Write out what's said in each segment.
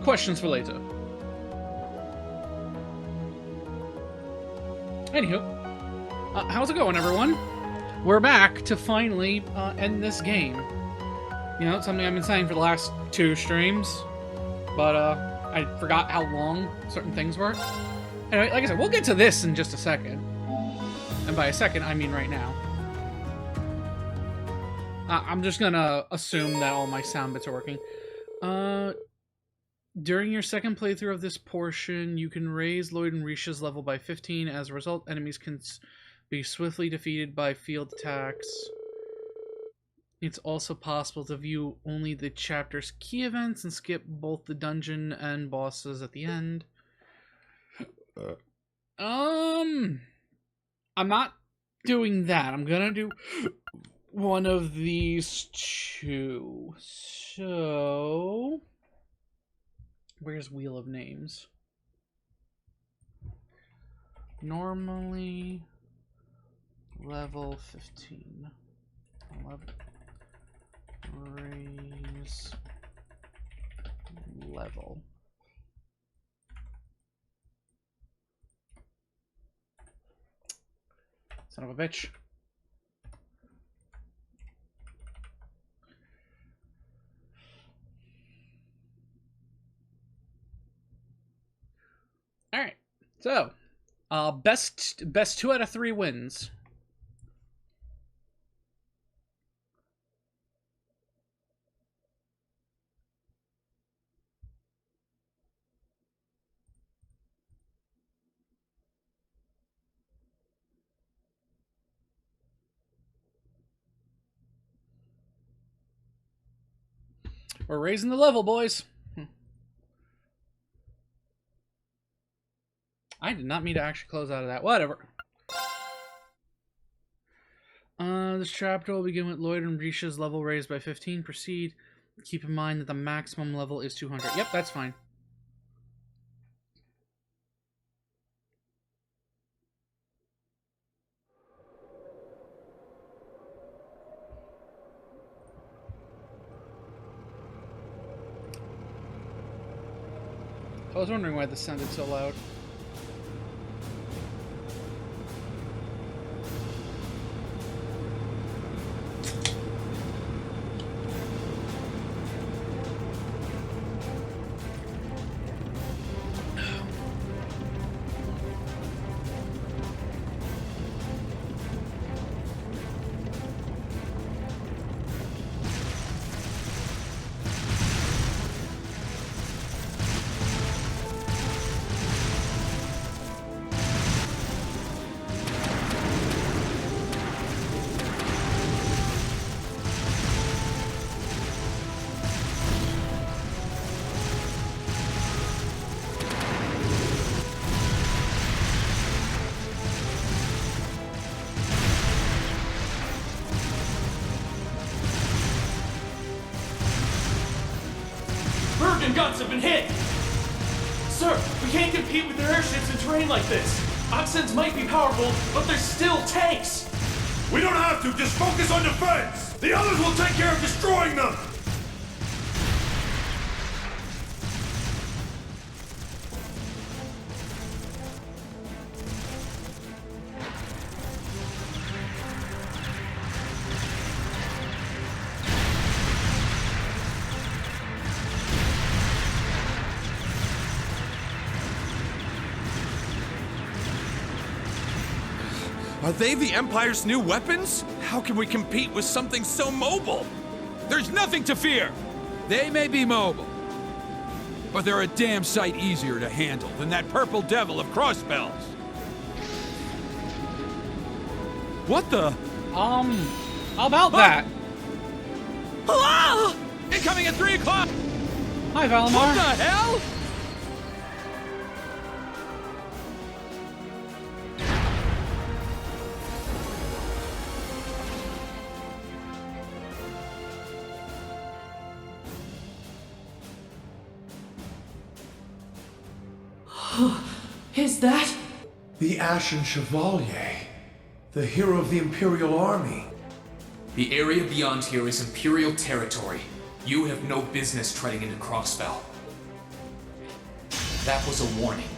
questions for later. Anywho, how's it going, everyone? We're back to finally end this game. You know, it's something I've been saying for the last 2 streams, but I forgot how long certain things were. Anyway, like I said, we'll get to this in just a second. And by a second, I mean right now. I'm just gonna assume that all my sound bits are working. During your second playthrough of this portion, you can raise Lloyd and Risha's level by 15. As a result, enemies can be swiftly defeated by field attacks. It's also possible to view only the chapter's key events and skip both the dungeon and bosses at the end. I'm not doing that. I'm gonna do one of these 2. So, where's Wheel of Names? Normally, level 15. 11. Raise level. Son of a bitch. Alright, so best 2 out of 3 wins. We're raising the level, boys. I did not mean to actually close out of that. Whatever. This chapter will begin with Lloyd and Risha's level raised by 15. Proceed. Keep in mind that the maximum level is 200. Yep, that's fine. I was wondering why this sounded so loud. Guns have been hit! Sir, we can't compete with their airships in terrain like this. Oxens might be powerful, but they're still tanks! We don't have to, just focus on defense! The others will take care of destroying them! Are they the Empire's new weapons? How can we compete with something so mobile? There's nothing to fear! They may be mobile, but they're a damn sight easier to handle than that purple devil of crossbells. What the? How about that? Ah! Incoming at 3 o'clock! Hi, Valimar. What the hell? Is that? The Ashen Chevalier. The hero of the Imperial Army. The area beyond here is Imperial territory. You have no business treading into Crossbell. That was a warning.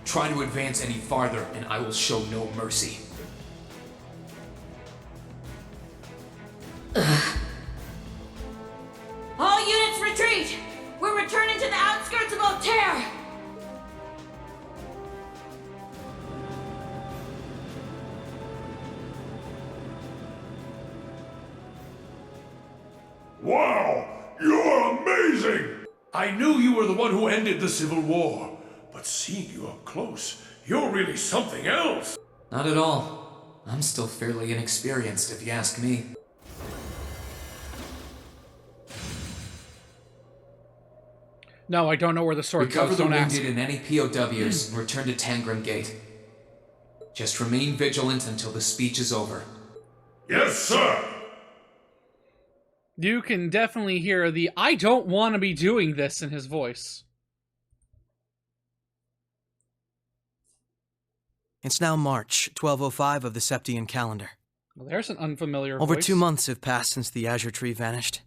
Try to advance any farther, and I will show no mercy. All units retreat! We're returning to the outskirts of Altair! Wow! You're amazing! I knew you were the one who ended the Civil War, but seeing you up close, you're really something else! Not at all. I'm still fairly inexperienced, if you ask me. No, I don't know where the sword Recover goes. the Don't ask. wounded and any POWs and return to Tangram Gate. Just remain vigilant until the speech is over. Yes, sir! You can definitely hear the "I don't want to be doing this" in his voice. It's now March, 1205 of the Septian calendar. Well, there's an unfamiliar Over voice. 2 months have passed since the Azure Tree vanished.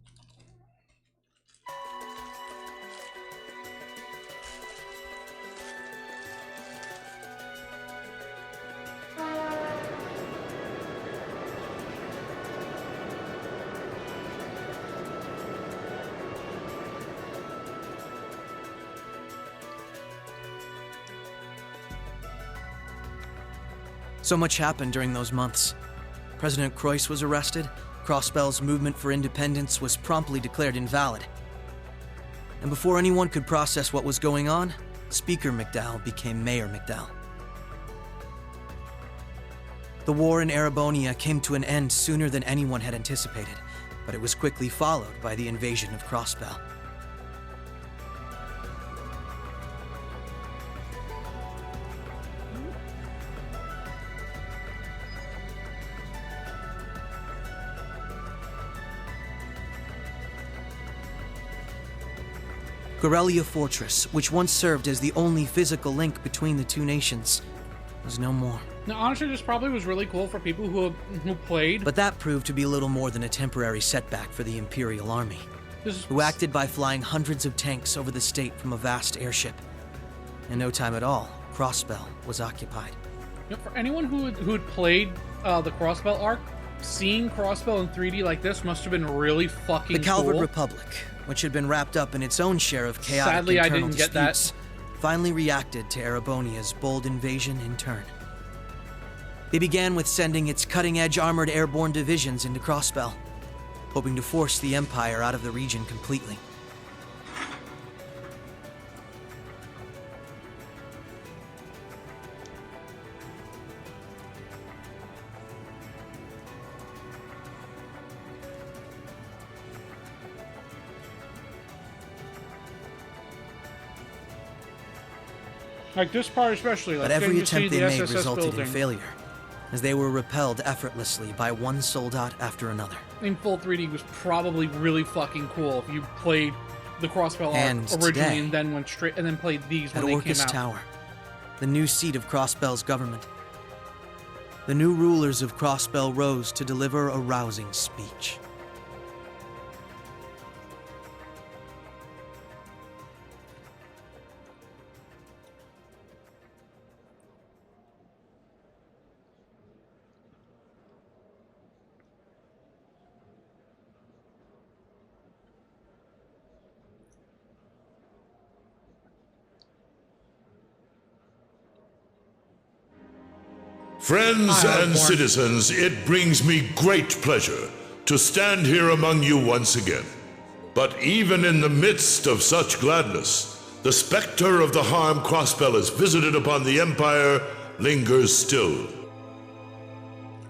So much happened during those months. President Croix was arrested, Crossbell's movement for independence was promptly declared invalid. And before anyone could process what was going on, Speaker McDowell became Mayor McDowell. The war in Erebonia came to an end sooner than anyone had anticipated, but it was quickly followed by the invasion of Crossbell. Gorelia Fortress, which once served as the only physical link between the two nations, was no more. Now, honestly, this probably was really cool for people who played. But that proved to be little more than a temporary setback for the Imperial Army, who acted by flying hundreds of tanks over the state from a vast airship. In no time at all, Crossbell was occupied. You know, for anyone who had played the Crossbell arc, seeing Crossbell in 3D like this must have been really fucking The Calvard cool. Republic, which had been wrapped up in its own share of chaotic Sadly, I internal didn't get that. disputes, finally reacted to Erebonia's bold invasion in turn. They began with sending its cutting-edge armored airborne divisions into Crossbell, hoping to force the Empire out of the region completely. Like this part especially. Like But every getting to see attempt they the made SSS resulted building. in failure, as they were repelled effortlessly by one soldat after another. In full 3D was probably really fucking cool if you played the Crossbell And arc originally today, and then went straight and then played these At when they Orcus came out. Tower, the new seat of Crossbell's government, the new rulers of Crossbell rose to deliver a rousing speech. Friends and citizens, it brings me great pleasure to stand here among you once again. But even in the midst of such gladness, the specter of the harm Crossbell has visited upon the Empire lingers still.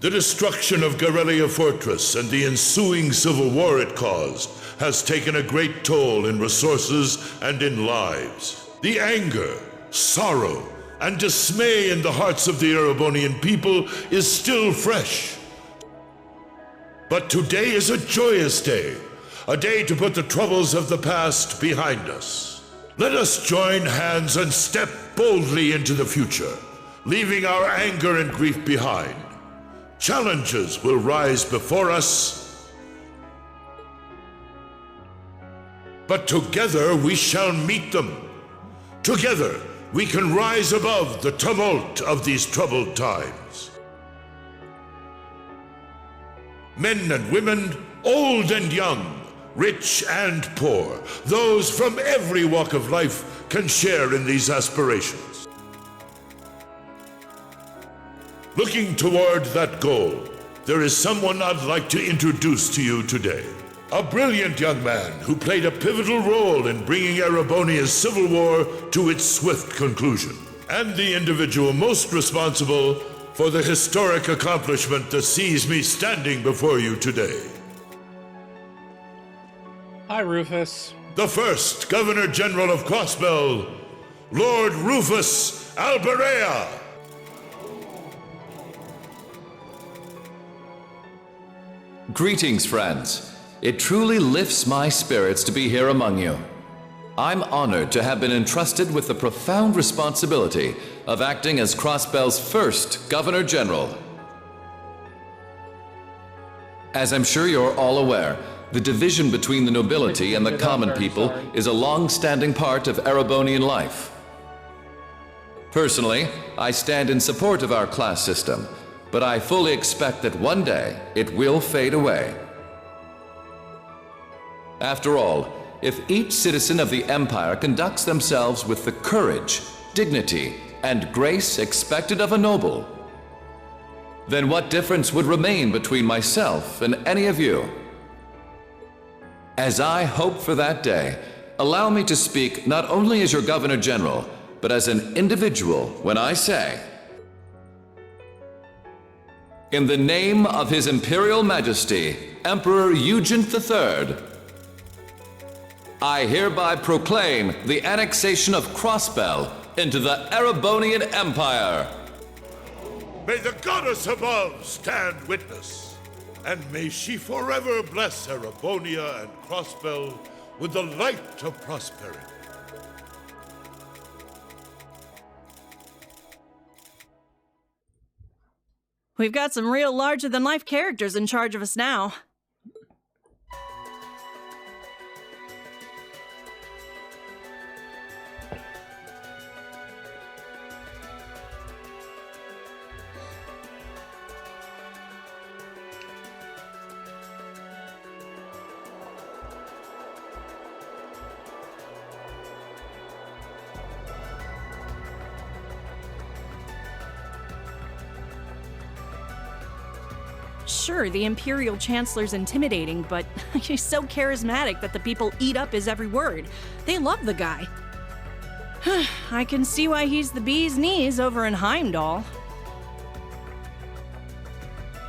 The destruction of Gorelia Fortress and the ensuing civil war it caused has taken a great toll in resources and in lives. The anger, sorrow, and dismay in the hearts of the Erebonian people is still fresh. But today is a joyous day, a day to put the troubles of the past behind us. Let us join hands and step boldly into the future, leaving our anger and grief behind. Challenges will rise before us, but together we shall meet them. Together, we can rise above the tumult of these troubled times. Men and women, old and young, rich and poor, those from every walk of life can share in these aspirations. Looking toward that goal, there is someone I'd like to introduce to you today. A brilliant young man who played a pivotal role in bringing Erebonia's civil war to its swift conclusion, and the individual most responsible for the historic accomplishment that sees me standing before you today. Hi, Rufus. The first Governor General of Crossbell, Lord Rufus Alberea. Greetings, friends. It truly lifts my spirits to be here among you. I'm honored to have been entrusted with the profound responsibility of acting as Crossbell's first Governor General. As I'm sure you're all aware, the division between the nobility and the common people is a long-standing part of Erebonian life. Personally, I stand in support of our class system, but I fully expect that one day it will fade away. After all, if each citizen of the Empire conducts themselves with the courage, dignity, and grace expected of a noble, then what difference would remain between myself and any of you? As I hope for that day, allow me to speak not only as your Governor General, but as an individual when I say, in the name of His Imperial Majesty, Emperor Eugene III, I hereby proclaim the annexation of Crossbell into the Erebonian Empire. May the goddess above stand witness, and may she forever bless Erebonia and Crossbell with the light of prosperity. We've got some real larger-than-life characters in charge of us now. Sure, the Imperial Chancellor's intimidating, but he's so charismatic that the people eat up his every word. They love the guy. I can see why he's the bee's knees over in Heimdall.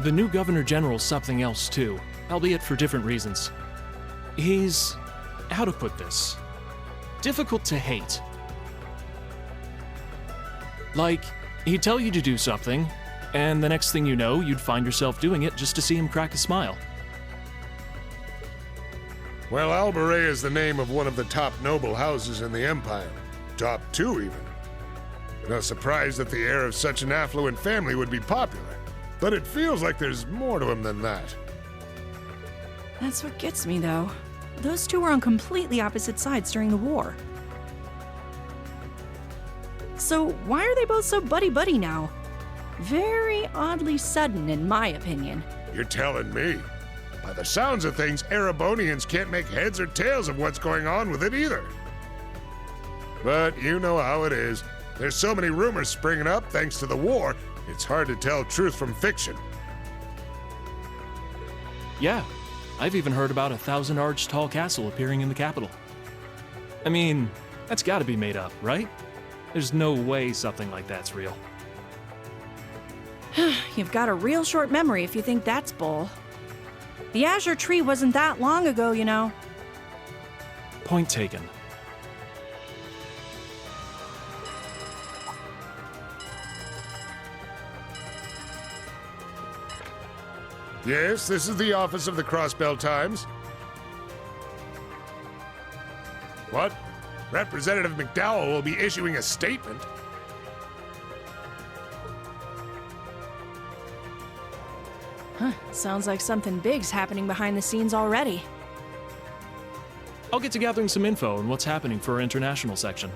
The new Governor General's something else too, albeit for different reasons. He's... how to put this? Difficult to hate. Like, he'd tell you to do something, and the next thing you know, you'd find yourself doing it just to see him crack a smile. Well, Alberea is the name of one of the top noble houses in the Empire. Top 2, even. No surprise that the heir of such an affluent family would be popular. But it feels like there's more to him than that. That's what gets me, though. Those two were on completely opposite sides during the war. So why are they both so buddy-buddy now? Very oddly sudden, in my opinion. You're telling me. By the sounds of things, Erebonians can't make heads or tails of what's going on with it either. But you know how it is. There's so many rumors springing up thanks to the war, it's hard to tell truth from fiction. Yeah, I've even heard about a 1,000-arched tall castle appearing in the capital. I mean, that's gotta be made up, right? There's no way something like that's real. You've got a real short memory if you think that's bull. The Azure Tree wasn't that long ago, you know. Point taken. Yes, this is the office of the Crossbell Times. What? Representative McDowell will be issuing a statement. Sounds like something big's happening behind the scenes already. I'll get to gathering some info on what's happening for our international section.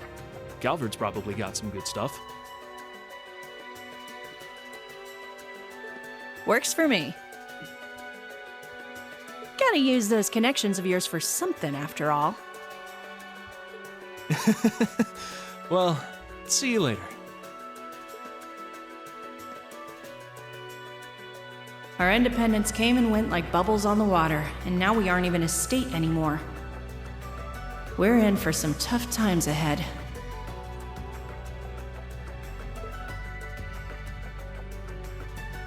Galvard's probably got some good stuff. Works for me. Gotta use those connections of yours for something, after all. Well, see you later. Our independence came and went like bubbles on the water, and now we aren't even a state anymore. We're in for some tough times ahead.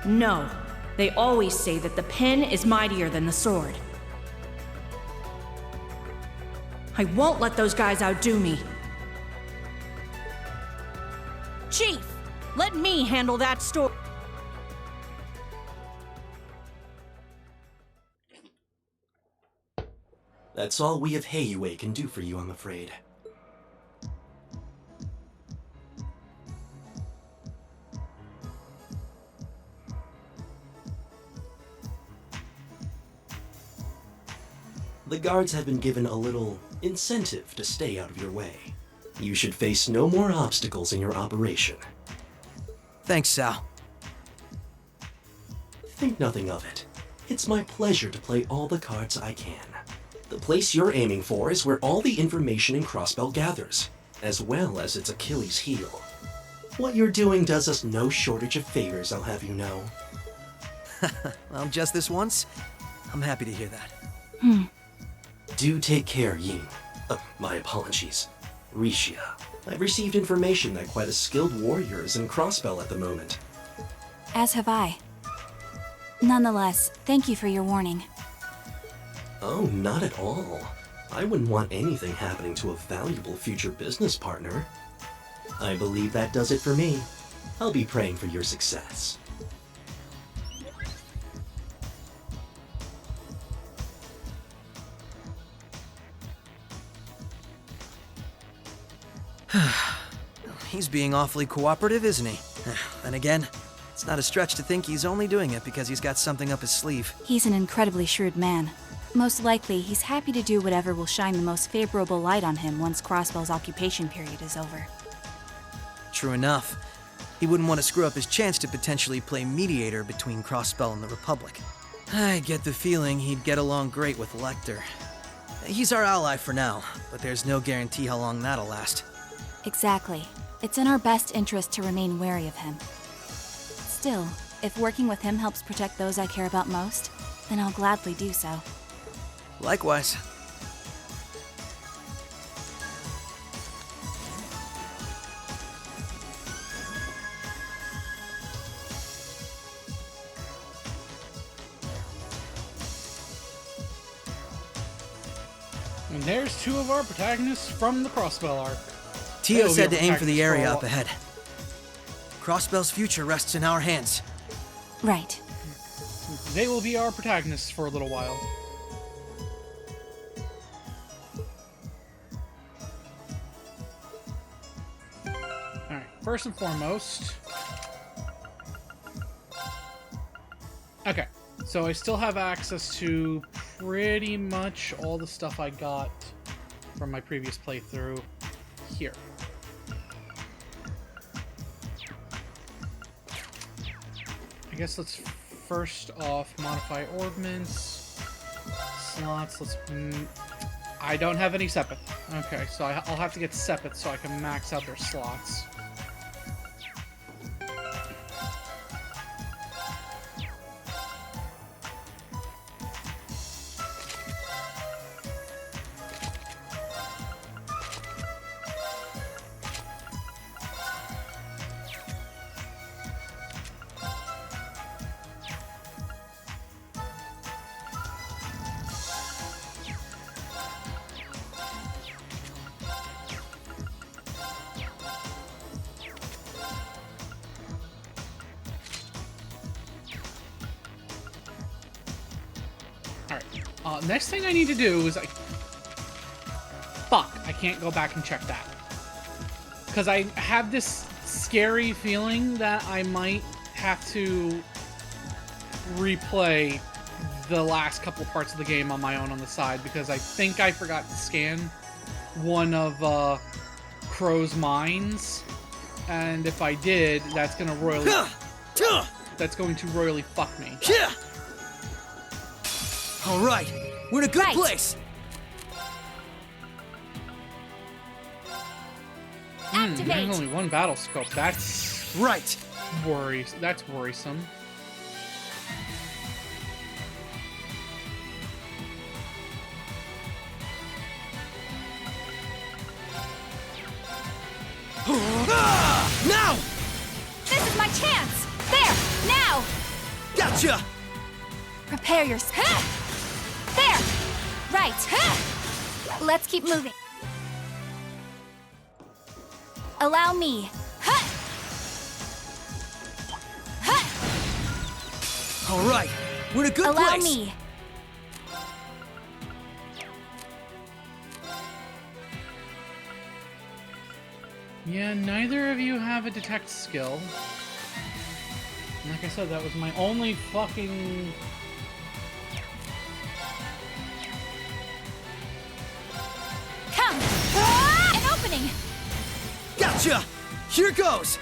No, they always say that the pen is mightier than the sword. I won't let those guys outdo me. Chief, let me handle that story. That's all we of Heiyue can do for you, I'm afraid. The guards have been given a little incentive to stay out of your way. You should face no more obstacles in your operation. Thanks, Sal. Think nothing of it. It's my pleasure to play all the cards I can. The place you're aiming for is where all the information in Crossbell gathers, as well as its Achilles heel. What you're doing does us no shortage of favors, I'll have you know. Well, just this once? I'm happy to hear that. Do take care, Ying. My apologies. Rixia. I've received information that quite a skilled warrior is in Crossbell at the moment. As have I. Nonetheless, thank you for your warning. Oh, not at all. I wouldn't want anything happening to a valuable future business partner. I believe that does it for me. I'll be praying for your success. He's being awfully cooperative, isn't he? Then again, it's not a stretch to think he's only doing it because he's got something up his sleeve. He's an incredibly shrewd man. Most likely, he's happy to do whatever will shine the most favorable light on him once Crossbell's occupation period is over. True enough. He wouldn't want to screw up his chance to potentially play mediator between Crossbell and the Republic. I get the feeling he'd get along great with Lecter. He's our ally for now, but there's no guarantee how long that'll last. Exactly. It's in our best interest to remain wary of him. Still, if working with him helps protect those I care about most, then I'll gladly do so. Likewise. And there's two of our protagonists from the Crossbell arc. Tio said to aim for the area up ahead. Crossbell's future rests in our hands. Right. They will be our protagonists for a little while. Alright, first and foremost... Okay, so I still have access to pretty much all the stuff I got from my previous playthrough here. I guess let's first off modify ordnance slots. Let's. I don't have any Sepith. Okay, so I'll have to get Sepith so I can max out their slots. Next thing I need to do is Fuck, I can't go back and check that. Because I have this scary feeling that I might have to replay the last couple parts of the game on my own on the side, because I think I forgot to scan one of Crow's mines, and if I did, that's going to royally fuck me. All right, we're in a good place. There's only one battle scope. That's right. That's worrisome. Now! This is my chance! There! Now! Gotcha! Prepare yourself. There! Right. Let's keep moving. Allow me. All right, we're in a good Allow place. me. Yeah, neither of you have a detect skill. And like I said, that was my only fucking... Come! An opening! Gotcha! Here goes!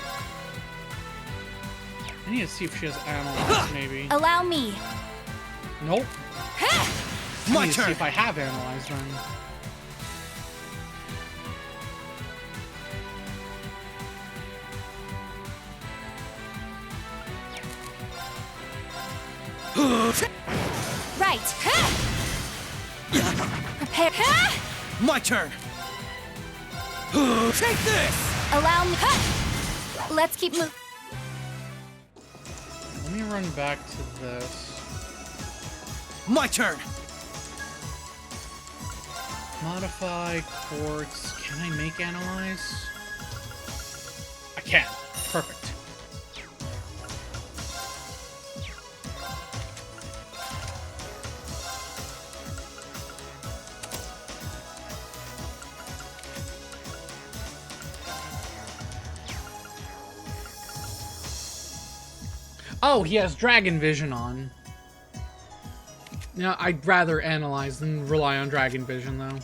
I need to see if she has analyze, maybe. Allow me. Nope. My I need to turn. see if I have analyze then. Right. Prepare. My turn. Take this! Allow me. Let's keep moving. Let me run back to this. My turn. Modify quartz. Can I make analyze? I can. Perfect. Oh, he has Dragon Vision on. Yeah, I'd rather analyze than rely on Dragon Vision, though.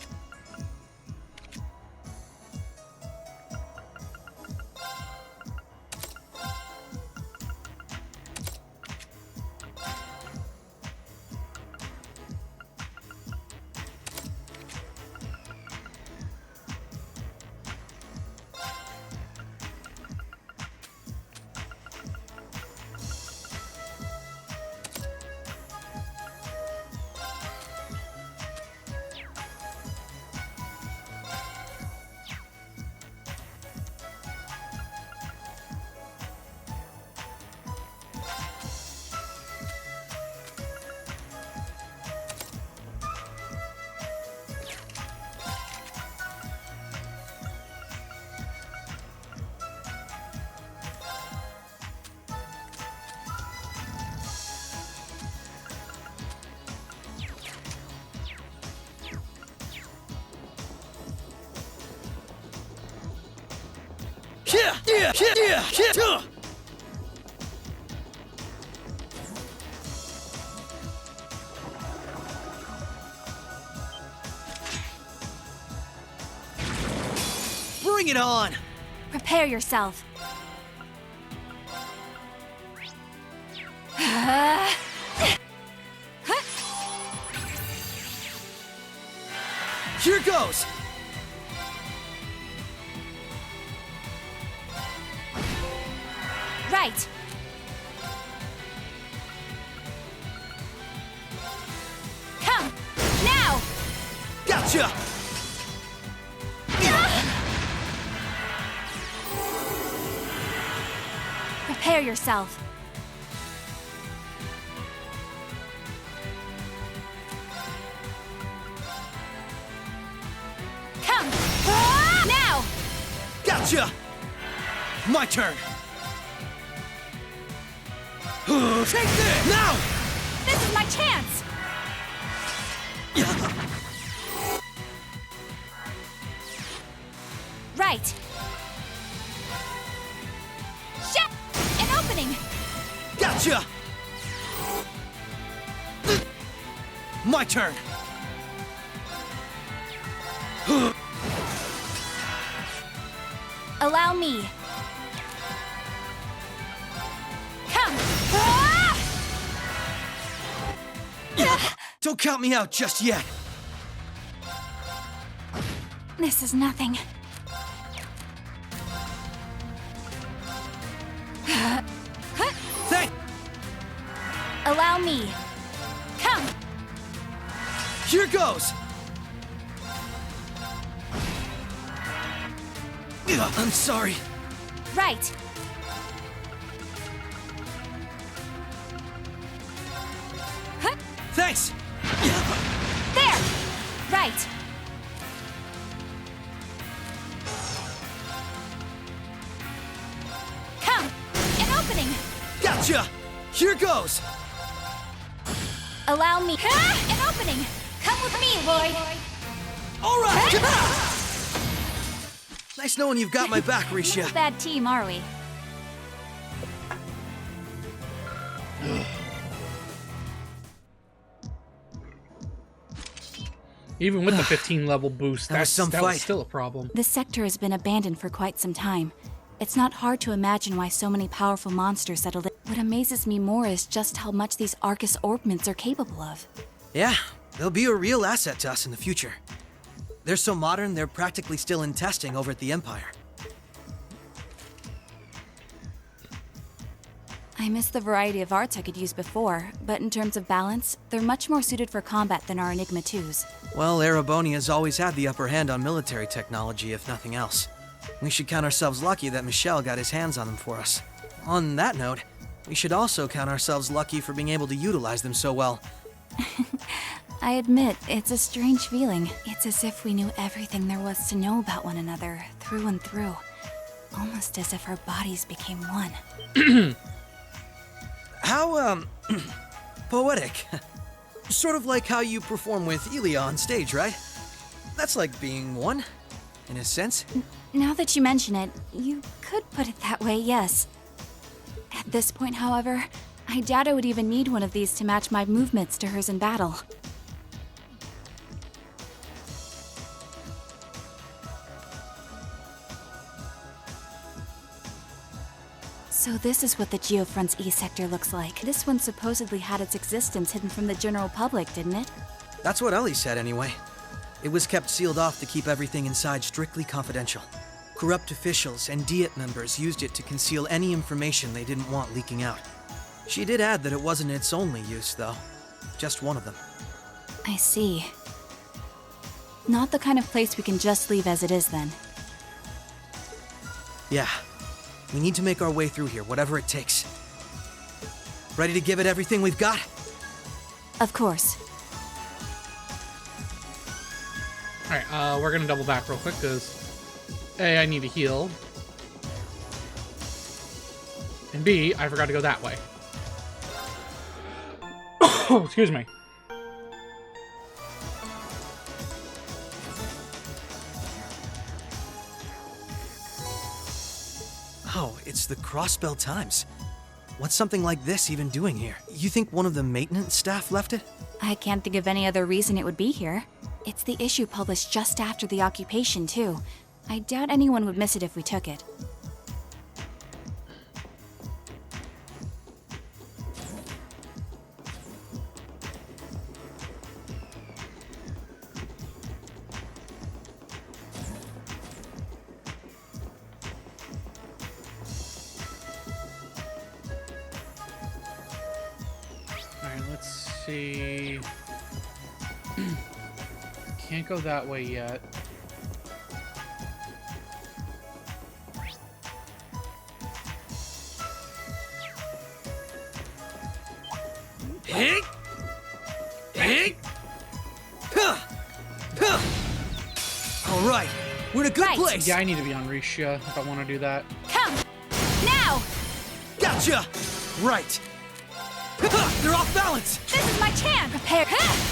Bring it on! Prepare yourself. Here goes! Right. Come! Now! Gotcha! Prepare yourself. Come! Now! Gotcha! My turn! Take this! Now! This is my chance! Right. Shit! An opening! Gotcha! My turn! Allow me. Come! Ah! Don't count me out just yet. This is nothing. Thank. Allow me. Come! Here goes. I'm sorry. Right. Thanks. There! Right. Come! An opening! Gotcha! Here goes! Allow me. An opening! Come with me, Lloyd! Alright! Nice knowing you've got my back, Risha. Not a bad team, are we? Even with the 15 level boost, That was some that was fight. still a problem. This sector has been abandoned for quite some time. It's not hard to imagine why so many powerful monsters settled in. What amazes me more is just how much these Arcus orbments are capable of. Yeah, they'll be a real asset to us in the future. They're so modern, they're practically still in testing over at the Empire. I miss the variety of arts I could use before, but in terms of balance, they're much more suited for combat than our Enigma 2s. Well, Erebonia's always had the upper hand on military technology, if nothing else. We should count ourselves lucky that Michel got his hands on them for us. On that note, we should also count ourselves lucky for being able to utilize them so well. I admit, it's a strange feeling. It's as if we knew everything there was to know about one another, through and through. Almost as if our bodies became one. How, poetic. Sort of like how you perform with Elia on stage, right? That's like being one, in a sense. Now that you mention it, you could put it that way, yes. At this point, however, I doubt I would even need one of these to match my movements to hers in battle. So this is what the Geofront's E sector looks like. This one supposedly had its existence hidden from the general public, didn't it? That's what Ellie said, anyway. It was kept sealed off to keep everything inside strictly confidential. Corrupt officials and Diet members used it to conceal any information they didn't want leaking out. She did add that it wasn't its only use, though. Just one of them. I see. Not the kind of place we can just leave as it is, then. Yeah. We need to make our way through here, whatever it takes. Ready to give it everything we've got? Of course. Alright, we're gonna double back real quick, because A, I need to heal. And B, I forgot to go that way. Excuse me. Oh, it's the Crossbell Times. What's something like this even doing here? You think one of the maintenance staff left it? I can't think of any other reason it would be here. It's the issue published just after the occupation, too. I doubt anyone would miss it if we took it. Alright, let's see. Can't go that way yet. Hey! Hey! All right, we're in a good place. Yeah, I need to be on Risha if I want to do that. Come! Now! Gotcha! Right. They're off balance! This is my chance! Prepare!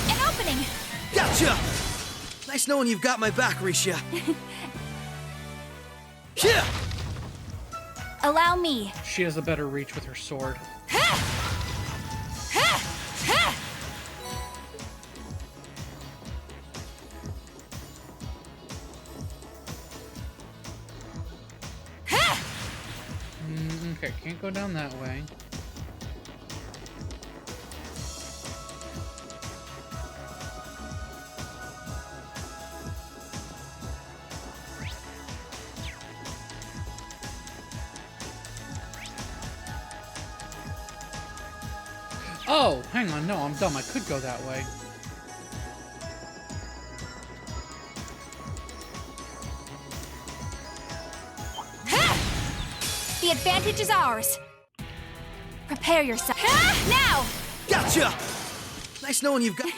An opening! Gotcha! Nice knowing you've got my back, Risha. Yeah! Allow me. She has a better reach with her sword. Okay, can't go down that way. Oh, hang on, no, I'm dumb. I could go that way. The advantage is ours. Prepare yourself. Now! Gotcha! Nice knowing you've got...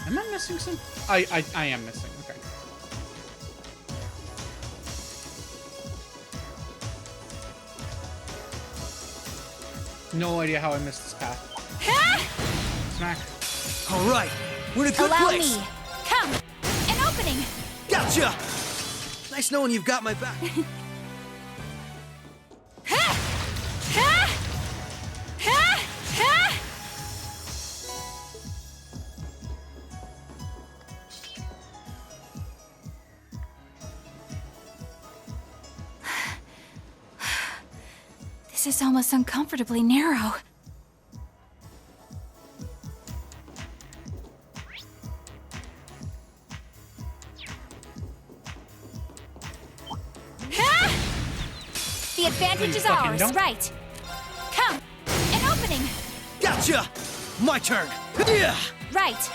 Am I missing some? I am missing. Okay. No idea how I missed this path. Smack. All right, we're in a good Allow place. me. Come. An opening. Gotcha! Nice knowing you've got my back. This is almost uncomfortably narrow. The advantage is ours, right? Come, an opening. Gotcha! My turn. Yeah. Right.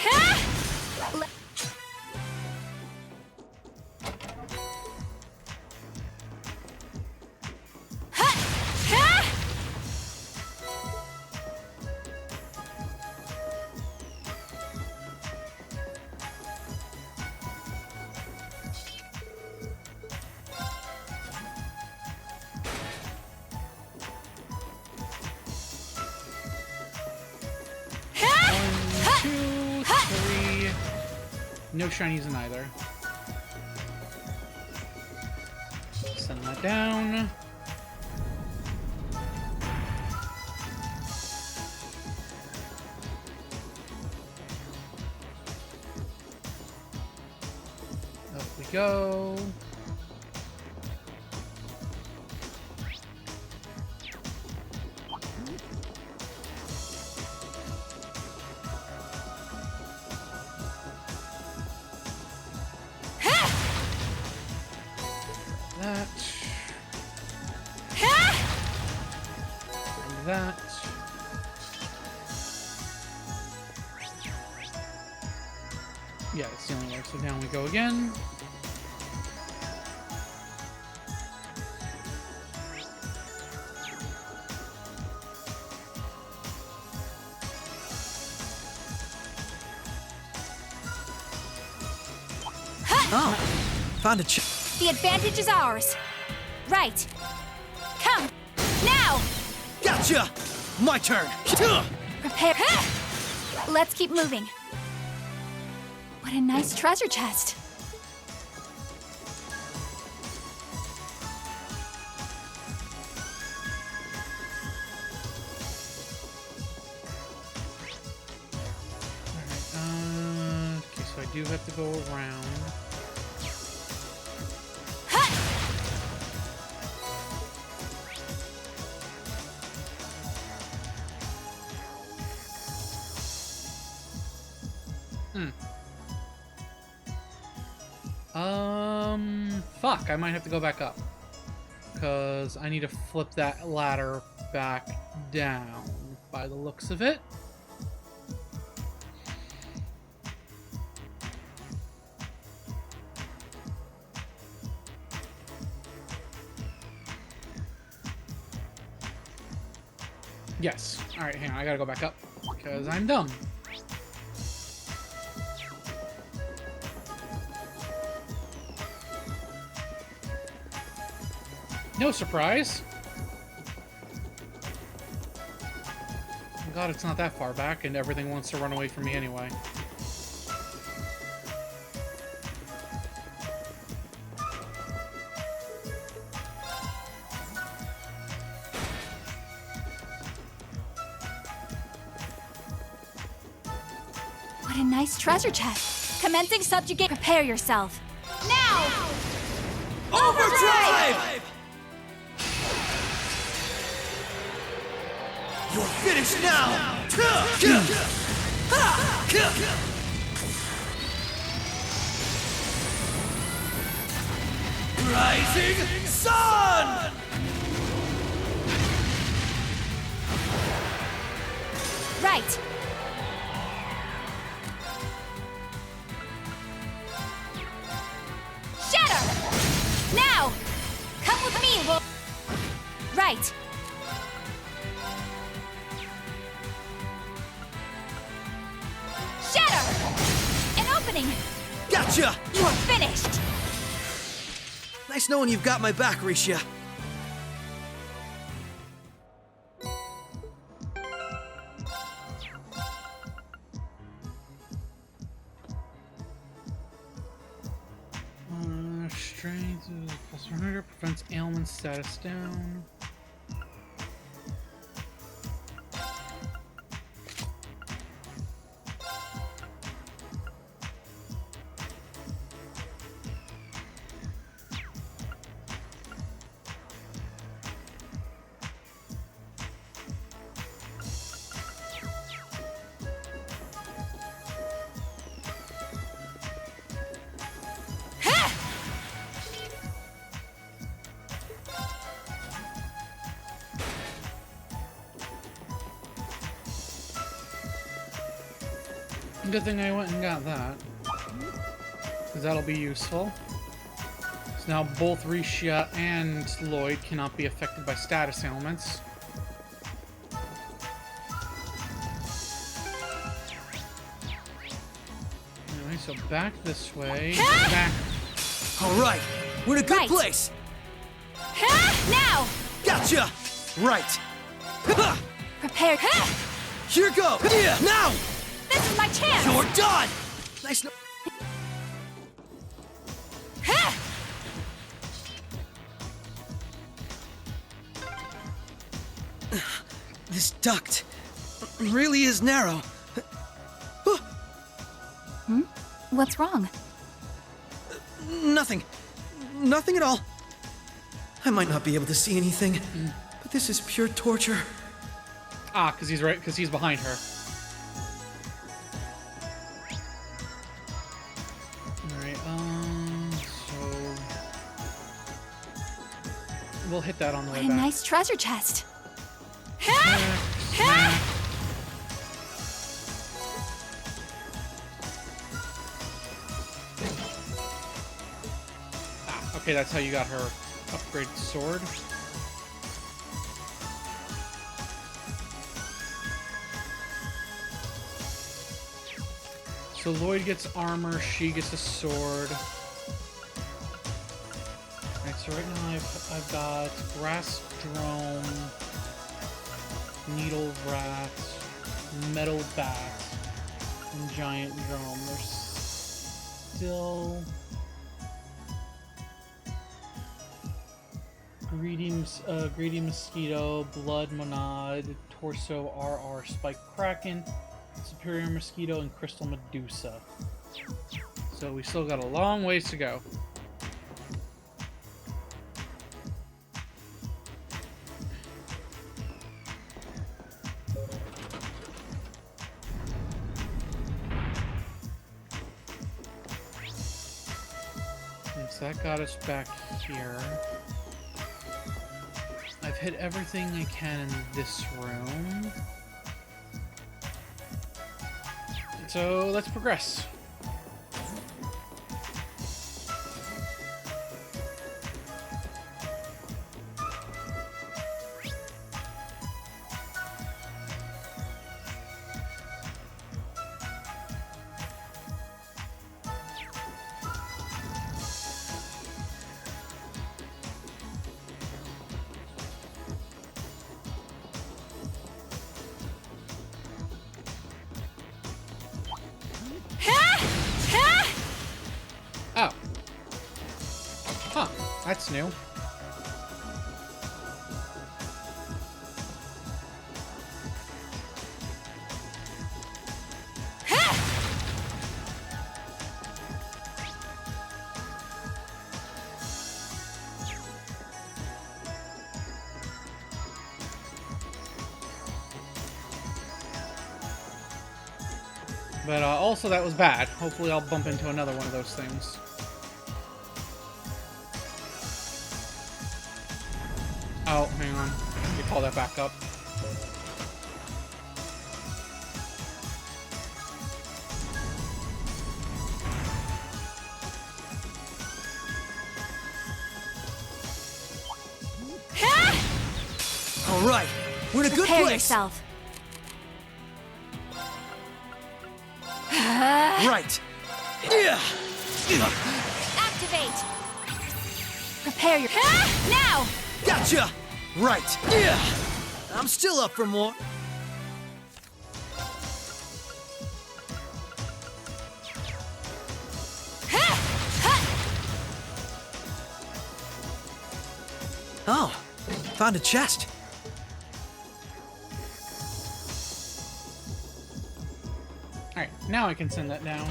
No shinies in either. Send that down. Up we go. That. Yeah, that's the only way. So down we go again. Oh, found a The advantage is ours. Right. Come, now! Gotcha! My turn. Prepare. Let's keep moving. What a nice treasure chest. Alright, okay, so I do have to go around. Fuck, I might have to go back up. Because I need to flip that ladder back down, by the looks of it. Yes. Alright, hang on, I gotta go back up. Because I'm dumb. No surprise. God, it's not that far back, and everything wants to run away from me anyway. What a nice treasure chest. Commencing subjugate. Prepare yourself. Now! Overdrive! You're finished now! Rising Sun! Right. Shatter! Now! Come with me, Right. Shatter! An opening! Gotcha! You're finished! Nice knowing you've got my back, Risha. Strength plus 100 prevents ailment status down. Good thing I went and got that, because that'll be useful. So now both Risha and Lloyd cannot be affected by status ailments. Anyway, so back this way. Back. Alright, we're in a good place! Now! Gotcha! Right! Prepare. Here go! Now! This is my chance! You're done! Nice no- This duct really is narrow. What's wrong? Nothing. Nothing at all. I might not be able to see anything, but this is pure torture. Ah, because he's behind her. Alright, so we'll hit that on the way What a back. nice treasure chest. Okay, that's how you got her upgraded sword. So Lloyd gets armor, she gets a sword. Alright, so right now I've got grass drone, needle rat, metal bat, and giant drone. There's still greedy mosquito, blood monad, torso RR, spike kraken, superior mosquito, and crystal medusa. So we still got a long ways to go. And so that got us back here. I've hit everything I can in this room. So let's progress. Oh. Huh. That's new. But also that was bad. Hopefully I'll bump into another one of those things. Oh, hang on. Let me call that back up. All right, we're in a good Prepare place. yourself. Right. Yeah. Activate. Prepare your now. Gotcha. Right. Yeah. I'm still up for more. Oh, found a chest. Alright, now I can send that down.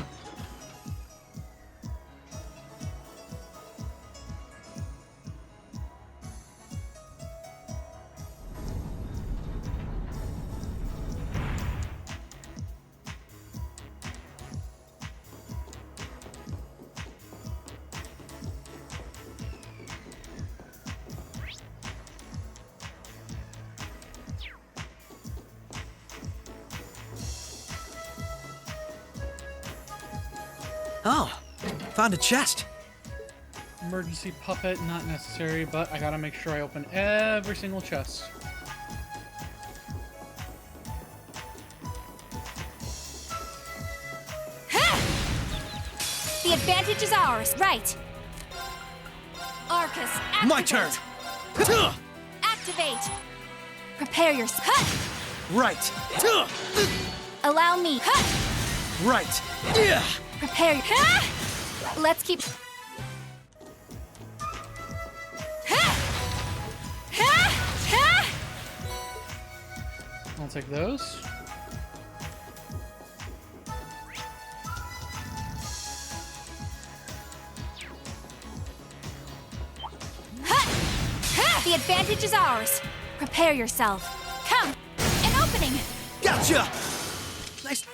Oh, found a chest. Emergency puppet, not necessary, but I gotta make sure I open every single chest. The advantage is ours. Right. Arcus, activate. My turn. Activate. Prepare yourself. Right. Allow me. Right. Yeah. Prepare. Let's keep. I'll take those. The advantage is ours. Prepare yourself. Come. An opening. Gotcha. Nice.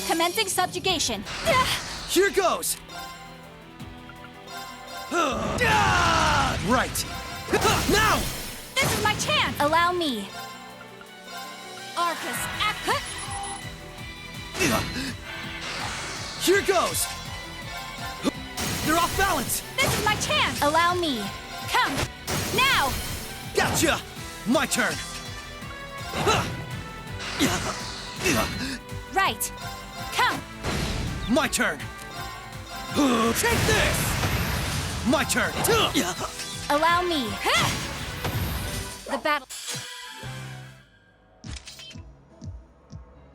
Commencing subjugation. Here goes. Right. Now. This is my chance. Allow me. Arcus, act. Here goes. They're off balance. This is my chance. Allow me. Come. Now. Gotcha. My turn. Right. Come. My turn. Take this. My turn. Allow me. The battle.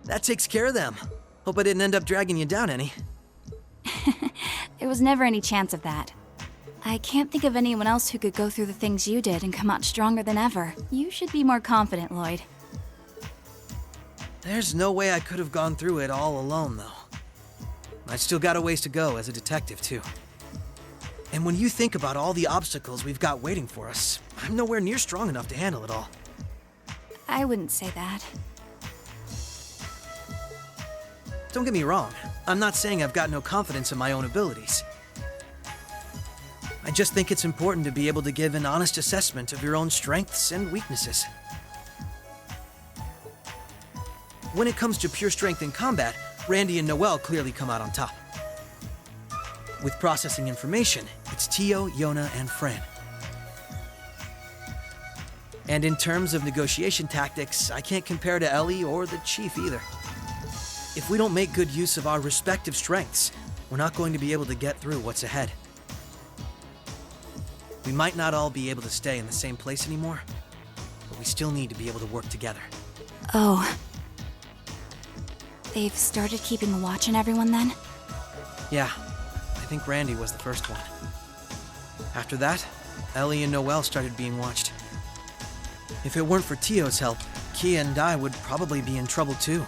That takes care of them. Hope I didn't end up dragging you down any. There was never any chance of that. I can't think of anyone else who could go through the things you did and come out stronger than ever. You should be more confident, Lloyd. There's no way I could have gone through it all alone, though. I still got a ways to go as a detective, too. And when you think about all the obstacles we've got waiting for us, I'm nowhere near strong enough to handle it all. I wouldn't say that. Don't get me wrong. I'm not saying I've got no confidence in my own abilities. I just think it's important to be able to give an honest assessment of your own strengths and weaknesses. When it comes to pure strength in combat, Randy and Noelle clearly come out on top. With processing information, it's Tio, Yona, and Fran. And in terms of negotiation tactics, I can't compare to Ellie or the Chief either. If we don't make good use of our respective strengths, we're not going to be able to get through what's ahead. We might not all be able to stay in the same place anymore, but we still need to be able to work together. Oh. They've started keeping a watch on everyone then? Yeah, I think Randy was the first one. After that, Ellie and Noelle started being watched. If it weren't for Tio's help, Kia and I would probably be in trouble too.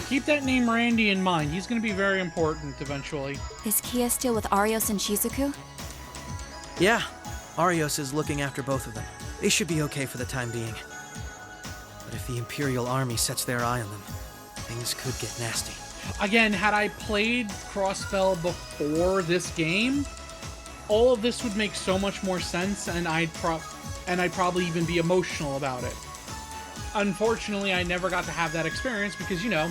Keep that name Randy in mind. He's going to be very important eventually. Is Kia still with Arios and Shizuku? Yeah, Arios is looking after both of them. They should be okay for the time being. But if the Imperial Army sets their eye on them, things could get nasty. Again, had I played Crossbell before this game, all of this would make so much more sense, and I'd probably even be emotional about it. Unfortunately, I never got to have that experience because, you know,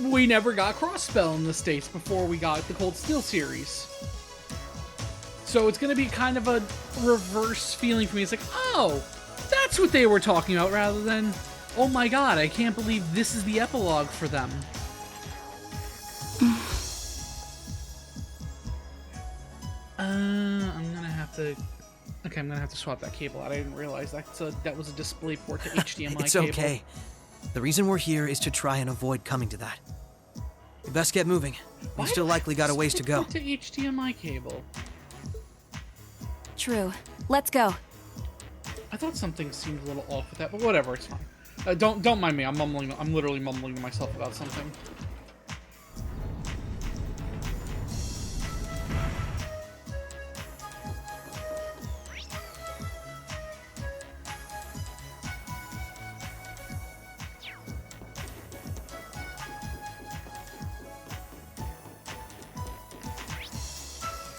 we never got Crossbell in the States before we got the Cold Steel series. So it's going to be kind of a reverse feeling for me. It's like, oh, that's what they were talking about, rather than, oh my god, I can't believe this is the epilogue for them. I'm gonna have to... Okay, I'm gonna have to swap that cable out. I didn't realize that was a display port to HDMI It's cable. okay. The reason we're here is to try and avoid coming to that. We best get moving. We've still likely got a ways to go. To HDMI cable. True. Let's go. I thought something seemed a little off with that, but whatever, it's fine. Don't mind me. I'm mumbling. I'm literally mumbling to myself about something.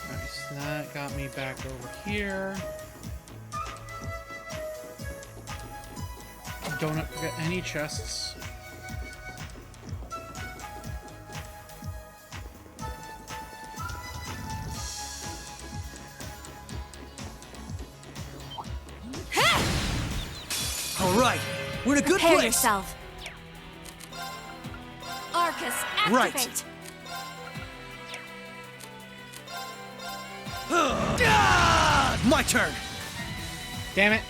Nice. That got me back over here. Don't forget any chests. All right, we're in a good Prepare place. yourself. Arcus, activate. Right. My turn. Damn it.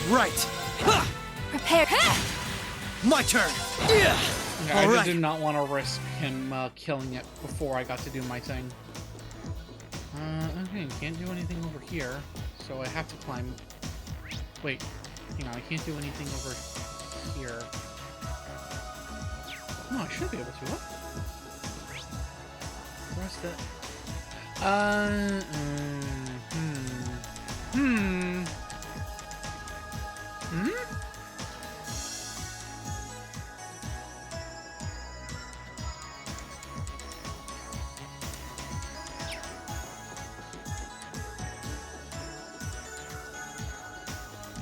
Right. Prepare. My turn. Yeah. Okay, I just did not want to risk him killing it before I got to do my thing. Okay, can't do anything over here, so I have to climb. Wait, hang on, I can't do anything over here. No, I should be able to. What? Where's that?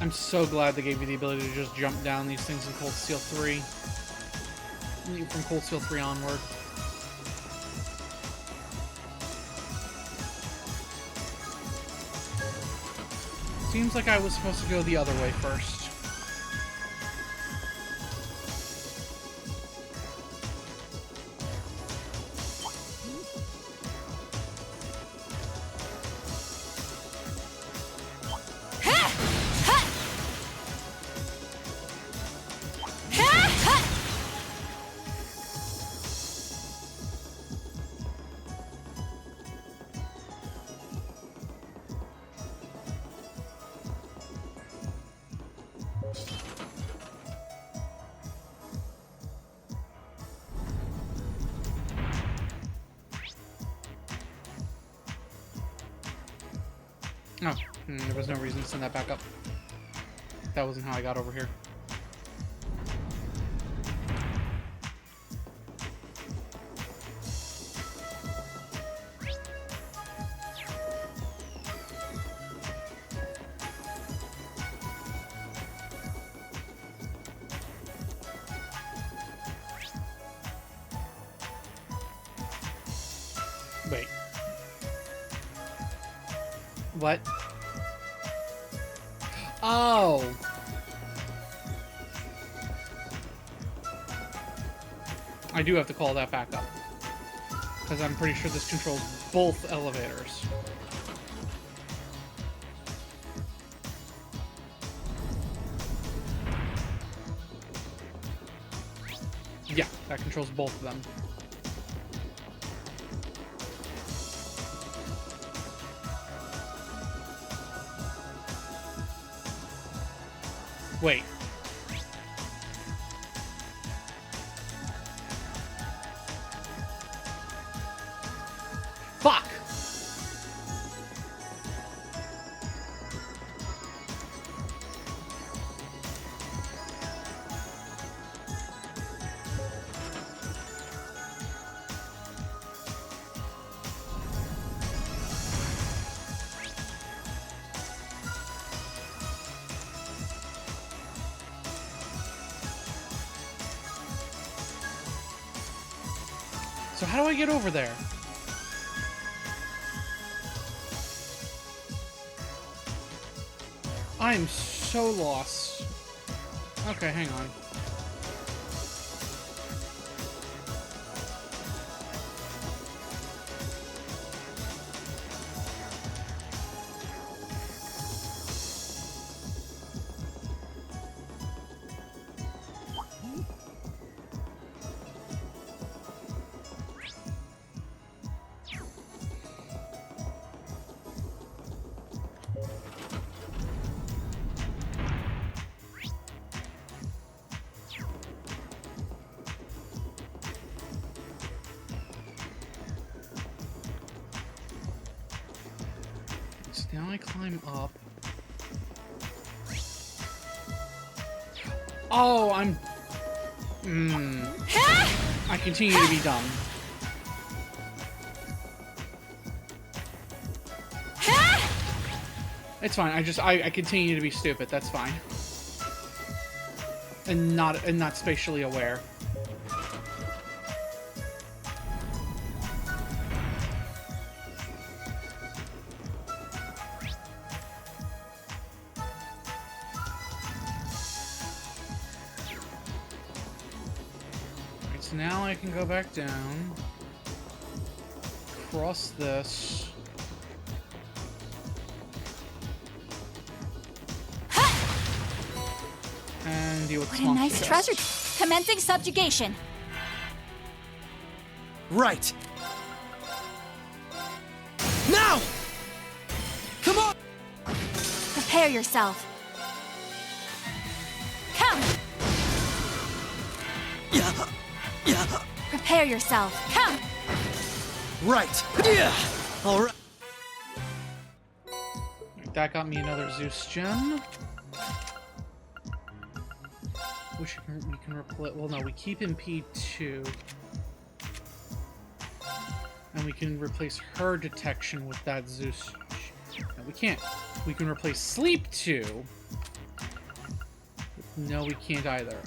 I'm so glad they gave you the ability to just jump down these things in Cold Steel 3. From Cold Steel 3 onward. Seems like I was supposed to go the other way first. Oh, there was no reason to send that back up. That wasn't how I got over here. Wait. What? Oh! I do have to call that back up. Because I'm pretty sure this controls both elevators. Yeah, that controls both of them. Wait. Fuck! So how do I get over there? I'm so lost. Okay, hang on. Now I climb up. Oh, I'm... I continue to be dumb. It's fine. I continue to be stupid. That's fine. And not spatially aware. So now I can go back down, cross this. And deal with what a nice treasure. Commencing subjugation. Right. Now! Come on! Prepare yourself. Come! Yeah. Yeah. Prepare yourself. Come! Right. Yeah. All right. That got me another Zeus gem. Which we can replace. Well, no, we keep in P2. And we can replace her detection with that Zeus. No, we can't. We can replace Sleep 2. No, we can't either.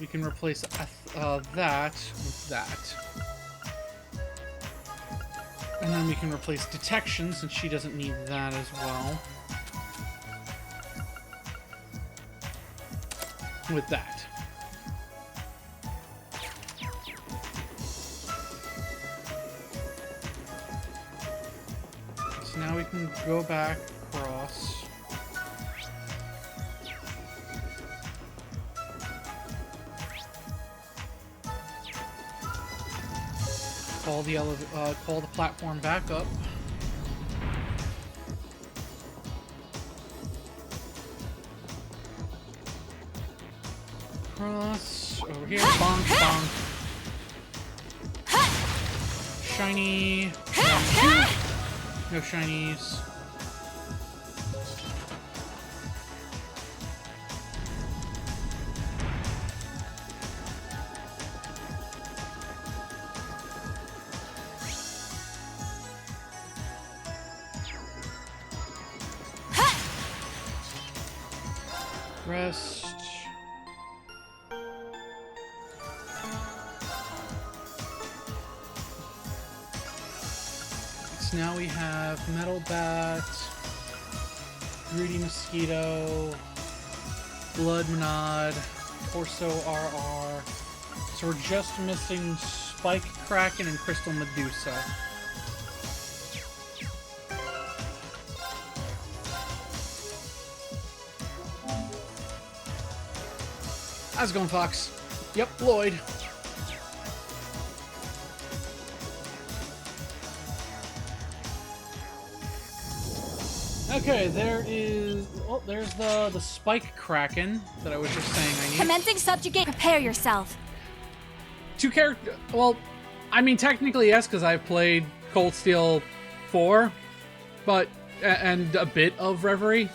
We can replace that with that. And then we can replace detection, since she doesn't need that as well. With that. So now we can go back across. Call the platform back up. Cross over here. Bonk, bonk. Shiny. No shinies. Rest. So now we have Metal Bat. Greedy Mosquito, Blood Monad, Torso RR. So we're just missing Spike Kraken and Crystal Medusa. How's it going, Fox? Yep, Lloyd. Okay, there is... Oh, there's the Spike Kraken that I was just saying I need. Commencing subjugate. Prepare yourself. 2 character... Well, I mean, technically, yes, because I've played Cold Steel 4, but... and a bit of Reverie.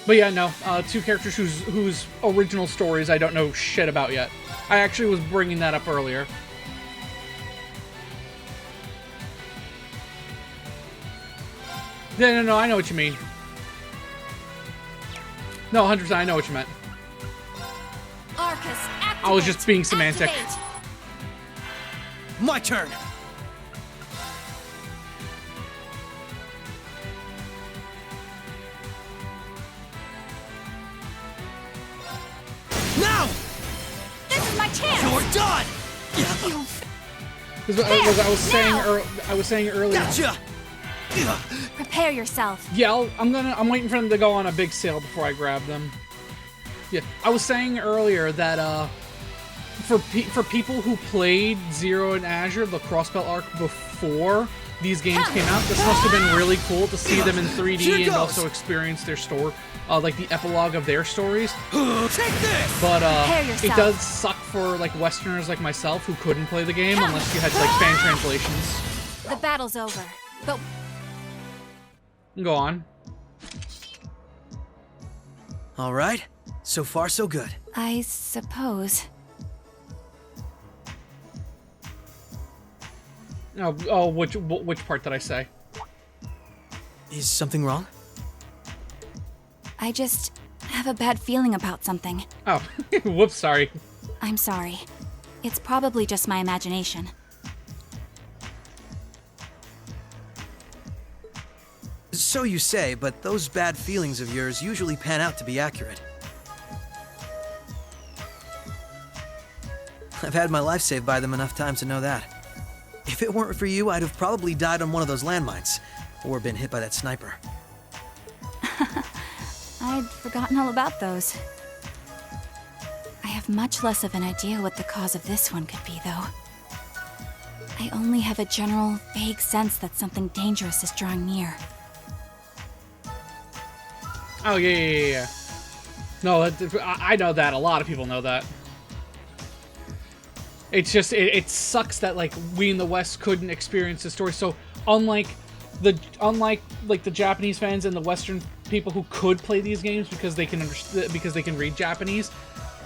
But yeah, no, 2 characters whose original stories I don't know shit about yet. I actually was bringing that up earlier. No, I know what you mean. No, 100%, I know what you meant. Arcus, activate. I was just being semantic. Activate. My turn! Now! This is my chance! You're done! I was saying earlier. Gotcha! Prepare yourself. Yeah, I'm waiting for them to go on a big sale before I grab them. Yeah, I was saying earlier that for people who played Zero and Azure, the Crossbelt arc before these games came out, this must have been really cool to see them in 3D and also experience their like the epilogue of their stories. Take this! But it does suck for like Westerners like myself who couldn't play the game unless you had like fan translations. The battle's over. But Go on. All right. So far, so good. I suppose. Oh, which part did I say? Is something wrong? I just have a bad feeling about something. Oh, whoops, sorry. I'm sorry. It's probably just my imagination. So you say, but those bad feelings of yours usually pan out to be accurate. I've had my life saved by them enough times to know that. If it weren't for you, I'd have probably died on one of those landmines, or been hit by that sniper. I'd forgotten all about those. I have much less of an idea what the cause of this one could be, though. I only have a general, vague sense that something dangerous is drawing near. Oh, yeah. No, I know that. A lot of people know that. It's just, it sucks that, like, we in the West couldn't experience the story. So, unlike the Japanese fans and the Western people who could play these games because they can read Japanese,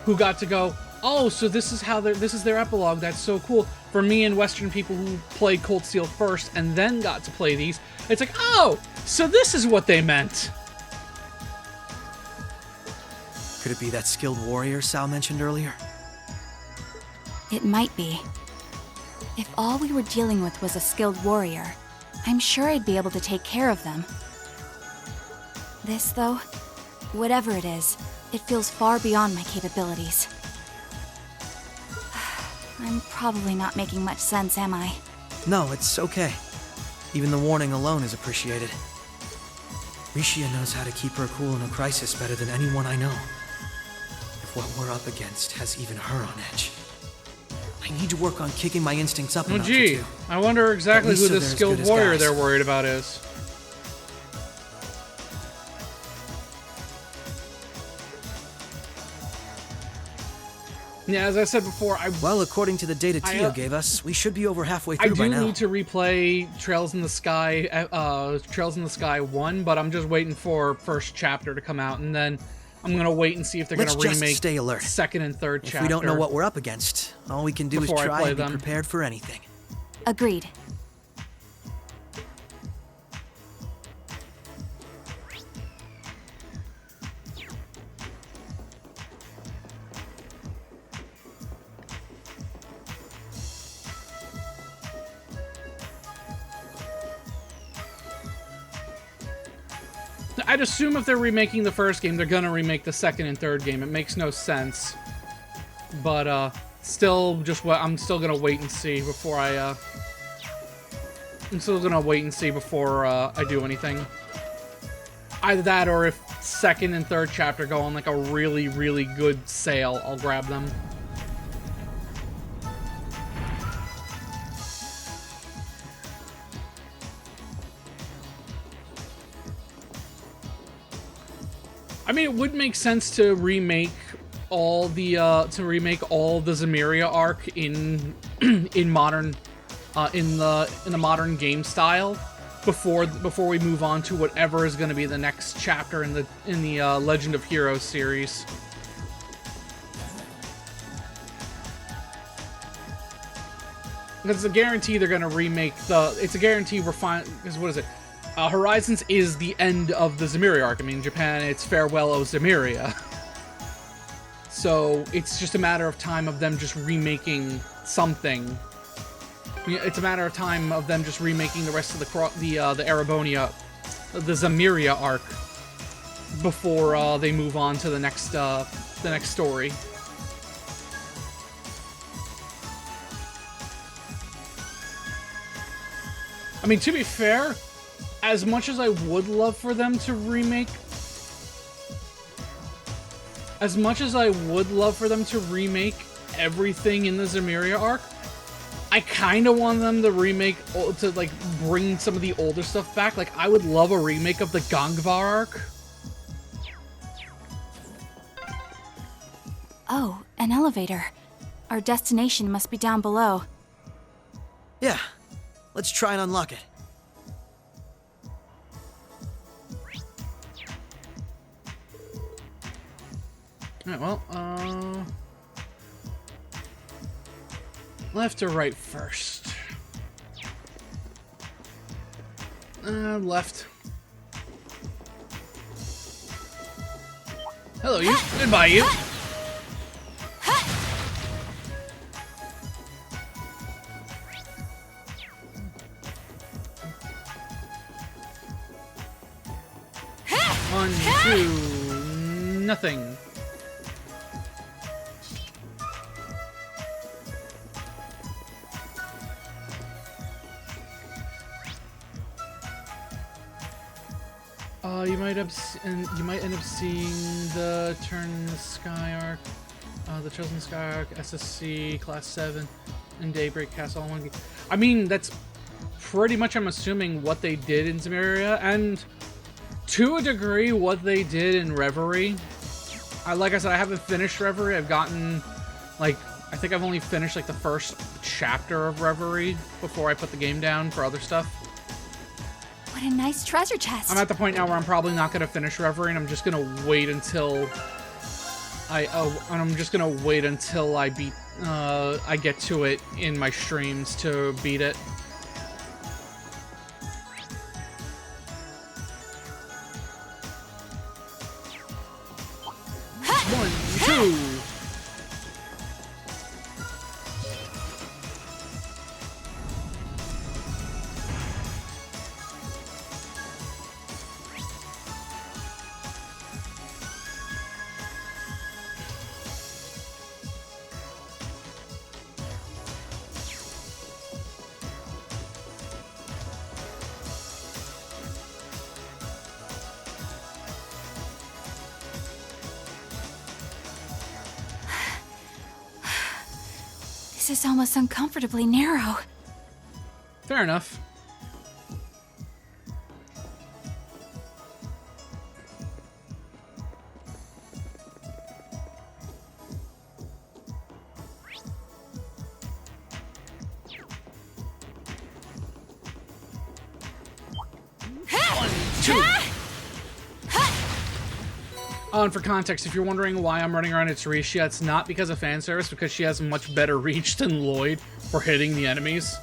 who got to go, oh, so this is their epilogue. That's so cool. For me and Western people who played Cold Steel first and then got to play these, it's like, oh, so this is what they meant. Could it be that skilled warrior Sal mentioned earlier? It might be. If all we were dealing with was a skilled warrior, I'm sure I'd be able to take care of them. This, though, whatever it is, it feels far beyond my capabilities. I'm probably not making much sense, am I? No, it's okay. Even the warning alone is appreciated. Rishia knows how to keep her cool in a crisis better than anyone I know. If what we're up against has even her on edge, I need to work on kicking my instincts up a notch or two. I wonder exactly who this skilled warrior they're worried about is. Yeah, as I said before, well, according to the data Tio gave us, we should be over halfway through by now. I do need to replay Trails in the Sky 1, but I'm just waiting for first chapter to come out, and then I'm gonna wait and see if they're gonna remake stay alert. Second and third chapter. If we don't know what we're up against, all we can do is try and be prepared for anything. Agreed. I'd assume if they're remaking the first game, they're gonna remake the second and third game. It makes no sense. But, still, just what I'm still gonna wait and see before I do anything. Either that, or if second and third chapter go on like a really, really good sale, I'll grab them. I mean, it would make sense to remake all the Zemuria arc in modern in the modern game style before we move on to whatever is going to be the next chapter in the Legend of Heroes series. Because it's a guarantee they're going to remake it's a guarantee we're fine. Because what is it? Horizons is the end of the Zemuria arc. I mean, in Japan, it's Farewell O Zemuria. So it's just a matter of time of them just remaking something. It's a matter of time of them just remaking the rest of the Erebonia, the Zemuria arc, before they move on to the next story. I mean, to be fair, as much as I would love for them to remake everything in the Zemuria arc, I kind of want them to like bring some of the older stuff back. Like, I would love a remake of the Gangvar arc. Oh, an elevator. Our destination must be down below. Yeah, let's try and unlock it. Alright, well, left or right first? Left. Hello, you. Goodbye, you. One, two, nothing. You might end up seeing the Turn the Sky arc, the Chosen Sky arc, SSC Class 7, and Daybreak Castle all one game. I mean, that's pretty much, I'm assuming, what they did in Zemuria, and to a degree, what they did in Reverie. Like I said, I haven't finished Reverie. I've gotten, like, I think I've only finished, like, the first chapter of Reverie before I put the game down for other stuff. What a nice treasure chest. I'm at the point now where I'm probably not going to finish Reverie, and I'm just going to wait until I beat, I get to it in my streams to beat it. One, two. This is almost uncomfortably narrow. Fair enough. One, two. Oh, and for context, if you're wondering why I'm running around Tsurisha, it's not because of fan service, because she has much better reach than Lloyd for hitting the enemies.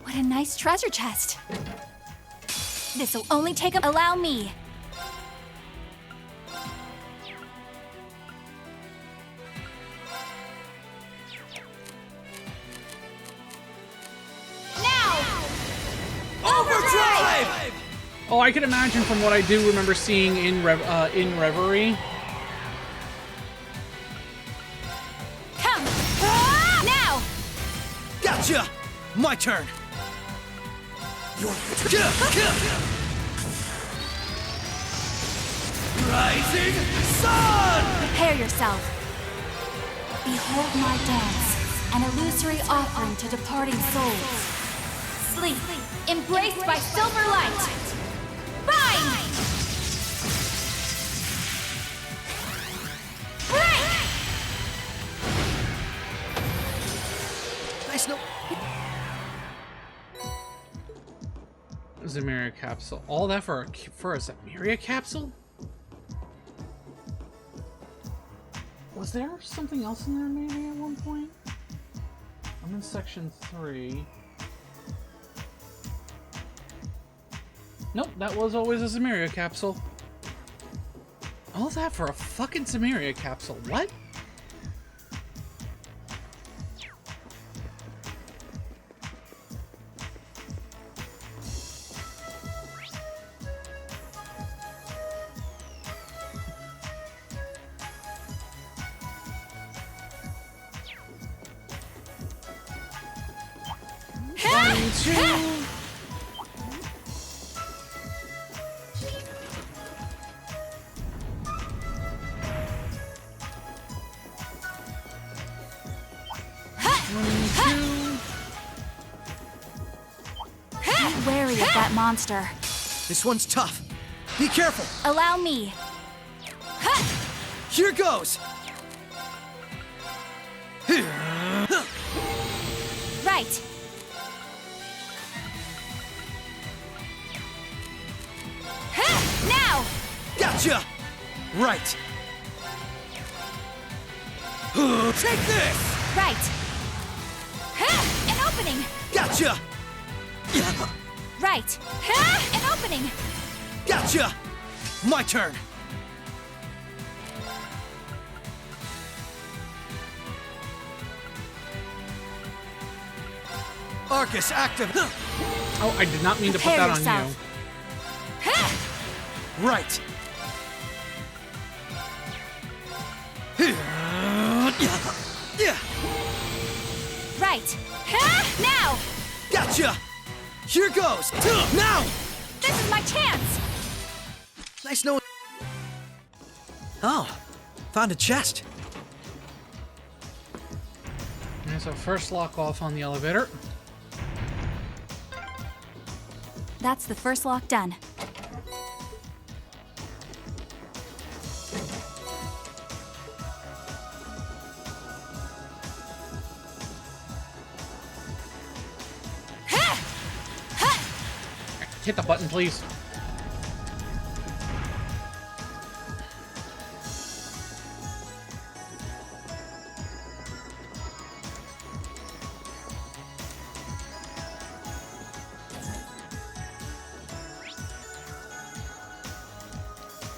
What a nice treasure chest. This'll only take allow me. Oh, I can imagine from what I do remember seeing in Reverie. Come! Now! Gotcha! My turn! Rising Sun! Prepare yourself. Behold my dance, an illusory offering to departing souls. Sleep, embraced by silver light. Bind! Break! Nice no. Zamiria capsule. All that for a Zamiria capsule? Was there something else in there maybe at one point? I'm in section 3. Nope, that was always a Zamiria capsule. All that for a fucking Zamiria capsule. What? Be wary of that monster. This one's tough. Be careful. Allow me. Here goes. Right. Now. Gotcha. Right. Take this. Right. An opening. Gotcha. Right. An opening. Gotcha. My turn. Arcus active. Oh, I did not mean to put that on you. Right. Right. Now. Gotcha. Here goes. Now. This is my chance. Nice knowing. Oh, found a chest. Okay, so first lock off on the elevator. That's the first lock done. Hit the button, please.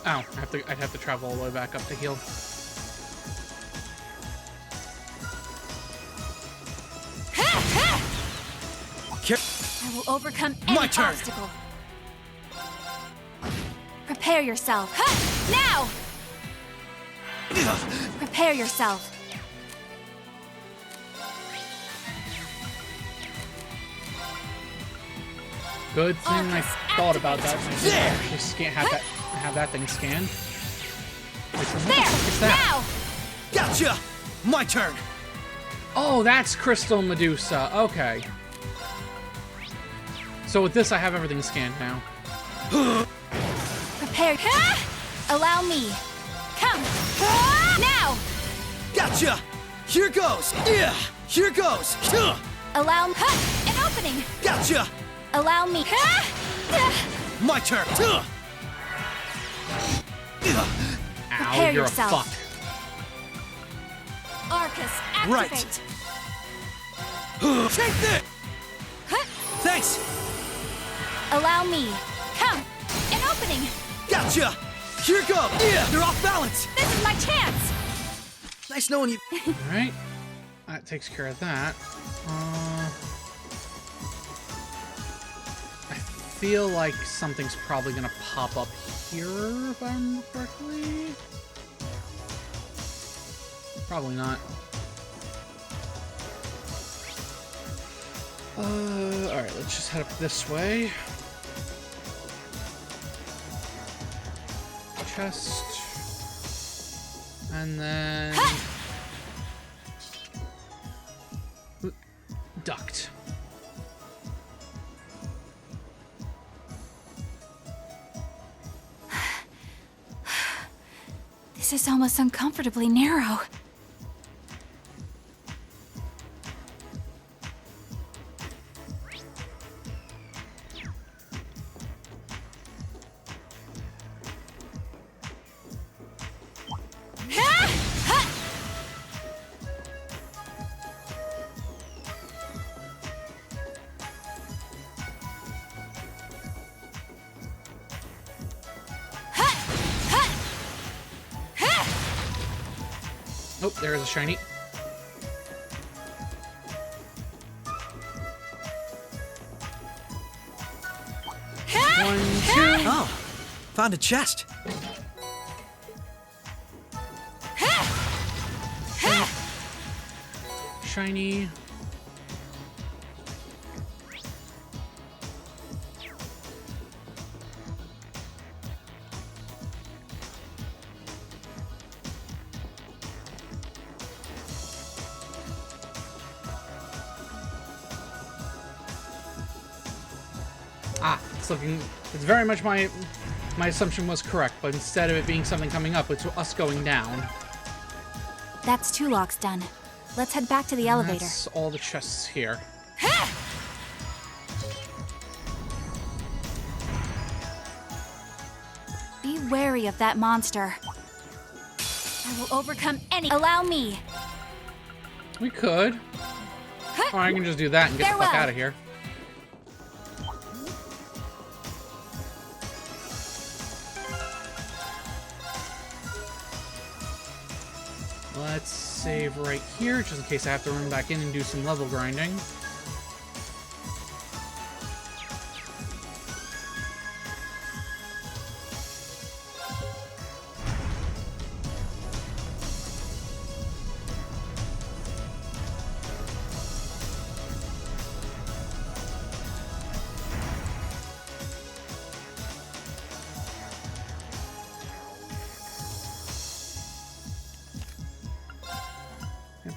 Oh, I'd have to travel all the way back up to heal. I will overcome any obstacle. Prepare yourself. Now! Prepare yourself. Good thing I thought about that. So I actually have that thing scanned. Wait, what the fuck is that? Now! Gotcha! My turn. Oh, that's Crystal Medusa. Okay. So with this, I have everything scanned now. Prepare. Allow me. Come. Now! Gotcha! Here goes. Yeah! Here goes. Allow me. An opening. Gotcha! Allow me. My turn. Ow, you're yourself. a fuck. Arcus, activate. Right. Take this. Thanks. Allow me. Come. An opening. Gotcha! Here goes. Yeah, you're off balance. This is my chance. Nice knowing you. Alright. That takes care of that. I feel like something's probably gonna pop up here, if I remember correctly. Probably not. Alright, let's just head up this way. Chest. And then... duct. This is almost uncomfortably narrow. Oh, there is a shiny. One, two. Oh, found a chest. Shiny. Ah, it's looking. It's very much my assumption was correct, but instead of it being something coming up, it's us going down. That's 2 locks done. Let's head back to the elevator. That's all the chests here. Be wary of that monster. I will overcome any. Allow me. We could. Or I can just do that and get the fuck Farewell. out of here. Let's save right here, just in case I have to run back in and do some level grinding.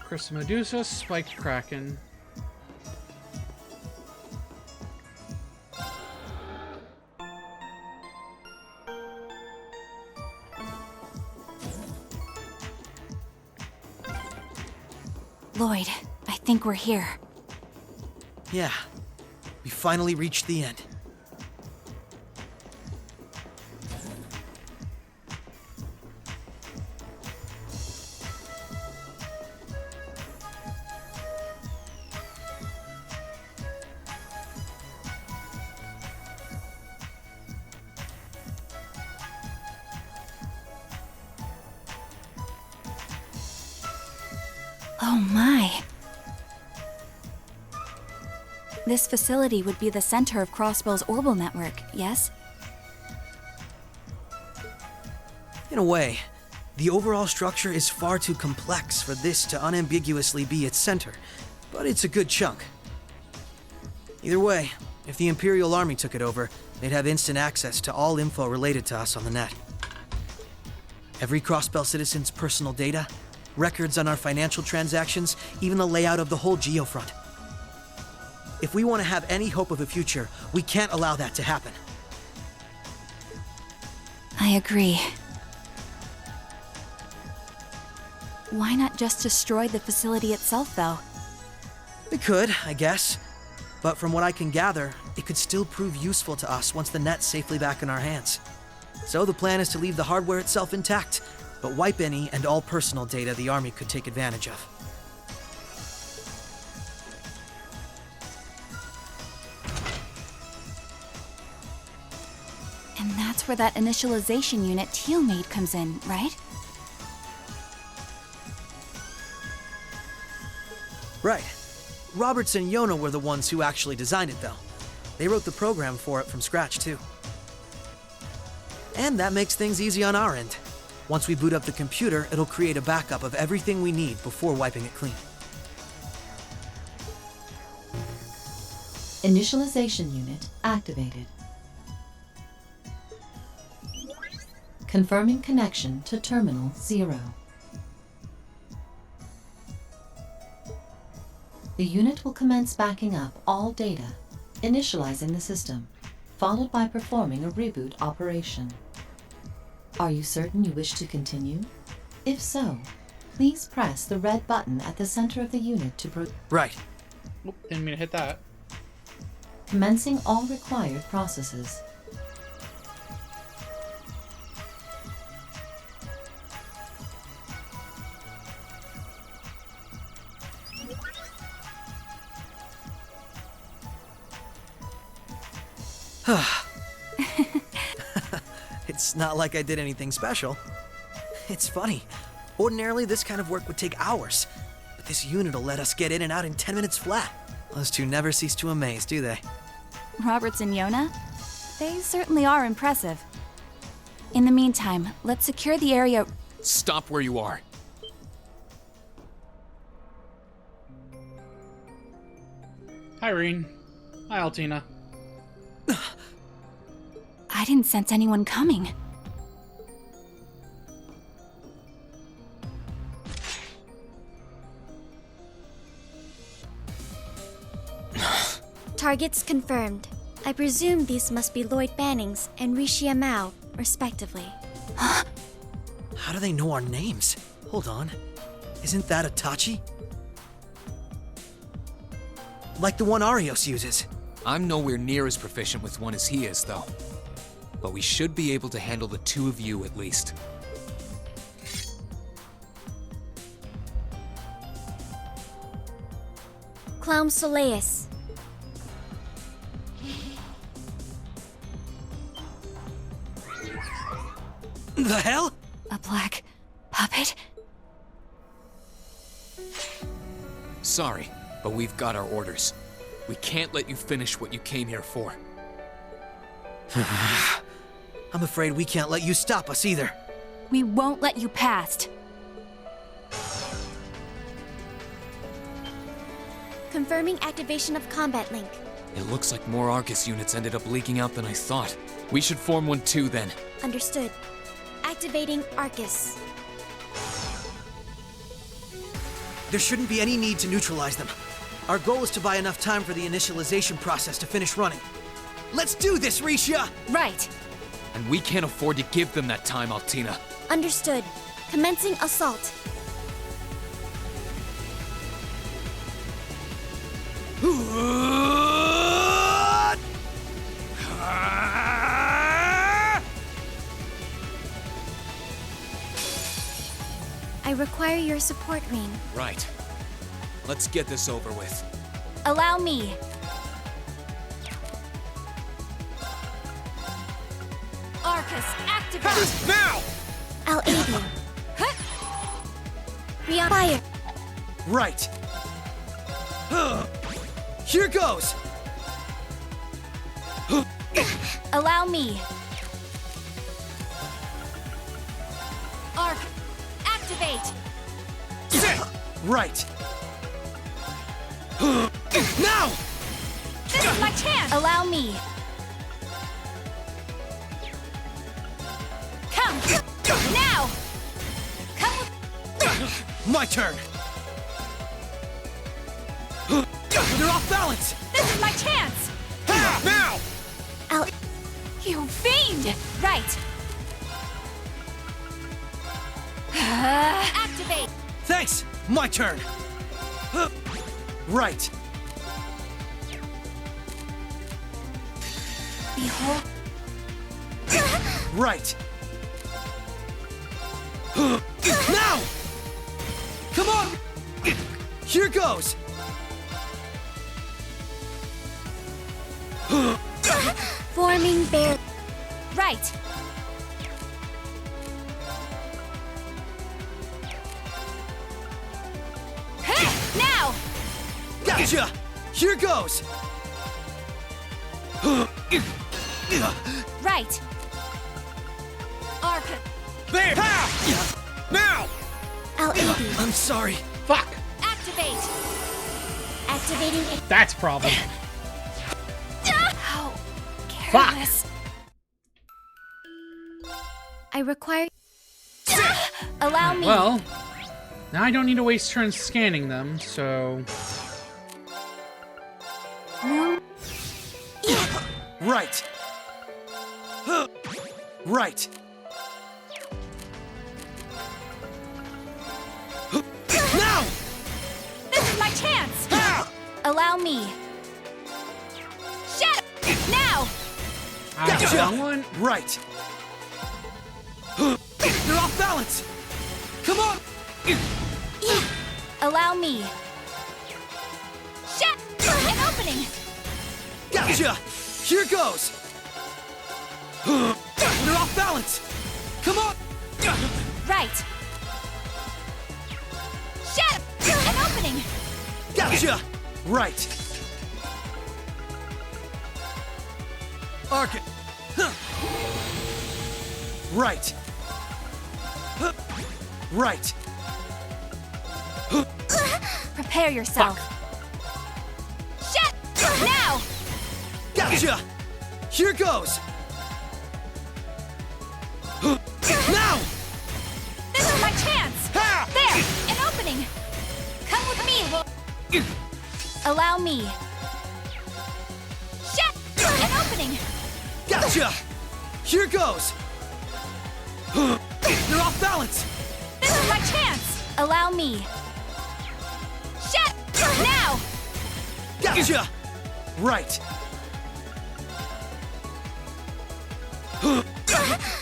Crystal Medusa, Spiked Kraken. Lloyd, I think we're here. Yeah, we finally reached the end. Oh my. This facility would be the center of Crossbell's orbital network, yes? In a way, the overall structure is far too complex for this to unambiguously be its center, but it's a good chunk. Either way, if the Imperial Army took it over, they'd have instant access to all info related to us on the net. Every Crossbell citizen's personal data, records on our financial transactions, even the layout of the whole geofront. If we want to have any hope of a future, we can't allow that to happen. I agree. Why not just destroy the facility itself, though? We could, I guess. But from what I can gather, it could still prove useful to us once the net's safely back in our hands. So the plan is to leave the hardware itself intact, but wipe any and all personal data the Army could take advantage of. And that's where that initialization unit Teal made comes in, right? Right. Roberts and Yona were the ones who actually designed it, though. They wrote the program for it from scratch, too. And that makes things easy on our end. Once we boot up the computer, it'll create a backup of everything we need before wiping it clean. Initialization unit activated. Confirming connection to Terminal 0. The unit will commence backing up all data, initializing the system, followed by performing a reboot operation. Are you certain you wish to continue? If so, please press the red button at the center of the unit to Right. Oop, didn't mean to hit that. Commencing all required processes. It's not like I did anything special. It's funny. Ordinarily, this kind of work would take hours, but this unit will let us get in and out in 10 minutes flat. Those two never cease to amaze, do they? Roberts and Yona? They certainly are impressive. In the meantime, let's secure the area. Stop where you are. Hi, Reen. Hi, Altina. I didn't sense anyone coming. Targets confirmed. I presume these must be Lloyd Bannings and Rishia Mao, respectively. How do they know our names? Hold on. Isn't that Itachi? Like the one Arios uses. I'm nowhere near as proficient with one as he is, though. But we should be able to handle the two of you at least. Clown Soleus. The hell? A black puppet? Sorry, but we've got our orders. We can't let you finish what you came here for. I'm afraid we can't let you stop us either. We won't let you past. Confirming activation of combat link. It looks like more Arcus units ended up leaking out than I thought. We should form one too, then. Understood. Activating Arcus. There shouldn't be any need to neutralize them. Our goal is to buy enough time for the initialization process to finish running. Let's do this, Rishia! Right. And we can't afford to give them that time, Altina. Understood. Commencing assault. I require your support, Reen. Right. Let's get this over with. Allow me. Arcus, activate! Now! I'll aid you. Be on fire. Right. Here goes! Allow me. Arc, activate! Right. Now! This is my chance! Allow me. Come! Now! Come with... My turn! They're off balance! This is my chance! Now! You fiend! Right. Activate! Thanks! My turn! Right. Behold. Right. Now! Come on! Here goes! Forming bear. Right. Now! Gotcha! Here goes! Right. Arca. There! Now! I'll aid you. I'm sorry. Fuck! Activate. Activating it. That's a problem. How careless. I require. Allow me. Well, now I don't need to waste turns scanning them, so... Right. Right. Now! This is my chance. Allow me. Shadow. Now. Gotcha. Wrong one. Right. You're off balance. Come on. Allow me. Shadow. An opening. Gotcha. Here goes. You're off balance. Come on. Right. Shadow. An opening. Gotcha. Right. Arca. Right. Right. Prepare yourself. Shadow. Now. Gotcha. Here goes. Now. This is my chance. There. An opening. Come with me, Allow me. Shadow. An opening. Gotcha. Here goes. You're off balance. This is my chance. Allow me. Shadow. Now. Gotcha. Right.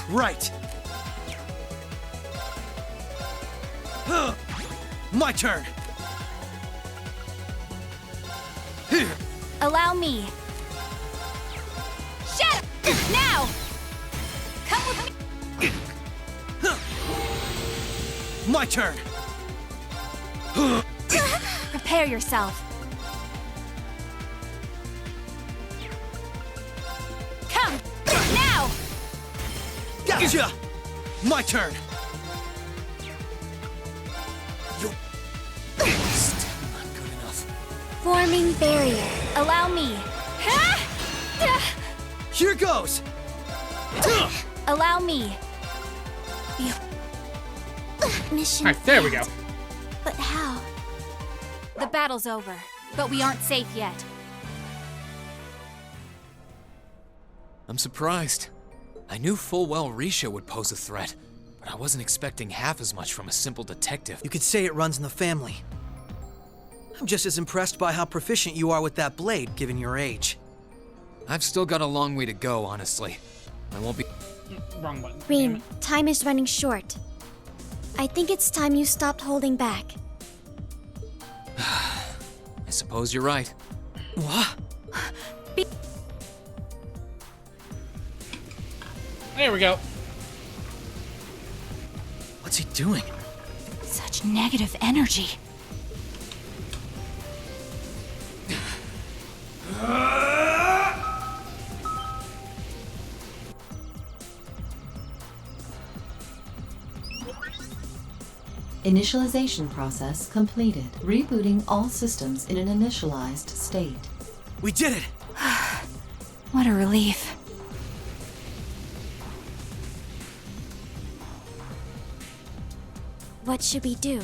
Right. My turn. Here. Allow me. Shadow. Now. Come with me. My turn. Prepare yourself. Come now. Gotcha. My turn. Still not good enough. Forming barrier. Allow me. Here goes. Allow me. Mission. Alright, there we go. But how? The battle's over, but we aren't safe yet. I'm surprised. I knew full well Risha would pose a threat, but I wasn't expecting half as much from a simple detective. You could say it runs in the family. I'm just as impressed by how proficient you are with that blade, given your age. I've still got a long way to go, honestly. I won't be... Wrong button. Reem, time is running short. I think it's time you stopped holding back. I suppose you're right. What? There we go. What's he doing? Such negative energy. Initialization process completed. Rebooting all systems in an initialized state. We did it! What a relief. What should we do?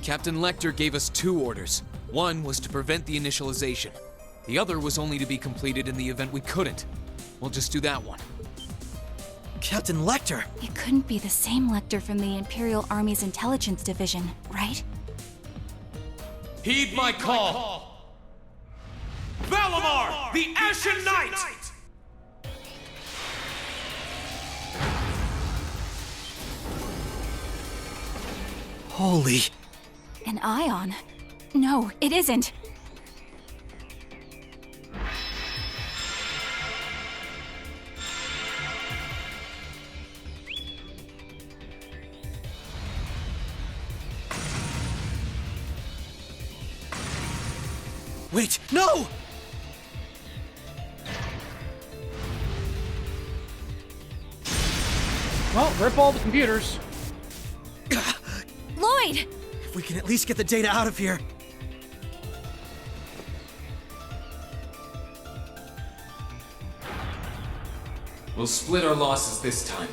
Captain Lecter gave us 2 orders. One was to prevent the initialization. The other was only to be completed in the event we couldn't. We'll just do that one. Captain Lecter! It couldn't be the same Lecter from the Imperial Army's Intelligence Division, right? Heed my call! Valimar, the Ashen Knight! Holy... An ion? No, it isn't. Wait, no! Well, rip all the computers. Lloyd! If we can at least get the data out of here. We'll split our losses this time.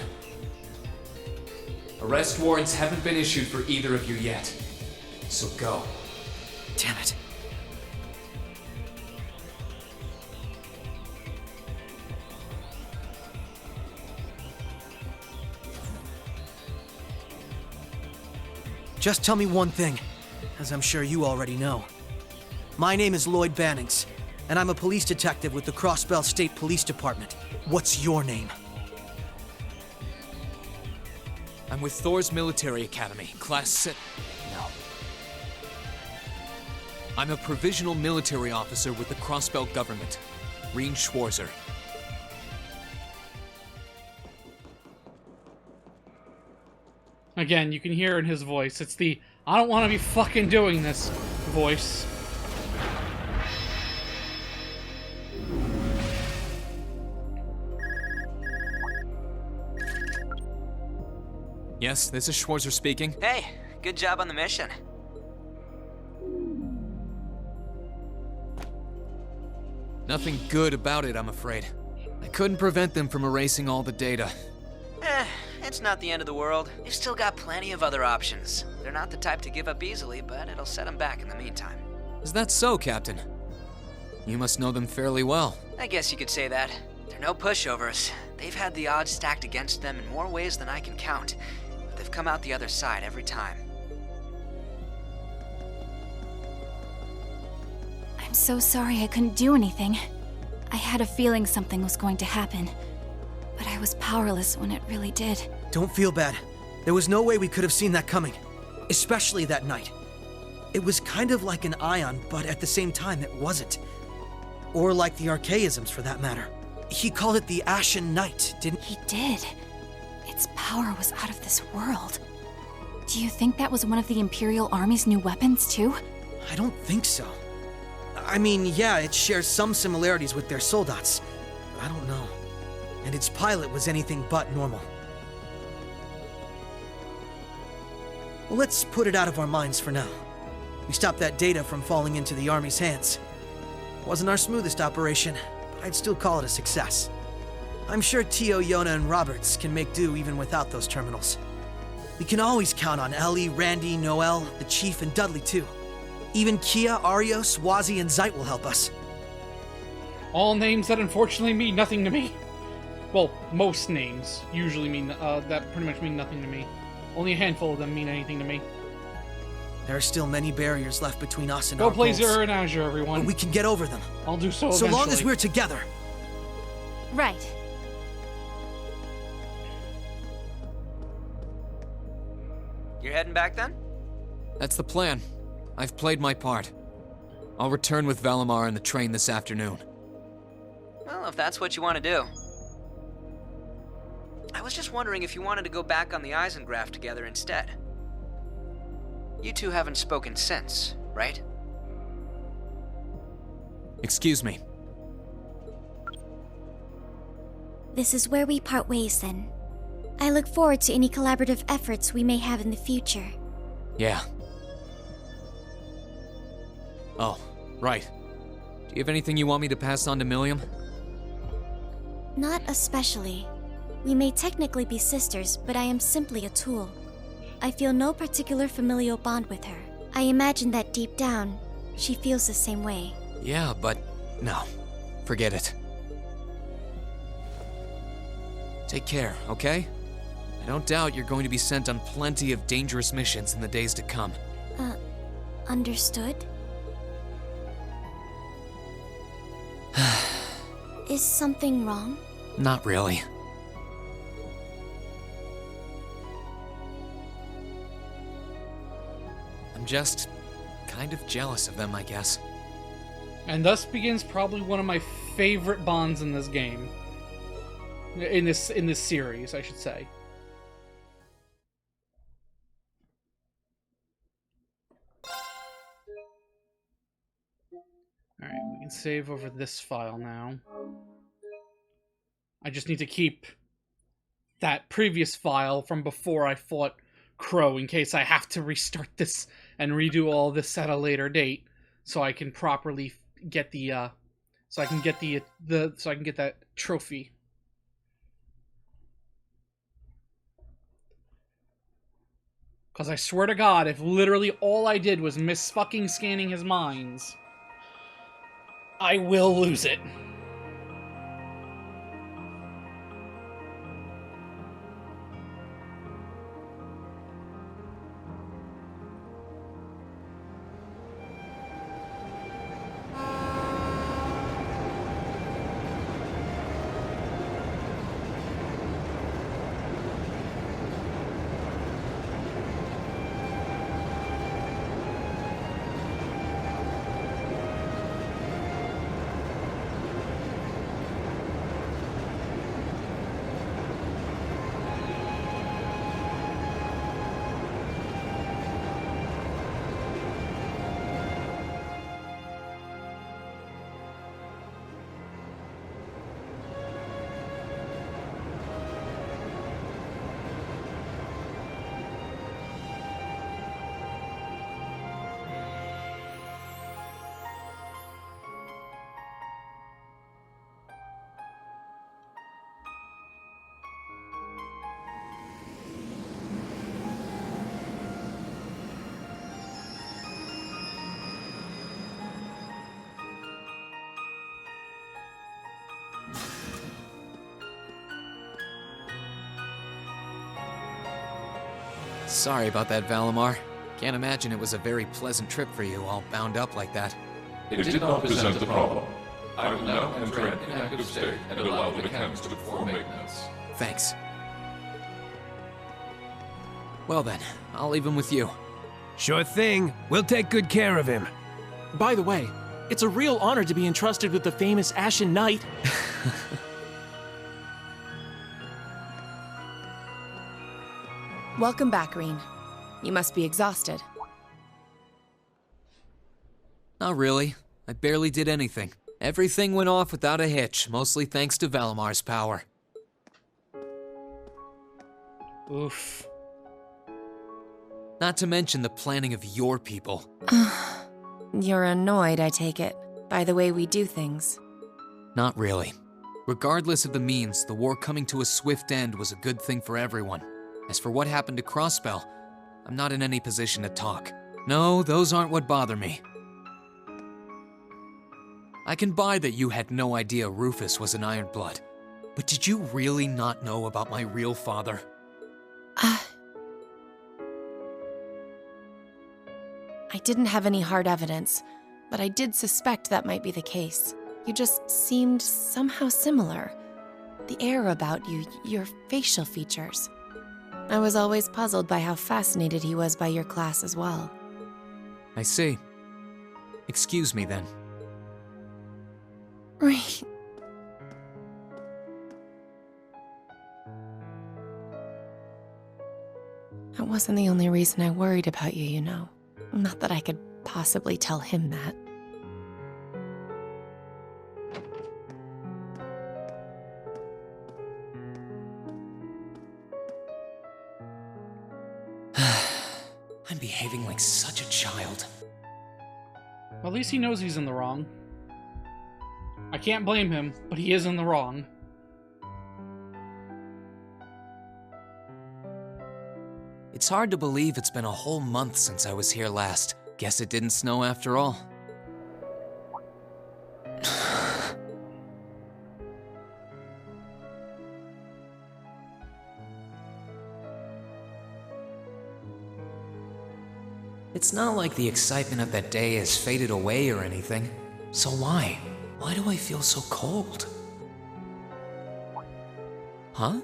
Arrest warrants haven't been issued for either of you yet. So go. Damn it. Just tell me one thing, as I'm sure you already know. My name is Lloyd Bannings, and I'm a police detective with the Crossbell State Police Department. What's your name? I'm with Thor's Military Academy, Class 6. No. I'm a provisional military officer with the Crossbell government, Reen Schwarzer. Again, you can hear in his voice. It's the, I don't want to be fucking doing this voice. Yes, this is Schwarzer speaking. Hey, good job on the mission. Nothing good about it, I'm afraid. I couldn't prevent them from erasing all the data. It's not the end of the world. They've still got plenty of other options. They're not the type to give up easily, but it'll set them back in the meantime. Is that so, Captain? You must know them fairly well. I guess you could say that. They're no pushovers. They've had the odds stacked against them in more ways than I can count, but they've come out the other side every time. I'm so sorry I couldn't do anything. I had a feeling something was going to happen, but I was powerless when it really did. Don't feel bad. There was no way we could have seen that coming, especially that night. It was kind of like an ion, but at the same time it wasn't. Or like the archaisms, for that matter. He called it the Ashen Night, didn't he? He did. Its power was out of this world. Do you think that was one of the Imperial Army's new weapons, too? I don't think so. I mean, yeah, it shares some similarities with their soldats. I don't know. And its pilot was anything but normal. Well, let's put it out of our minds for now. We stopped that data from falling into the Army's hands. Wasn't our smoothest operation, but I'd still call it a success. I'm sure Tio, Yona, and Roberts can make do even without those terminals. We can always count on Ellie, Randy, Noel, the Chief, and Dudley, too. Even Kia, Arios, Wazi, and Zeit will help us. All names that unfortunately mean nothing to me. Well, most names usually mean, that pretty much mean nothing to me. Only a handful of them mean anything to me. There are still many barriers left between us and Go our play goals. Zero and Azure, everyone. But we can get over them. I'll do so So eventually. long as we're together. Right. You're heading back then? That's the plan. I've played my part. I'll return with Valimar in the train this afternoon. Well, if that's what you want to do. I was just wondering if you wanted to go back on the Eisengraph together instead. You two haven't spoken since, right? Excuse me. This is where we part ways then. I look forward to any collaborative efforts we may have in the future. Yeah. Oh, right. Do you have anything you want me to pass on to Milliam? Not especially. We may technically be sisters, but I am simply a tool. I feel no particular familial bond with her. I imagine that deep down, she feels the same way. Yeah, but no. Forget it. Take care, okay? I don't doubt you're going to be sent on plenty of dangerous missions in the days to come. Understood? Is something wrong? Not really. I'm just kind of jealous of them, I guess. And thus begins probably one of my favorite bonds in this game. In this series, I should say. Alright, we can save over this file now. I just need to keep that previous file from before I fought Crow in case I have to restart this and redo all this at a later date, so I can properly get the so I can get that trophy. Because I swear to God, if literally all I did was miss fucking scanning his minds, I will lose it. Sorry about that, Valimar. Can't imagine it was a very pleasant trip for you, all bound up like that. It did not present a problem. I will now enter an inactive state and allow the mechanics to perform maintenance. Thanks. Well then, I'll leave him with you. Sure thing. We'll take good care of him. By the way, it's a real honor to be entrusted with the famous Ashen Knight. Welcome back, Reen. You must be exhausted. Not really. I barely did anything. Everything went off without a hitch, mostly thanks to Valimar's power. Oof. Not to mention the planning of your people. You're annoyed, I take it, by the way we do things. Not really. Regardless of the means, the war coming to a swift end was a good thing for everyone. As for what happened to Crossbell, I'm not in any position to talk. No, those aren't what bother me. I can buy that you had no idea Rufus was an Ironblood, but did you really not know about my real father? I didn't have any hard evidence, but I did suspect that might be the case. You just seemed somehow similar. The air about you, your facial features. I was always puzzled by how fascinated he was by your class as well. I see. Excuse me then. Right. That wasn't the only reason I worried about you, you know. Not that I could possibly tell him that. I'm behaving like such a child. Well, at least he knows he's in the wrong. I can't blame him, but he is in the wrong. It's hard to believe it's been a whole month since I was here last. Guess it didn't snow after all. It's not like the excitement of that day has faded away or anything. So why? Why do I feel so cold? Huh?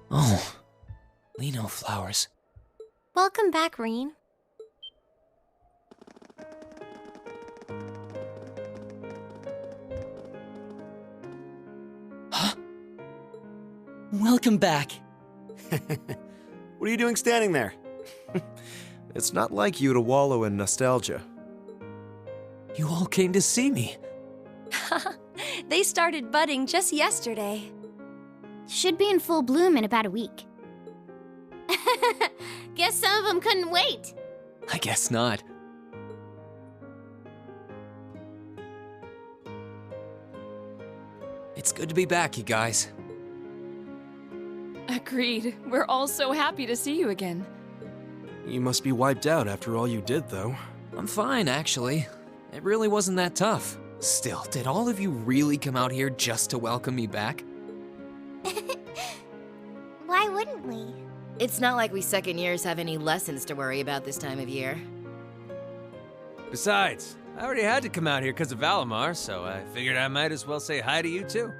Oh, Lino flowers. Welcome back, Reen. Welcome back. What are you doing standing there? It's not like you to wallow in nostalgia. You all came to see me. They started budding just yesterday. Should be in full bloom in about a week. Guess some of them couldn't wait. I guess not. It's good to be back, you guys. Agreed. We're all so happy to see you again. You must be wiped out after all you did, though. I'm fine, actually. It really wasn't that tough. Still, did all of you really come out here just to welcome me back? Why wouldn't we? It's not like we second years have any lessons to worry about this time of year. Besides, I already had to come out here because of Valimar, so I figured I might as well say hi to you too.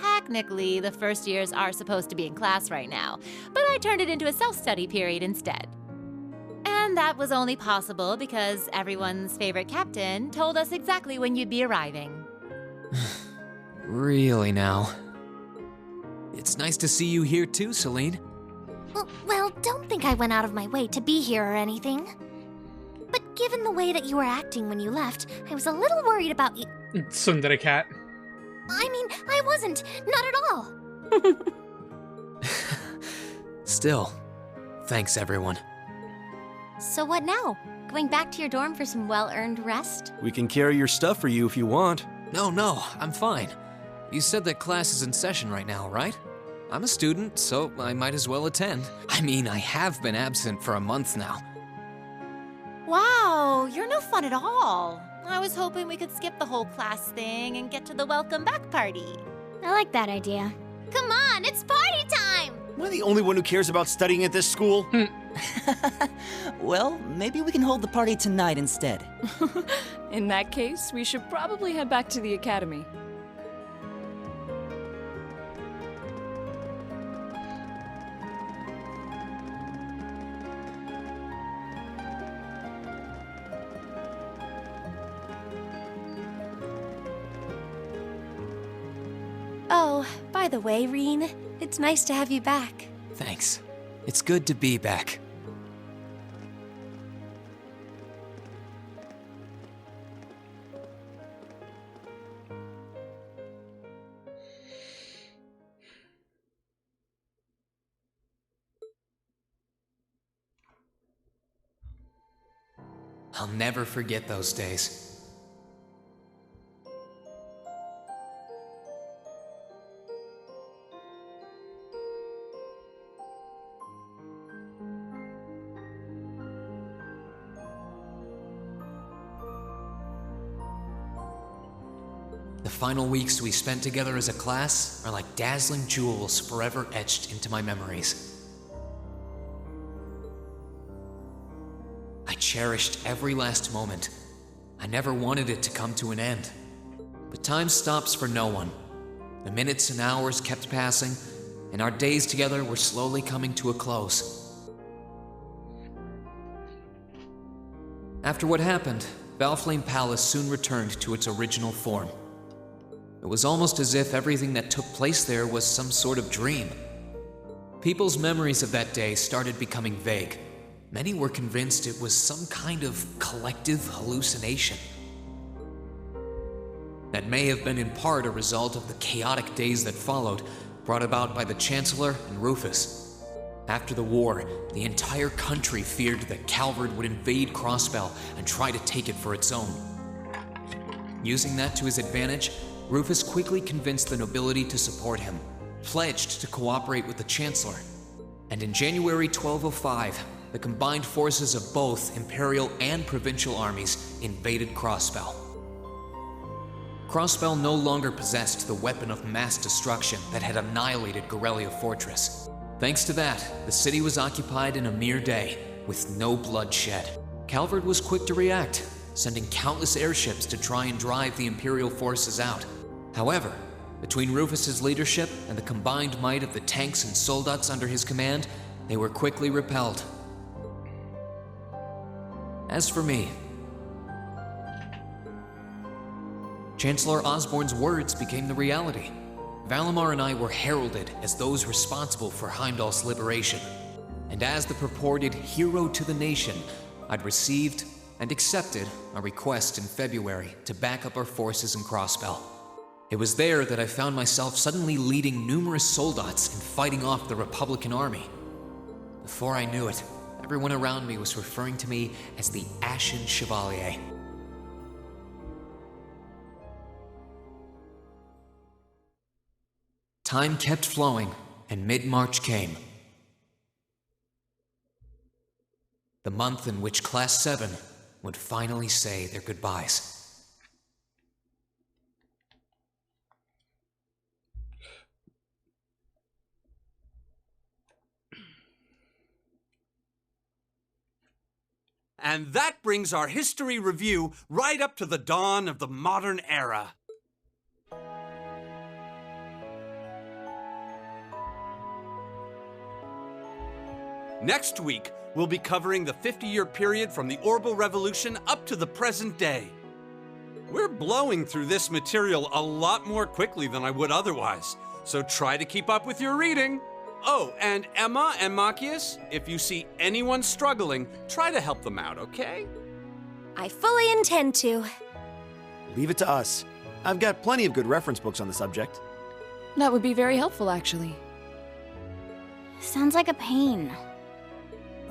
Technically, the first years are supposed to be in class right now, but I turned it into a self-study period instead. And that was only possible because everyone's favorite captain told us exactly when you'd be arriving. Really now? It's nice to see you here too, Celine. Well, don't think I went out of my way to be here or anything. But given the way that you were acting when you left, I was a little worried about you. Tsundere cat. I mean, I wasn't. Not at all. Still, thanks everyone. So what now? Going back to your dorm for some well-earned rest? We can carry your stuff for you if you want. No, I'm fine. You said that class is in session right now, right? I'm a student, so I might as well attend. I mean, I have been absent for a month now. Wow, you're no fun at all. I was hoping we could skip the whole class thing and get to the welcome back party. I like that idea. Come on, it's party time! Am I the only one who cares about studying at this school? Well, maybe we can hold the party tonight instead. In that case, we should probably head back to the academy. Oh, by the way, Reen, it's nice to have you back. Thanks. It's good to be back. I'll never forget those days. The final weeks we spent together as a class are like dazzling jewels forever etched into my memories. I cherished every last moment. I never wanted it to come to an end. But time stops for no one. The minutes and hours kept passing, and our days together were slowly coming to a close. After what happened, Valflame Palace soon returned to its original form. It was almost as if everything that took place there was some sort of dream. People's memories of that day started becoming vague. Many were convinced it was some kind of collective hallucination. That may have been in part a result of the chaotic days that followed, brought about by the Chancellor and Rufus. After the war, the entire country feared that Calvard would invade Crosspell and try to take it for its own. Using that to his advantage, Rufus quickly convinced the nobility to support him, pledged to cooperate with the Chancellor. And in January 1205, the combined forces of both Imperial and Provincial armies invaded Crosspell. Crosspell no longer possessed the weapon of mass destruction that had annihilated Gorelia Fortress. Thanks to that, the city was occupied in a mere day, with no blood shed. Calvard was quick to react, sending countless airships to try and drive the Imperial forces out. However, between Rufus's leadership and the combined might of the tanks and soldats under his command, they were quickly repelled. As for me, Chancellor Osborne's words became the reality. Valimar and I were heralded as those responsible for Heimdall's liberation. And as the purported hero to the nation, I'd received and accepted a request in February to back up our forces in Crossbell. It was there that I found myself suddenly leading numerous soldats and fighting off the Republican army. Before I knew it, everyone around me was referring to me as the Ashen Chevalier. Time kept flowing, and mid-March came. The month in which Class 7 would finally say their goodbyes. And that brings our history review right up to the dawn of the modern era. Next week, we'll be covering the 50-year period from the Orbital Revolution up to the present day. We're blowing through this material a lot more quickly than I would otherwise, so try to keep up with your reading. Oh, and Emma and Machias, if you see anyone struggling, try to help them out, okay? I fully intend to. Leave it to us. I've got plenty of good reference books on the subject. That would be very helpful, actually. Sounds like a pain.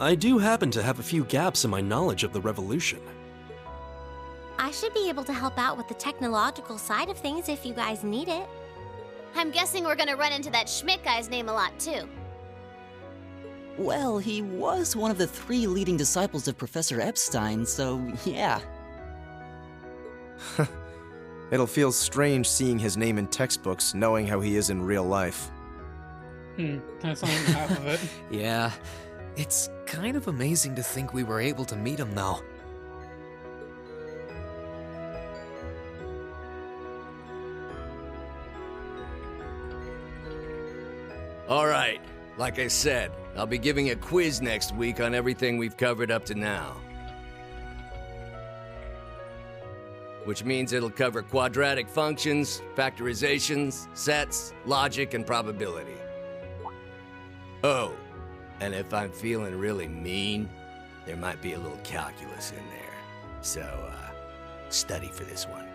I do happen to have a few gaps in my knowledge of the Revolution. I should be able to help out with the technological side of things if you guys need it. I'm guessing we're gonna run into that Schmidt guy's name a lot, too. Well, he was one of the 3 leading disciples of Professor Epstein, so yeah. It'll feel strange seeing his name in textbooks, knowing how he is in real life. That's only half of it. Yeah, it's kind of amazing to think we were able to meet him, though. All right, like I said, I'll be giving a quiz next week on everything we've covered up to now. Which means it'll cover quadratic functions, factorizations, sets, logic, and probability. Oh, and if I'm feeling really mean, there might be a little calculus in there. So, study for this one.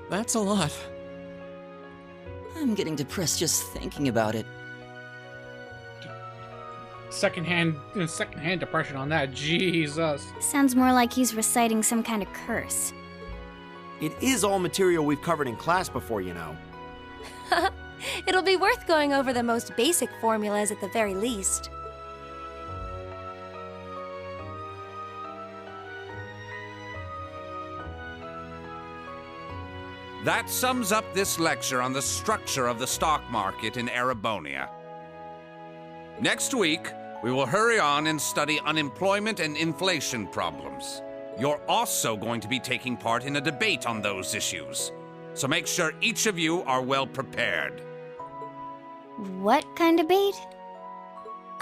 That's a lot. I'm getting depressed just thinking about it. Secondhand depression on that. Jesus. Sounds more like he's reciting some kind of curse. It is all material we've covered in class before, you know. It'll be worth going over the most basic formulas at the very least. That sums up this lecture on the structure of the stock market in Erebonia. Next week, we will hurry on and study unemployment and inflation problems. You're also going to be taking part in a debate on those issues, so make sure each of you are well prepared. What kind of debate?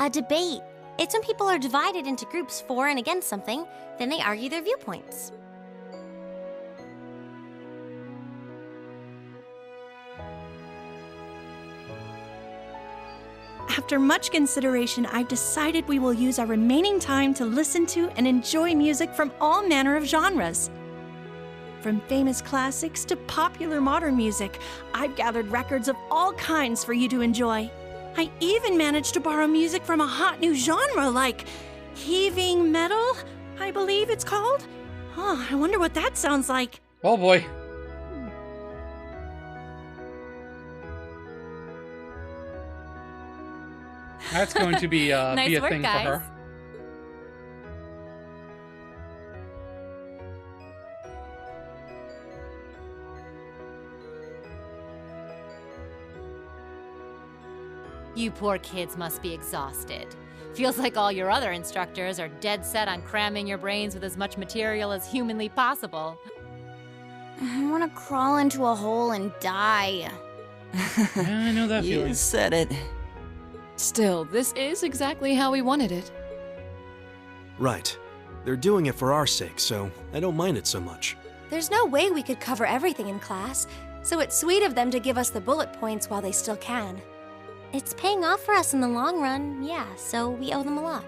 A debate. It's when people are divided into groups for and against something, then they argue their viewpoints. After much consideration, I've decided we will use our remaining time to listen to and enjoy music from all manner of genres. From famous classics to popular modern music, I've gathered records of all kinds for you to enjoy. I even managed to borrow music from a hot new genre like heaving metal, I believe it's called. Oh, I wonder what that sounds like. Oh boy. That's going to be Nice be a work, thing guys. for her. You poor kids must be exhausted. Feels like all your other instructors are dead set on cramming your brains with as much material as humanly possible. I want to crawl into a hole and die. Yeah, I know that feeling. You said it. Still, this is exactly how we wanted it. Right. They're doing it for our sake, so I don't mind it so much. There's no way we could cover everything in class, so it's sweet of them to give us the bullet points while they still can. It's paying off for us in the long run, yeah, so we owe them a lot.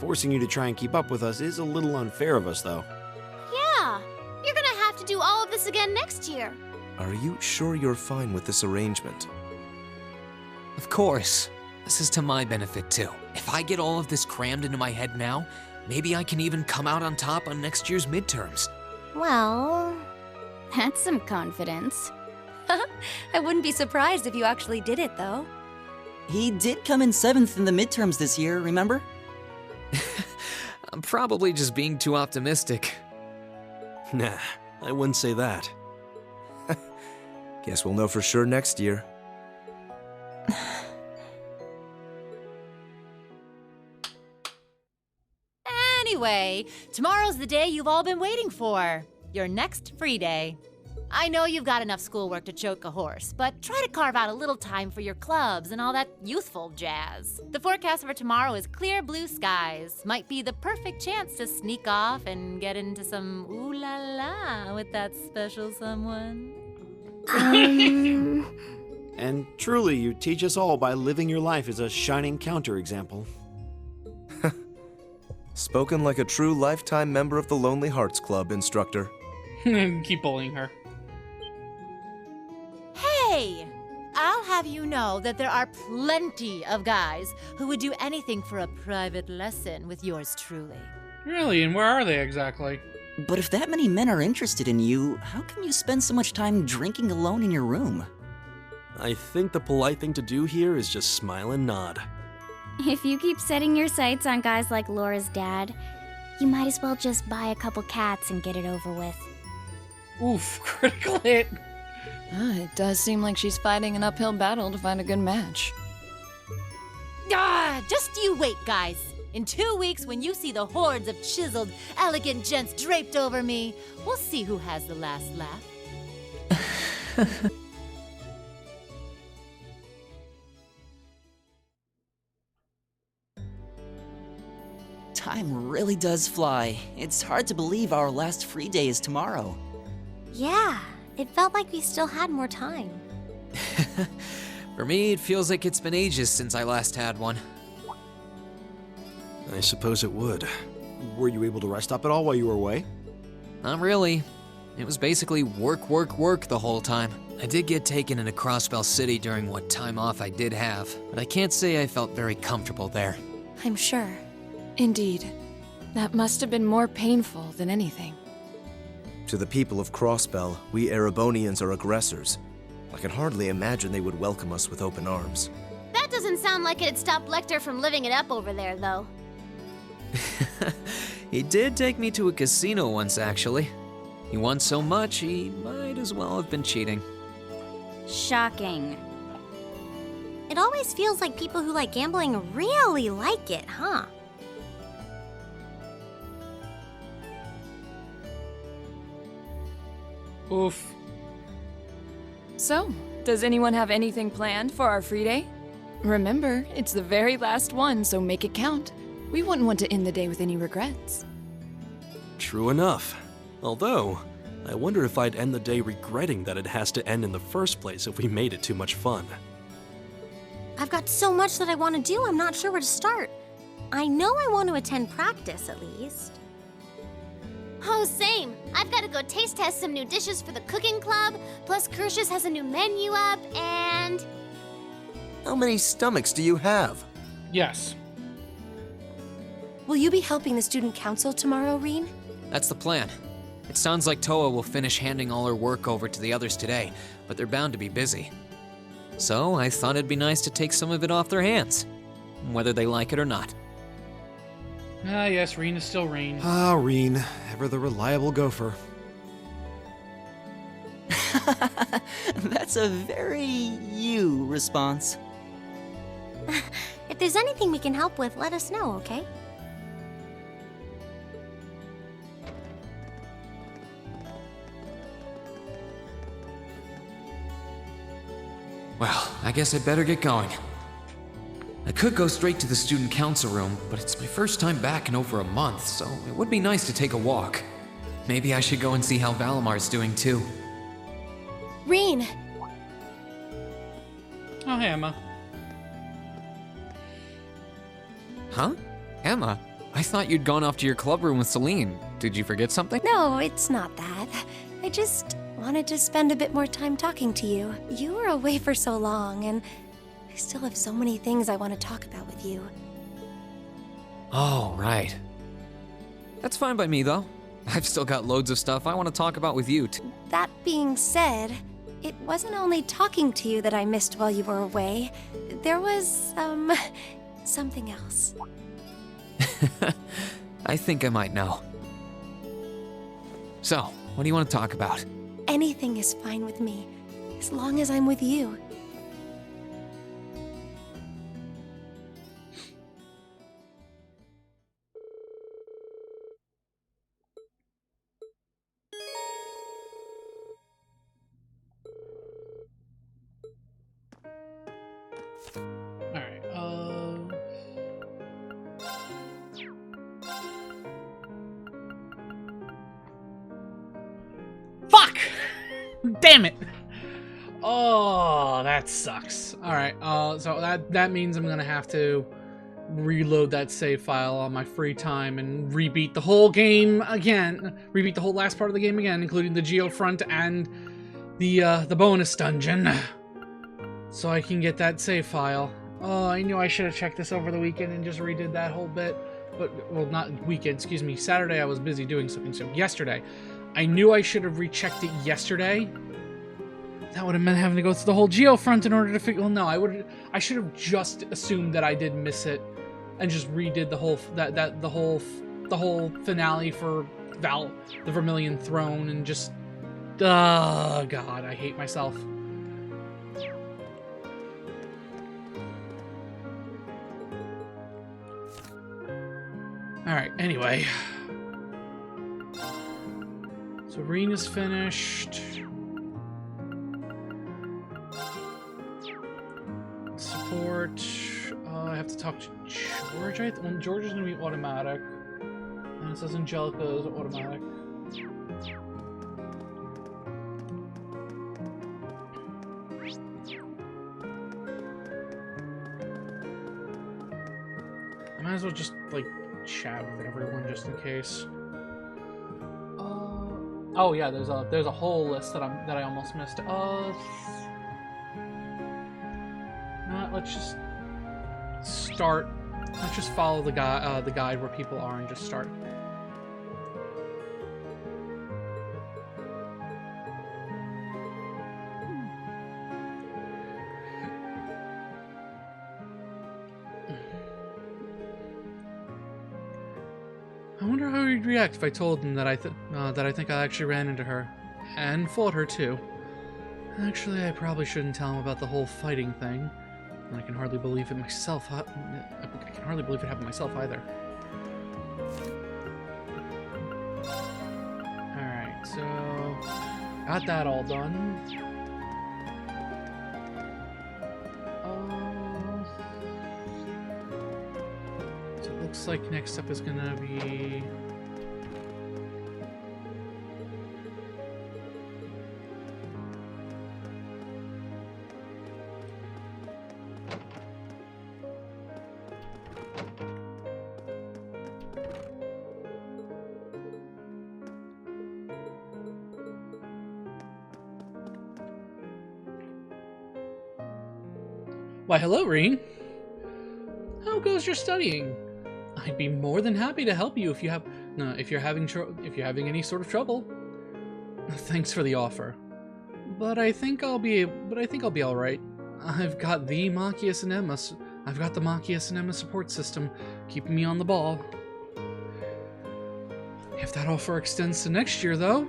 Forcing you to try and keep up with us is a little unfair of us, though. Yeah, you're gonna have to do all of this again next year. Are you sure you're fine with this arrangement? Of course. This is to my benefit, too. If I get all of this crammed into my head now, maybe I can even come out on top on next year's midterms. Well, that's some confidence. I wouldn't be surprised if you actually did it, though. He did come in 7th in the midterms this year, remember? I'm probably just being too optimistic. Nah, I wouldn't say that. Guess we'll know for sure next year. Anyway, tomorrow's the day you've all been waiting for. Your next free day. I know you've got enough schoolwork to choke a horse, but try to carve out a little time for your clubs and all that youthful jazz. The forecast for tomorrow is clear blue skies. Might be the perfect chance to sneak off and get into some ooh la la with that special someone. And truly, you teach us all by living your life as a shining counterexample. Spoken like a true lifetime member of the Lonely Hearts Club, instructor. Keep bullying her. Hey! I'll have you know that there are plenty of guys who would do anything for a private lesson with yours truly. Really? And where are they exactly? But if that many men are interested in you, how come you spend so much time drinking alone in your room? I think the polite thing to do here is just smile and nod. If you keep setting your sights on guys like Laura's dad, you might as well just buy a couple cats and get it over with. Oof, critical hit. It does seem like she's fighting an uphill battle to find a good match. Just you wait, guys. In 2 weeks, when you see the hordes of chiseled, elegant gents draped over me, we'll see who has the last laugh. Time really does fly. It's hard to believe our last free day is tomorrow. Yeah, it felt like we still had more time. For me, it feels like it's been ages since I last had one. I suppose it would. Were you able to rest up at all while you were away? Not really. It was basically work, work, work the whole time. I did get taken into Crossbell City during what time off I did have, but I can't say I felt very comfortable there. I'm sure. Indeed. That must have been more painful than anything. To the people of Crossbell, we Erebonians are aggressors. I can hardly imagine they would welcome us with open arms. That doesn't sound like it'd stop Lecter from living it up over there, though. He did take me to a casino once, actually. He won so much, he might as well have been cheating. Shocking. It always feels like people who like gambling really like it, huh? Oof. So, does anyone have anything planned for our free day? Remember, it's the very last one, so make it count. We wouldn't want to end the day with any regrets. True enough. Although, I wonder if I'd end the day regretting that it has to end in the first place if we made it too much fun. I've got so much that I want to do, I'm not sure where to start. I know I want to attend practice, at least. Oh, same. I've got to go taste test some new dishes for the cooking club, plus Kershus has a new menu up, and... How many stomachs do you have? Yes. Will you be helping the student council tomorrow, Reen? That's the plan. It sounds like Toa will finish handing all her work over to the others today, but they're bound to be busy. So I thought it'd be nice to take some of it off their hands, whether they like it or not. Ah, yes, Reen is still Reen. Ah, Reen, ever the reliable gopher. That's a very you response. If there's anything we can help with, let us know, okay? Well, I guess I better get going. I could go straight to the student council room, but it's my first time back in over a month, so it would be nice to take a walk. Maybe I should go and see how Valamar's doing too. Reen! Oh, hey, Emma. Huh? Emma? I thought you'd gone off to your club room with Celine. Did you forget something? No, it's not that. I just wanted to spend a bit more time talking to you. You were away for so long, and I still have so many things I want to talk about with you. Oh, right. That's fine by me, though. I've still got loads of stuff I want to talk about with you, too. That being said, it wasn't only talking to you that I missed while you were away. There was, something else. I think I might know. So, what do you want to talk about? Anything is fine with me, as long as I'm with you. Alright, Fuck! Damn it! Oh, that sucks. Alright, so that means I'm gonna have to reload that save file on my free time and rebeat the whole game again. Rebeat the whole last part of the game again, including the Geofront and the bonus dungeon. So I can get that save file. Oh, I knew I should have checked this over the weekend and just redid that whole bit. But, well, not weekend, excuse me. Saturday I was busy doing something, so yesterday. I knew I should have rechecked it yesterday. That would have meant having to go through the whole Geofront in order to figure... Well, no, I should have just assumed that I did miss it and just redid the whole the whole finale for the Vermilion Throne and just... Oh, God, I hate myself. Alright, anyway. So Arena's finished. Support. I have to talk to George. Well, George is going to be automatic. And it says Angelica is automatic. I might as well just, like, chat with everyone just in case. Oh yeah, there's a whole list that I almost missed. Let's just start. Let's just follow the guide where people are and just start. I wonder how he'd react if I told him that I think I actually ran into her, and fought her too. Actually, I probably shouldn't tell him about the whole fighting thing. I can hardly believe it myself. I can hardly believe it happened myself either. All right, so got that all done. Looks like next up is gonna be... Why, hello, Reen. How goes your studying? I'd be more than happy to help you if you're having any sort of trouble. Thanks for the offer, but I think I'll be all right. I've got the Machias and Emma support system keeping me on the ball. If that offer extends to next year, though,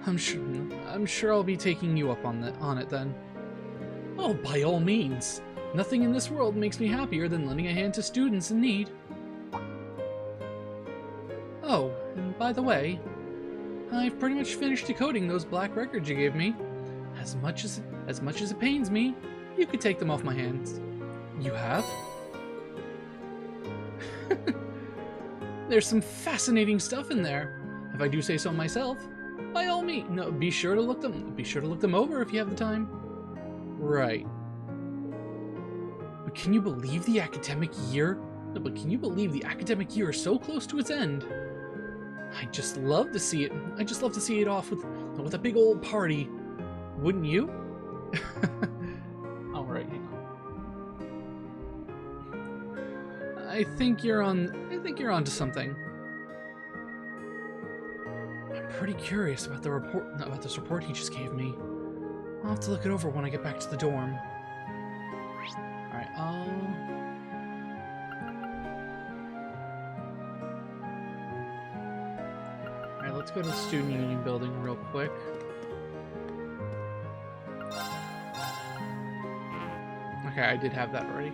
I'm sure I'll be taking you up on it then. Oh, by all means. Nothing in this world makes me happier than lending a hand to students in need. Oh, and by the way, I've pretty much finished decoding those black records you gave me. As much as it pains me, you could take them off my hands. You have? There's some fascinating stuff in there, if I do say so myself. By all means, no, be sure to look them over if you have the time. Right. But can you believe the academic year No, but can you believe the academic year is so close to its end? I'd just love to see it. I'd just love to see it off with a big old party. Wouldn't you? All right, hang on. I think you're onto something. I'm pretty curious about this report he just gave me. I'll have to look it over when I get back to the dorm. Alright, Alright, let's go to the Student Union building real quick. Okay, I did have that already.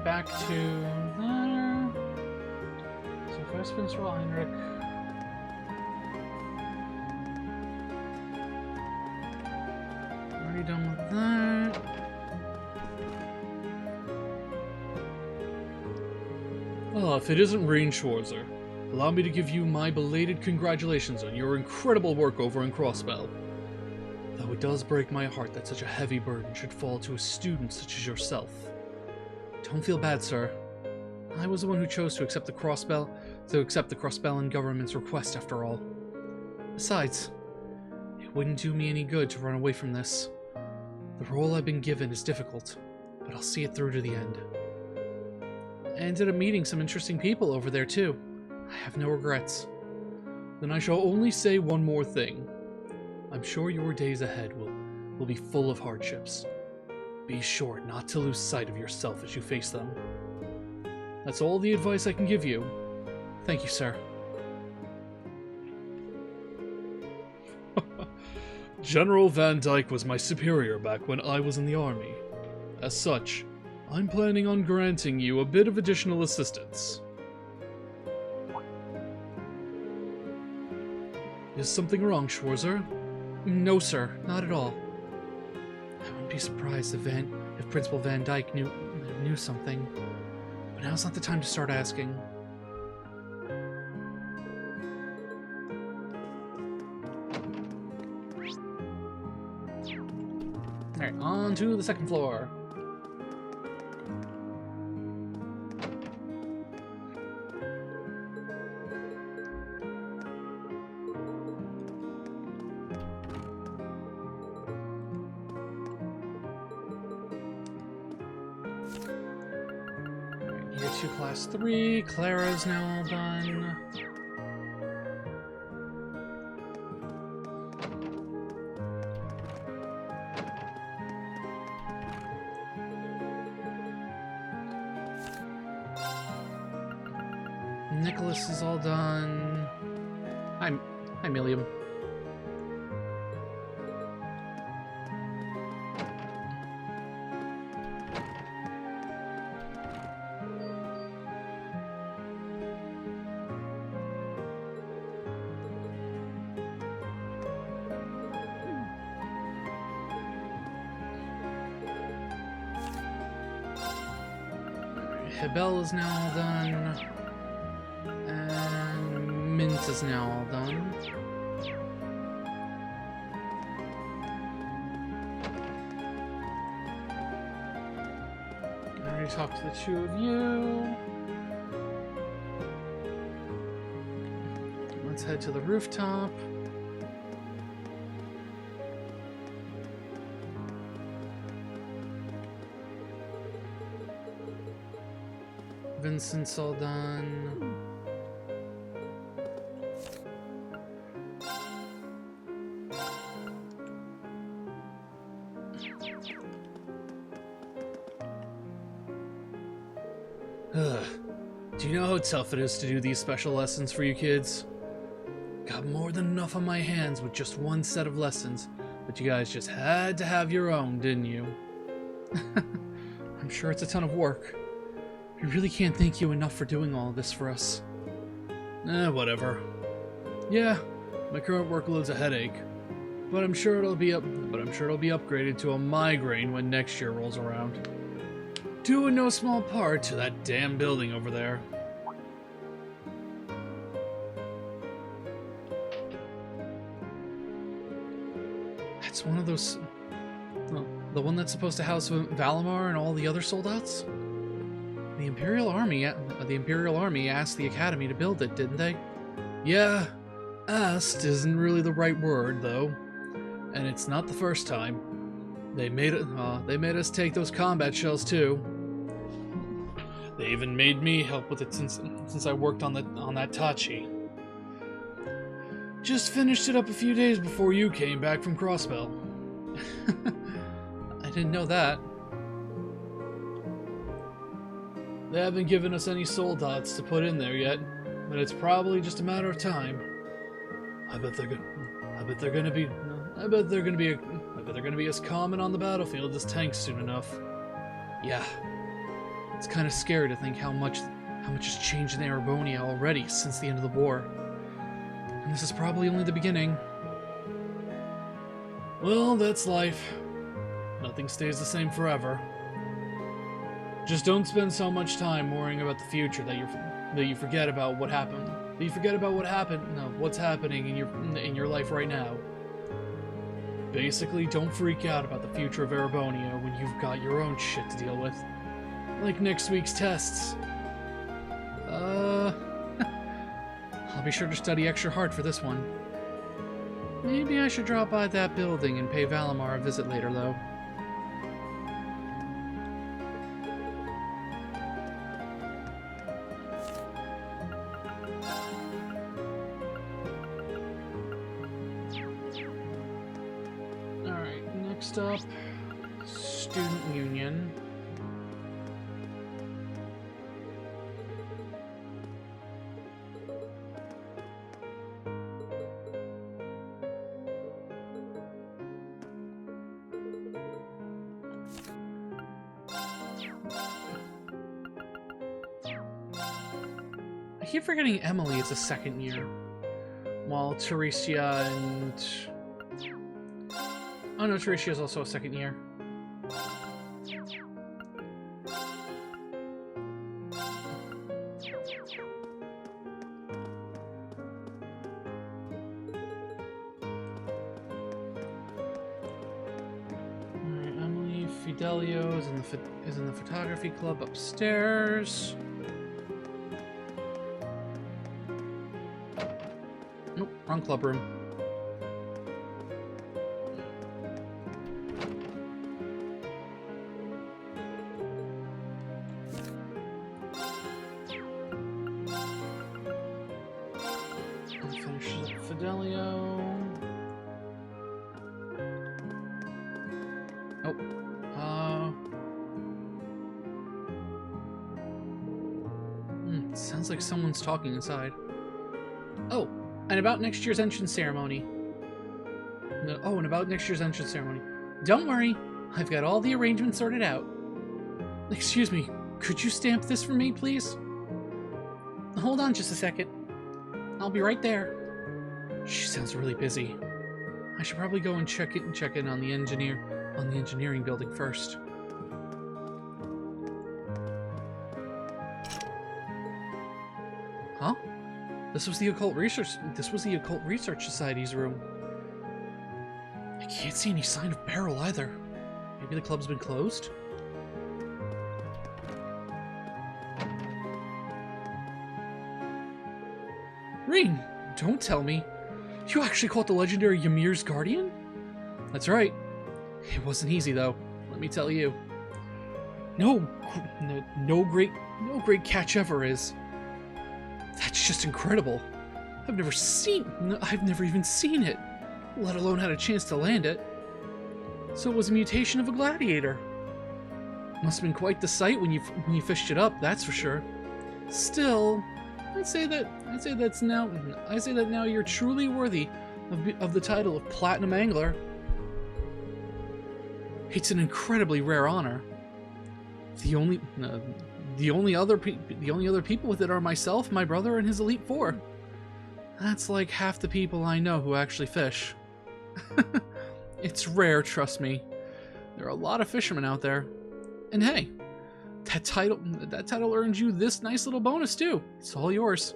Back to there. So Vice Principal Heinrich. Already done with that. Well, if it isn't Rain Schwarzer, allow me to give you my belated congratulations on your incredible work over in Crossbell. Though it does break my heart that such a heavy burden should fall to a student such as yourself. Don't feel bad, sir. I was the one who chose to accept the Crossbellan government's request after all. Besides, it wouldn't do me any good to run away from this. The role I've been given is difficult, but I'll see it through to the end. I ended up meeting some interesting people over there too. I have no regrets. Then I shall only say one more thing. I'm sure your days ahead will be full of hardships. Be sure not to lose sight of yourself as you face them. That's all the advice I can give you. Thank you, sir. General Van Dyke was my superior back when I was in the army. As such, I'm planning on granting you a bit of additional assistance. Is something wrong, Schwarzer? No, sir, not at all. I wouldn't be surprised if Principal Van Dyke knew something. But now's not the time to start asking. Alright, on to the second floor. Year 2 Class 3, Clara's now all done. Nicholas is all done. Hi, Milliam. Hebel is now all done. And Mint is now all done. I already talked to the two of you. Let's head to the rooftop. Vincent's all done. Do you know how tough it is to do these special lessons for you kids? Got more than enough on my hands with just one set of lessons, but you guys just had to have your own, didn't you? I'm sure it's a ton of work. I really can't thank you enough for doing all of this for us. Whatever. Yeah, my current workload's a headache, but I'm sure it'll be but I'm sure it'll be upgraded to a migraine when next year rolls around. Due in no small part to that damn building over there. That's one of those... Oh, the one that's supposed to house Valimar and all the other soldats? The Imperial Army asked the Academy to build it, didn't they? Yeah, asked isn't really the right word, though. And it's not the first time. They made us take those combat shells, too. They even made me help with it since I worked on that Tachi. Just finished it up a few days before you came back from Crossbell. I didn't know that. They haven't given us any soldats to put in there yet, but it's probably just a matter of time. I bet they're gonna be as common on the battlefield as tanks soon enough. Yeah. It's kind of scary to think how much has changed in Erebonia already since the end of the war. And this is probably only the beginning. Well, that's life. Nothing stays the same forever. Just don't spend so much time worrying about the future that you forget about what happened. That you forget about what's happening in your life right now. Basically, don't freak out about the future of Erebonia when you've got your own shit to deal with. Like next week's tests. I'll be sure to study extra hard for this one. Maybe I should drop by that building and pay Valimar a visit later, though. Alright, next up, Student Union. I keep forgetting Emily is a second year, while Teresia and... Oh no, Teresia is also a second year. Alright, Emily Fidelio is in the photography club upstairs. Nope, wrong club room. Finish up Fidelio. Sounds like someone's talking inside. Oh, and about next year's entrance ceremony. And about next year's entrance ceremony. Don't worry, I've got all the arrangements sorted out. Excuse me, could you stamp this for me, please? Hold on just a second. I'll be right there. She sounds really busy. I should probably go and check in on the engineering building first. Huh? This was the Occult Research Society's room. I can't see any sign of Beryl either. Maybe the club's been closed? Ring, don't tell me. You actually caught the legendary Ymir's Guardian? That's right. It wasn't easy though, let me tell you. No great catch ever is. That's just incredible. I've never even seen it, let alone had a chance to land it. So it was a mutation of a gladiator. Must have been quite the sight when you fished it up, that's for sure. Still, I'd say that now you're truly worthy of the title of Platinum Angler. It's an incredibly rare honor. The only other people with it are myself, my brother, and his Elite Four. That's like half the people I know who actually fish. It's rare, trust me. There are a lot of fishermen out there. And hey, that title earns you this nice little bonus too. It's all yours.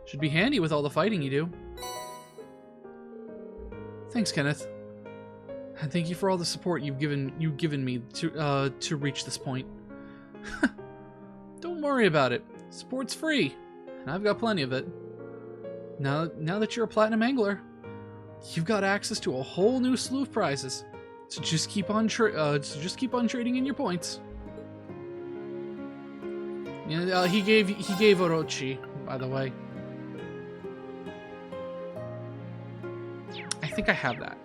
Should be handy with all the fighting you do. Thanks, Kenneth. And thank you for all the support you've given me to reach this point. Don't worry about it. Support's free, and I've got plenty of it. Now that you're a platinum angler, you've got access to a whole new slew of prizes. So just keep on trading in your points. Yeah, he gave Orochi, by the way. I think I have that.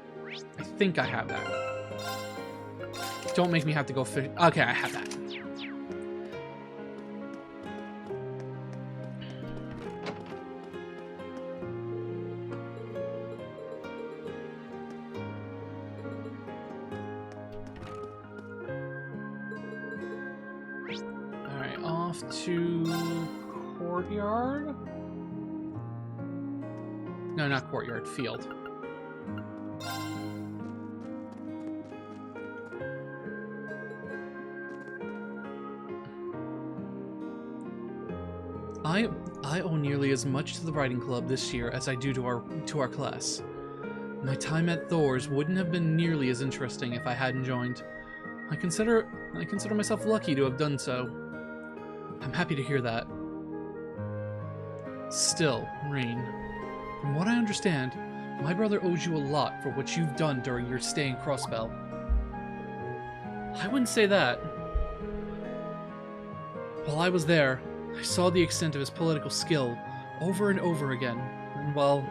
Don't make me have to go fish. Okay, I have that. Alright, off to courtyard? No, not courtyard, field. I owe nearly as much to the writing club this year as I do to our class. My time at Thor's wouldn't have been nearly as interesting if I hadn't joined. I consider myself lucky to have done so. I'm happy to hear that. Still, Rain, from what I understand, my brother owes you a lot for what you've done during your stay in Crossbell. I wouldn't say that. While I was there, I saw the extent of his political skill over and over again, and well,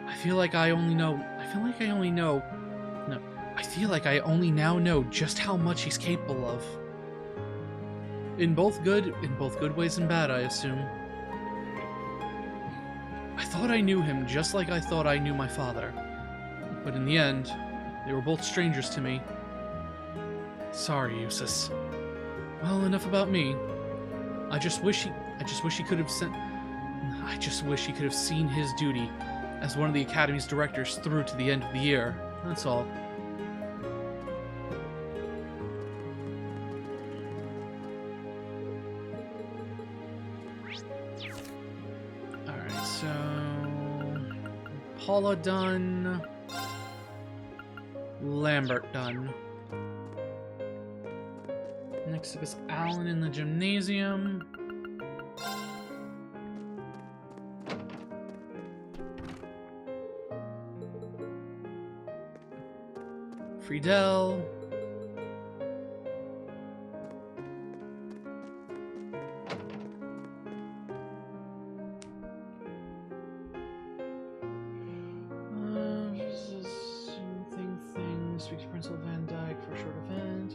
I feel like I only now know just how much he's capable of. In both good ways and bad, I assume. I thought I knew him just like I thought I knew my father, but in the end, they were both strangers to me. Sorry, Eustace. Well, enough about me. I just wish he could have seen his duty as one of the Academy's directors through to the end of the year. That's all. Alright, so Paula done. Lambert done. Next up is Alan in the gymnasium. Friedel. Speak to Principal Van Dyke for a short event.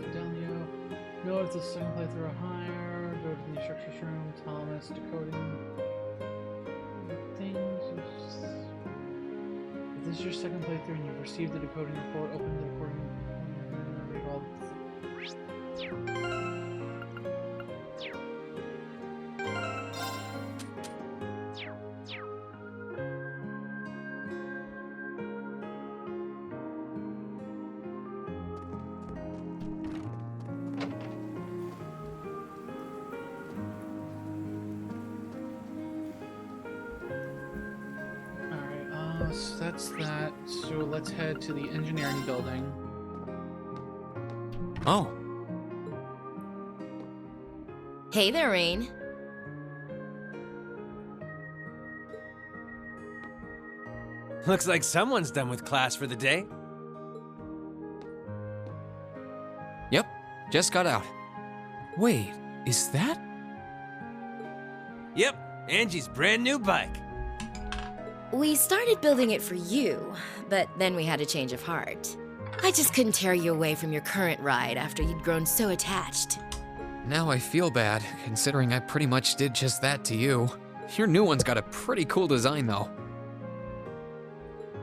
Fidelio. No, it's the second playthrough or higher. Go to the instructions room. Thomas, decoding things. If this is your second playthrough and you've received the decoding report, open the recording. Read all so that's that. So let's head to the engineering building. Oh. Hey there, Rain. Looks like someone's done with class for the day. Yep, just got out. Wait, is that? Yep, Angie's brand new bike. We started building it for you, but then we had a change of heart. I just couldn't tear you away from your current ride after you'd grown so attached. Now I feel bad, considering I pretty much did just that to you. Your new one's got a pretty cool design, though.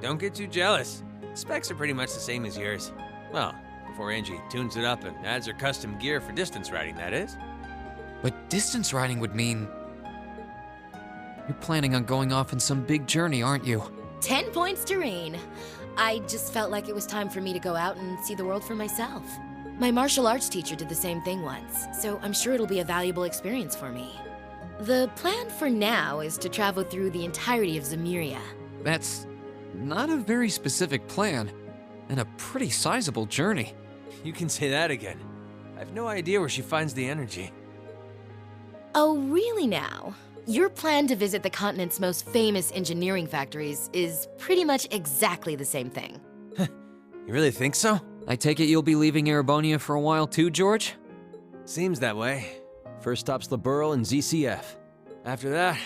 Don't get too jealous. Specs are pretty much the same as yours. Well, before Angie tunes it up and adds her custom gear for distance riding, that is. But distance riding would mean... You're planning on going off on some big journey, aren't you? 10 points to Reen. I just felt like it was time for me to go out and see the world for myself. My martial arts teacher did the same thing once, so I'm sure it'll be a valuable experience for me. The plan for now is to travel through the entirety of Zemuria. That's not a very specific plan, and a pretty sizable journey. You can say that again. I have no idea where she finds the energy. Oh, really now? Your plan to visit the continent's most famous engineering factories is pretty much exactly the same thing. You really think so? I take it you'll be leaving Erebonia for a while too, George? Seems that way. First stop's Liberl and ZCF. After that,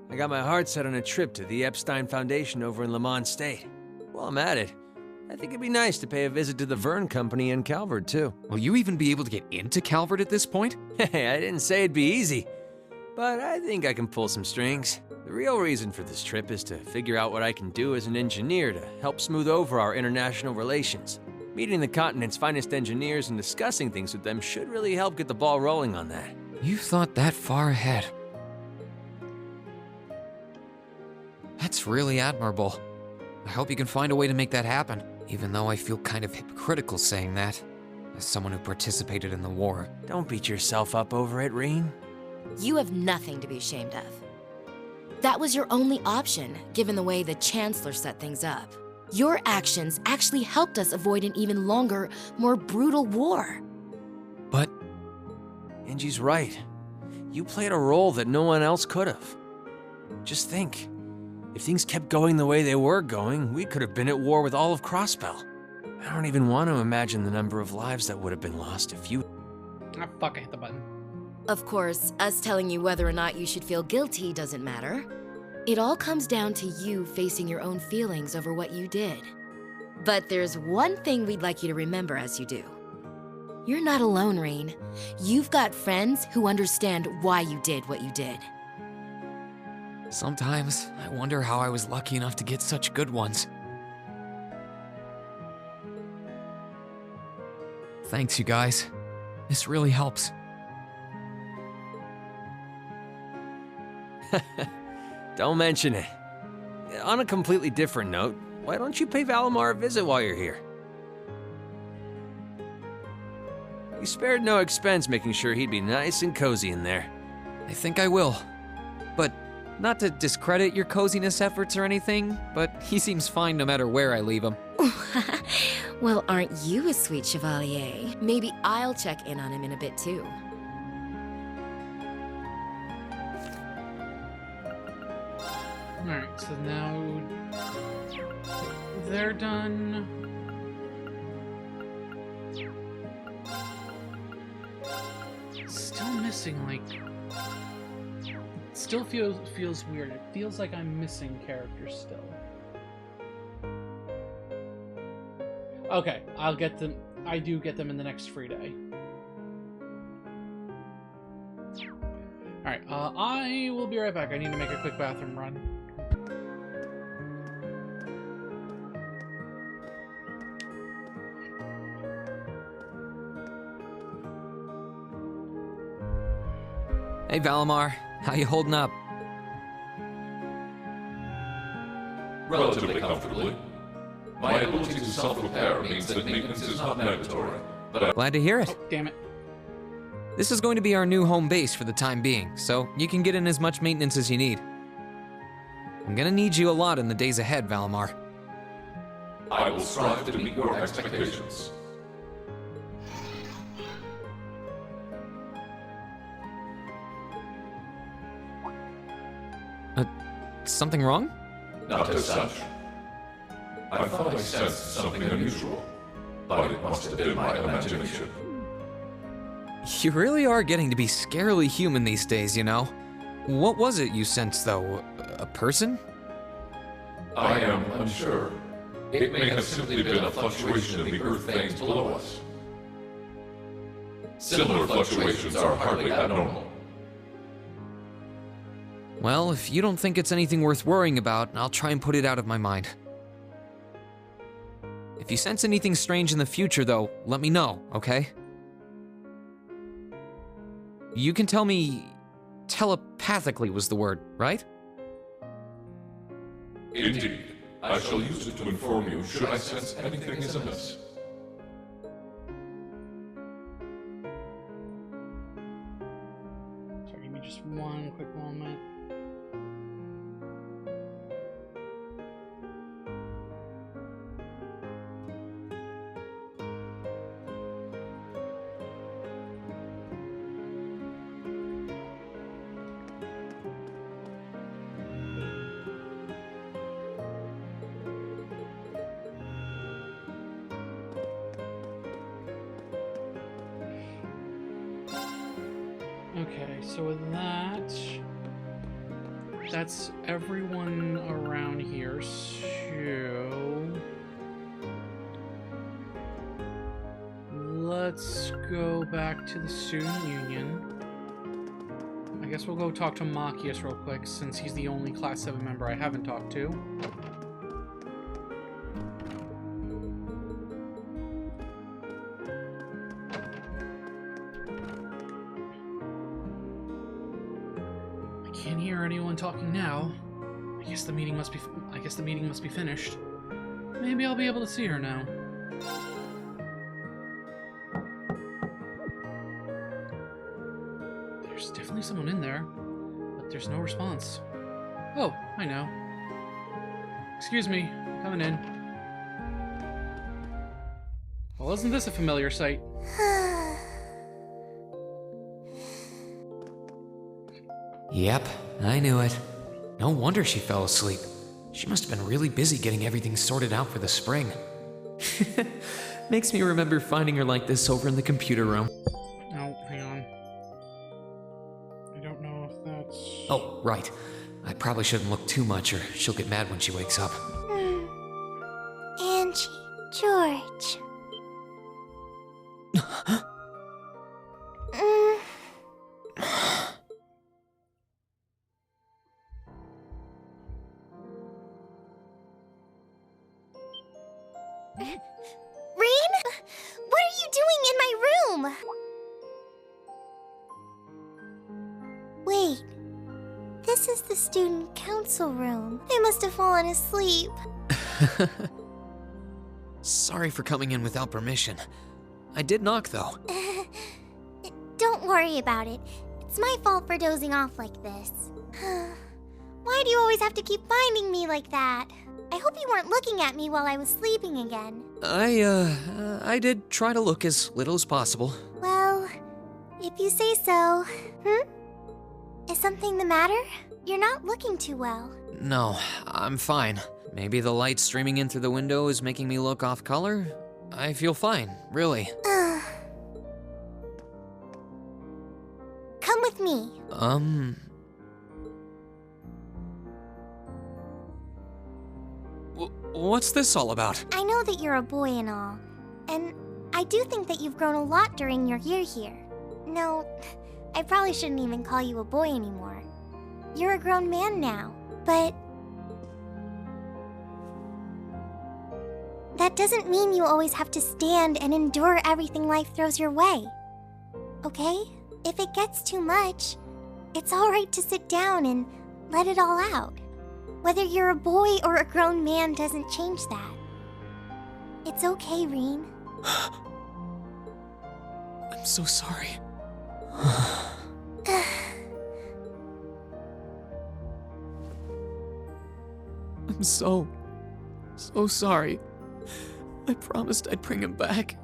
I got my heart set on a trip to the Epstein Foundation over in Lamont State. While I'm at it, I think it'd be nice to pay a visit to the Vern Company in Calvert, too. Will you even be able to get into Calvert at this point? Hey, I didn't say it'd be easy. But I think I can pull some strings. The real reason for this trip is to figure out what I can do as an engineer to help smooth over our international relations. Meeting the continent's finest engineers and discussing things with them should really help get the ball rolling on that. You've thought that far ahead. That's really admirable. I hope you can find a way to make that happen, even though I feel kind of hypocritical saying that, as someone who participated in the war. Don't beat yourself up over it, Reen. You have nothing to be ashamed of. That was your only option, given the way the Chancellor set things up. Your actions actually helped us avoid an even longer, more brutal war. But... Angie's right. You played a role that no one else could have. Just think, if things kept going the way they were going, we could have been at war with all of Crossbell. I don't even want to imagine the number of lives that would have been lost if you... Ah, fuck, I hit the button. Of course, us telling you whether or not you should feel guilty doesn't matter. It all comes down to you facing your own feelings over what you did. But there's one thing we'd like you to remember as you do. You're not alone, Reen. You've got friends who understand why you did what you did. Sometimes, I wonder how I was lucky enough to get such good ones. Thanks, you guys. This really helps. Don't mention it. On a completely different note, why don't you pay Valimar a visit while you're here? We spared no expense making sure he'd be nice and cozy in there. I think I will. But not to discredit your coziness efforts or anything, but he seems fine no matter where I leave him. Well, aren't you a sweet chevalier? Maybe I'll check in on him in a bit too. Alright, so now they're done. Still missing, like... Still feels weird. It feels like I'm missing characters still. Okay, I'll get them. I do get them in the next free day. Alright, I will be right back. I need to make a quick bathroom run. Hey, Valimar. How you holding up? Relatively comfortably. My ability to self-repair means that maintenance is not mandatory, but Glad to hear it. Oh, damn it. This is going to be our new home base for the time being, so you can get in as much maintenance as you need. I'm gonna need you a lot in the days ahead, Valimar. I will strive to meet your expectations. Something wrong? Not as such. I thought I sensed something unusual, but it must have been my imagination. You really are getting to be scarily human these days, you know? What was it you sensed, though? A person? I am unsure. It may have simply been a fluctuation in the earth veins below us. Similar fluctuations are hardly abnormal. Well, if you don't think it's anything worth worrying about, I'll try and put it out of my mind. If you sense anything strange in the future, though, let me know, okay? You can tell me telepathically was the word, right? Indeed. I shall use it to inform you should I sense anything is amiss. Sorry, give me just one quick moment. Okay, so with that's everyone around here, so let's go back to the student union. I guess we'll go talk to Machias real quick, since he's the only Class 7 member I haven't talked to. Can't hear anyone talking now. I guess the meeting must be finished. Maybe I'll be able to see her now. There's definitely someone in there, but there's no response. Oh, I know. Excuse me, coming in. Well, isn't this a familiar sight? Yep, I knew it. No wonder she fell asleep. She must have been really busy getting everything sorted out for the spring. Makes me remember finding her like this over in the computer room. Oh, hang on. I don't know if that's... Oh, right. I probably shouldn't look too much or she'll get mad when she wakes up. Angie, George. What are you doing in my room? Wait, this is the student council room. I must have fallen asleep. Sorry for coming in without permission. I did knock, though. Don't worry about it. It's my fault for dozing off like this. Why do you always have to keep finding me like that? I hope you weren't looking at me while I was sleeping again. I did try to look as little as possible. Well, if you say so. Is something the matter? You're not looking too well. No, I'm fine. Maybe the light streaming in through the window is making me look off color? I feel fine, really. Come with me. What's this all about? I know that you're a boy and all, and I do think that you've grown a lot during your year here. No, I probably shouldn't even call you a boy anymore. You're a grown man now, but that doesn't mean you always have to stand and endure everything life throws your way. Okay? If it gets too much, it's alright to sit down and let it all out. Whether you're a boy or a grown man doesn't change that. It's okay, Reen. I'm so sorry. I'm so sorry. I promised I'd bring him back.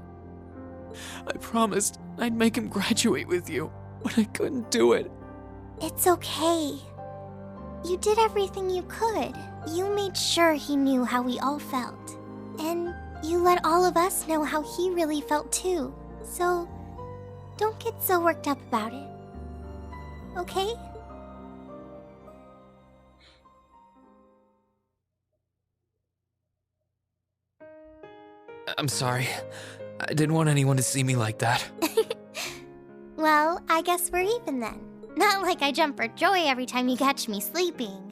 I promised I'd make him graduate with you, but I couldn't do it. It's okay. You did everything you could. You made sure he knew how we all felt. And you let all of us know how he really felt too. So, don't get so worked up about it. Okay? I'm sorry. I didn't want anyone to see me like that. Well, I guess we're even then. Not like I jump for joy every time you catch me sleeping.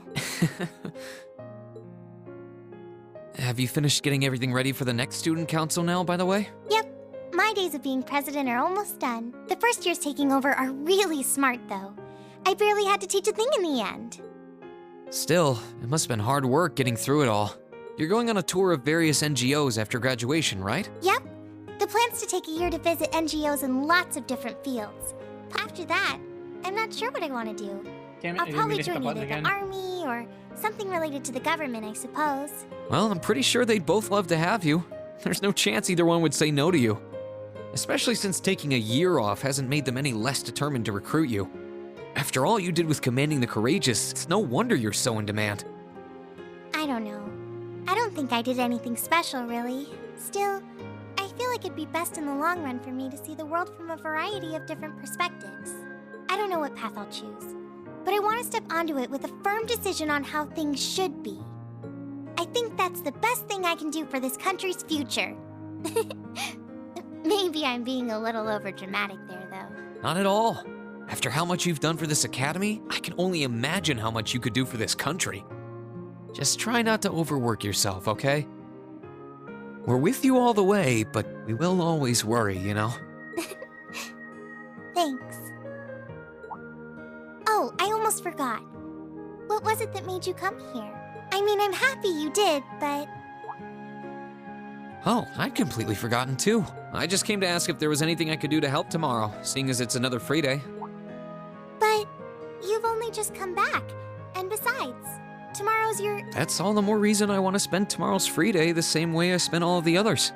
Have you finished getting everything ready for the next student council now, by the way? Yep. My My days of being president are almost done. The first years taking over are really smart, though. I barely had to teach a thing in the end. Still, it must have been hard work getting through it all. You're going on a tour of various NGOs after graduation, right? Yep. The plan's to take a year to visit NGOs in lots of different fields. After that, I'm not sure what I want to do. Damn it, I'll I didn't probably mean to hit the join button either again. the army or something related to the government, I suppose. Well, I'm pretty sure they'd both love to have you. There's no chance either one would say no to you. Especially since taking a year off hasn't made them any less determined to recruit you. After all you did with commanding the Courageous, it's no wonder you're so in demand. I don't know. I don't think I did anything special, really. Still, I feel like it'd be best in the long run for me to see the world from a variety of different perspectives. I don't know what path I'll choose, but I want to step onto it with a firm decision on how things should be. I think that's the best thing I can do for this country's future. Maybe I'm being a little overdramatic there, though. Not at all. After how much you've done for this academy, I can only imagine how much you could do for this country. Just try not to overwork yourself, okay? We're with you all the way, but we will always worry, you know? Thanks. Oh, I almost forgot. What was it that made you come here? I mean, I'm happy you did, but... Oh, I'd completely forgotten too. I just came to ask if there was anything I could do to help tomorrow, seeing as it's another free day. But you've only just come back. And besides, tomorrow's your... That's all the more reason I want to spend tomorrow's free day the same way I spent all of the others.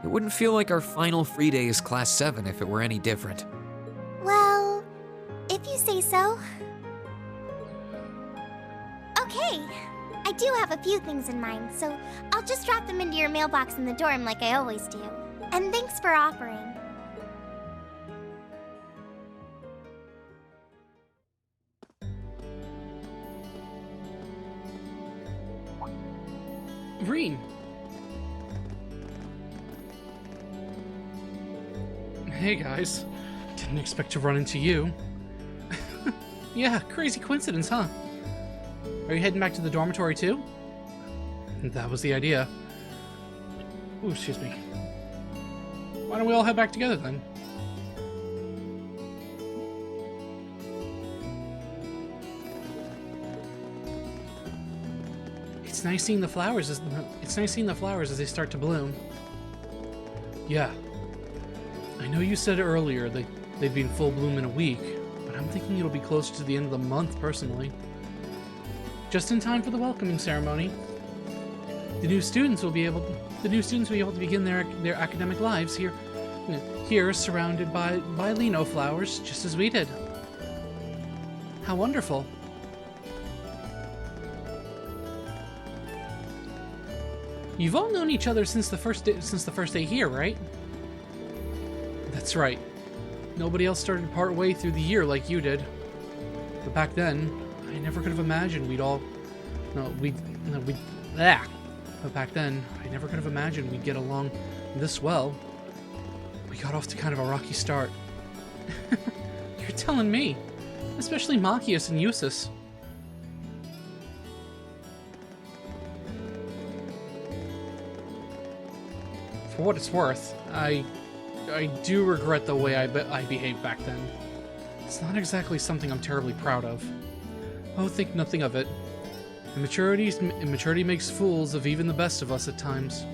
It wouldn't feel like our final free day is Class 7 if it were any different. Well, if you say so. Okay, I do have a few things in mind, so I'll just drop them into your mailbox in the dorm like I always do. And thanks for offering. Green. Hey guys, didn't expect to run into you. Yeah, crazy coincidence, huh? Are you heading back to the dormitory too? That was the idea. Ooh, excuse me. Why don't we all head back together then? It's nice seeing the flowers as they start to bloom. Yeah. I know you said earlier that they'd be in full bloom in a week, but I'm thinking it'll be closer to the end of the month personally. Just in time for the welcoming ceremony. The new students will be able to begin their academic lives here surrounded by lino flowers, just as we did. How wonderful. You've all known each other since the first day here, right? That's right. Nobody else started part way through the year like you did. But back then, I never could have imagined But back then, I never could have imagined we'd get along this well. We got off to kind of a rocky start. You're telling me. Especially Machias and Eustace. For what it's worth, I do regret the way I behaved back then. It's not exactly something I'm terribly proud of. Oh, think nothing of it. Immaturity makes fools of even the best of us at times.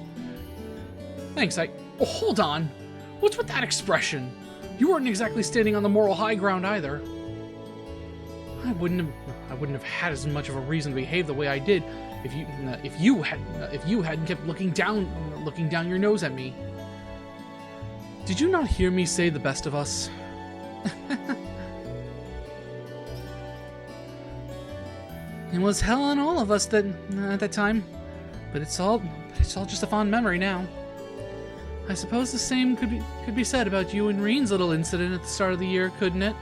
Thanks, Oh, hold on! What's with that expression? You weren't exactly standing on the moral high ground either. I wouldn't have had as much of a reason to behave the way I did if you hadn't kept looking down your nose at me. Did you not hear me say the best of us? It was hell on all of us at that time, but it's all just a fond memory now. I suppose the same could be said about you and Reen's little incident at the start of the year, couldn't it?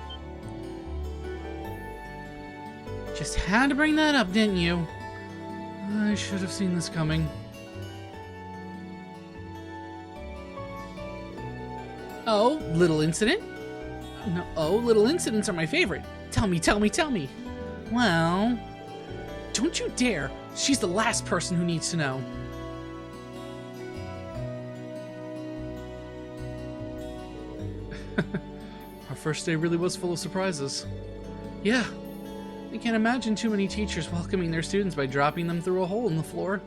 Just had to bring that up, didn't you? I should have seen this coming. Oh, little incident? No, oh, little incidents are my favorite. Tell me. Well, don't you dare. She's the last person who needs to know. Our first day really was full of surprises. Yeah, I can't imagine too many teachers welcoming their students by dropping them through a hole in the floor.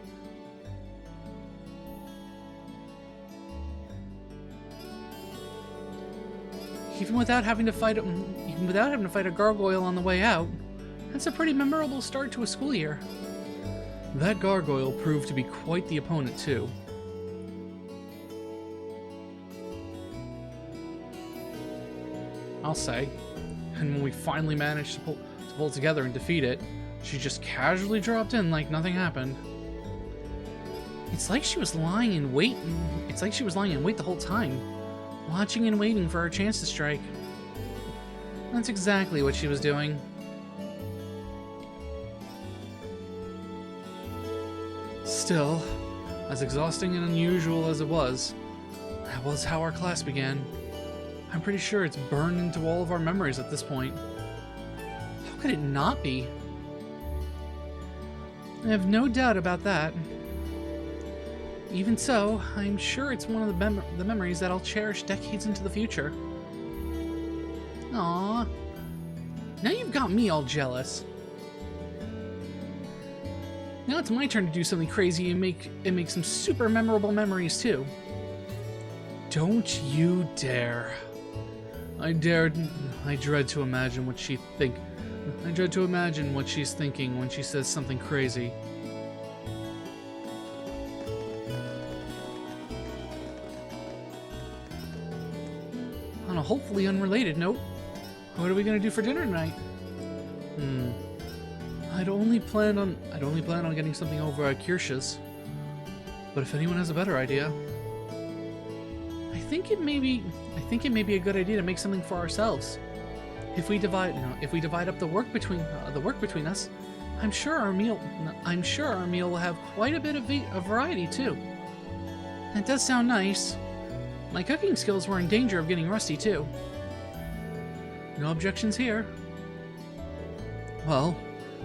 Even without having to fight a gargoyle on the way out, that's a pretty memorable start to a school year. That gargoyle proved to be quite the opponent, too. I'll say. And when we finally managed to pull together and defeat it, she just casually dropped in like nothing happened. It's like she was lying in wait. It's like she was lying in wait the whole time, watching and waiting for her chance to strike. That's exactly what she was doing. Still, as exhausting and unusual as it was, that was how our class began. I'm pretty sure it's burned into all of our memories at this point. How could it not be? I have no doubt about that. Even so, I'm sure it's one of the memories that I'll cherish decades into the future. Aww. Now you've got me all jealous. Now it's my turn to do something crazy and make some super memorable memories too. Don't you dare. I dread to imagine what she's thinking when she says something crazy. On a hopefully unrelated note, what are we gonna do for dinner tonight? I'd only plan on getting something over at Kirsch's. But if anyone has a better idea, I think it may be a good idea to make something for ourselves. If we divide up the work between us, I'm sure our meal will have quite a bit of variety too. That does sound nice. My cooking skills were in danger of getting rusty too. No objections here. Well,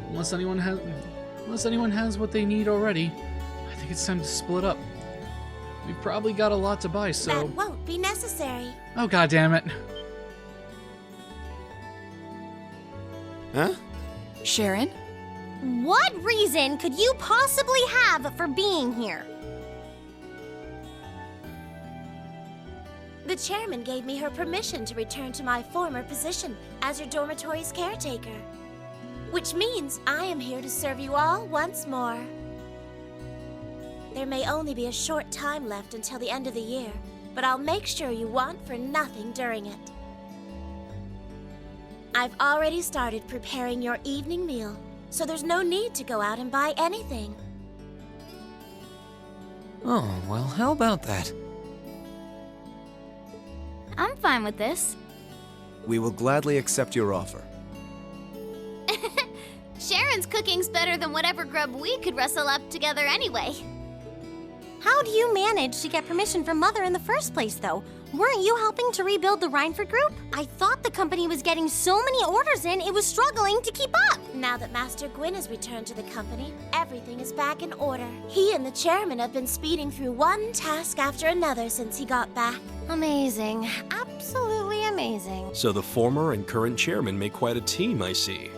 unless anyone has what they need already, I think it's time to split up. We've probably got a lot to buy, so... That won't be necessary. Oh, goddammit. Huh? Sharon? What reason could you possibly have for being here? The chairman gave me her permission to return to my former position as your dormitory's caretaker. Which means I am here to serve you all once more. There may only be a short time left until the end of the year, but I'll make sure you want for nothing during it. I've already started preparing your evening meal, so there's no need to go out and buy anything. Oh, well, how about that? I'm fine with this. We will gladly accept your offer. Sharon's cooking's better than whatever grub we could rustle up together anyway. How do you manage to get permission from Mother in the first place, though? Weren't you helping to rebuild the Rhineford group? I thought the company was getting so many orders in, it was struggling to keep up. Now that Master Gwyn has returned to the company, everything is back in order. He and the chairman have been speeding through one task after another since he got back. Amazing. Absolutely amazing. So the former and current chairman make quite a team, I see.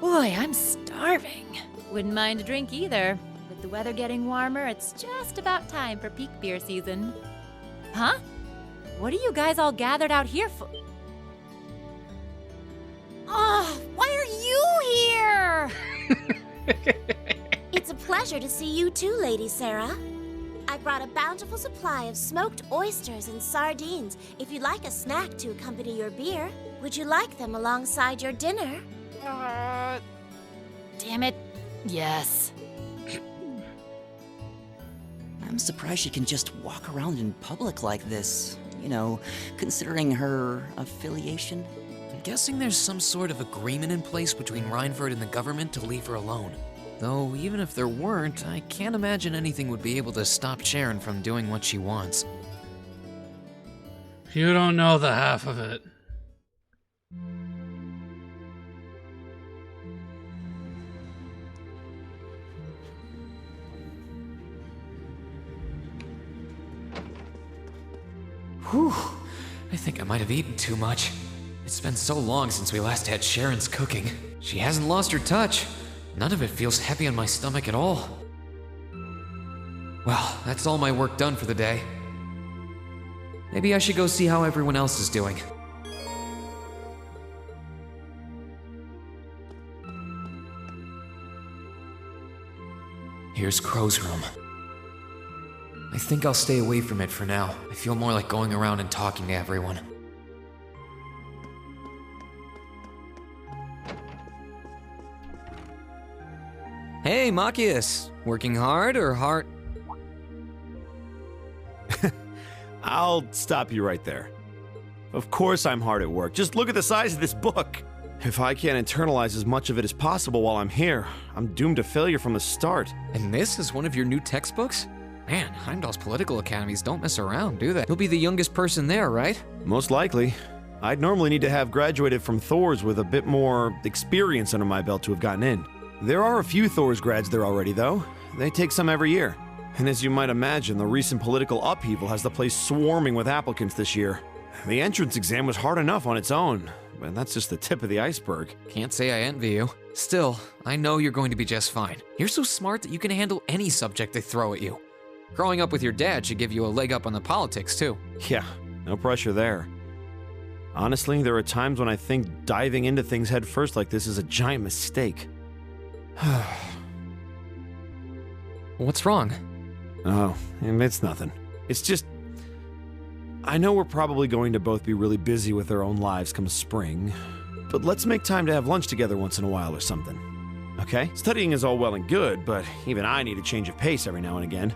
Boy, I'm starving. Wouldn't mind a drink either. With the weather getting warmer, it's just about time for peak beer season. Huh? What are you guys all gathered out here for? Oh, why are you here? It's a pleasure to see you too, Lady Sarah. I brought a bountiful supply of smoked oysters and sardines if you'd like a snack to accompany your beer. Would you like them alongside your dinner? Damn it. Yes. I'm surprised she can just walk around in public like this. You know, considering her affiliation. I'm guessing there's some sort of agreement in place between Rhineford and the government to leave her alone. Though, even if there weren't, I can't imagine anything would be able to stop Sharon from doing what she wants. You don't know the half of it. Whew. think I might have eaten too much. It's been so long since we last had Sharon's cooking. She hasn't lost her touch. None of it feels heavy on my stomach at all. Well, that's all my work done for the day. Maybe I should go see how everyone else is doing. Here's Crow's room. I think I'll stay away from it for now. I feel more like going around and talking to everyone. Hey, Machias! Working hard or hard? I'll stop you right there. Of course I'm hard at work. Just look at the size of this book. If I can't internalize as much of it as possible while I'm here, I'm doomed to failure from the start. And this is one of your new textbooks? Man, Heimdall's political academies don't mess around, do they? You'll be the youngest person there, right? Most likely. I'd normally need to have graduated from Thor's with a bit more experience under my belt to have gotten in. There are a few Thor's grads there already, though. They take some every year. And as you might imagine, the recent political upheaval has the place swarming with applicants this year. The entrance exam was hard enough on its own, but that's just the tip of the iceberg. Can't say I envy you. Still, I know you're going to be just fine. You're so smart that you can handle any subject they throw at you. Growing up with your dad should give you a leg up on the politics, too. Yeah, no pressure there. Honestly, there are times when I think diving into things head first like this is a giant mistake. What's wrong? Oh, it's nothing. It's just... I know we're probably going to both be really busy with our own lives come spring, but let's make time to have lunch together once in a while or something. Okay? Studying is all well and good, but even I need a change of pace every now and again.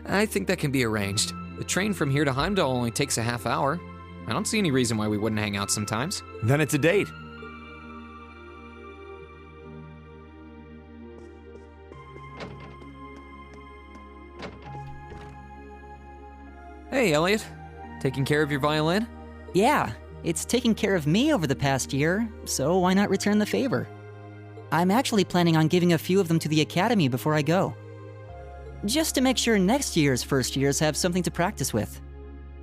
I think that can be arranged. The train from here to Heimdall only takes a half hour. I don't see any reason why we wouldn't hang out sometimes. Then it's a date. Hey, Elliot. Taking care of your violin? Yeah, it's taken care of me over the past year, so why not return the favor? I'm actually planning on giving a few of them to the Academy before I go. Just to make sure next year's first years have something to practice with.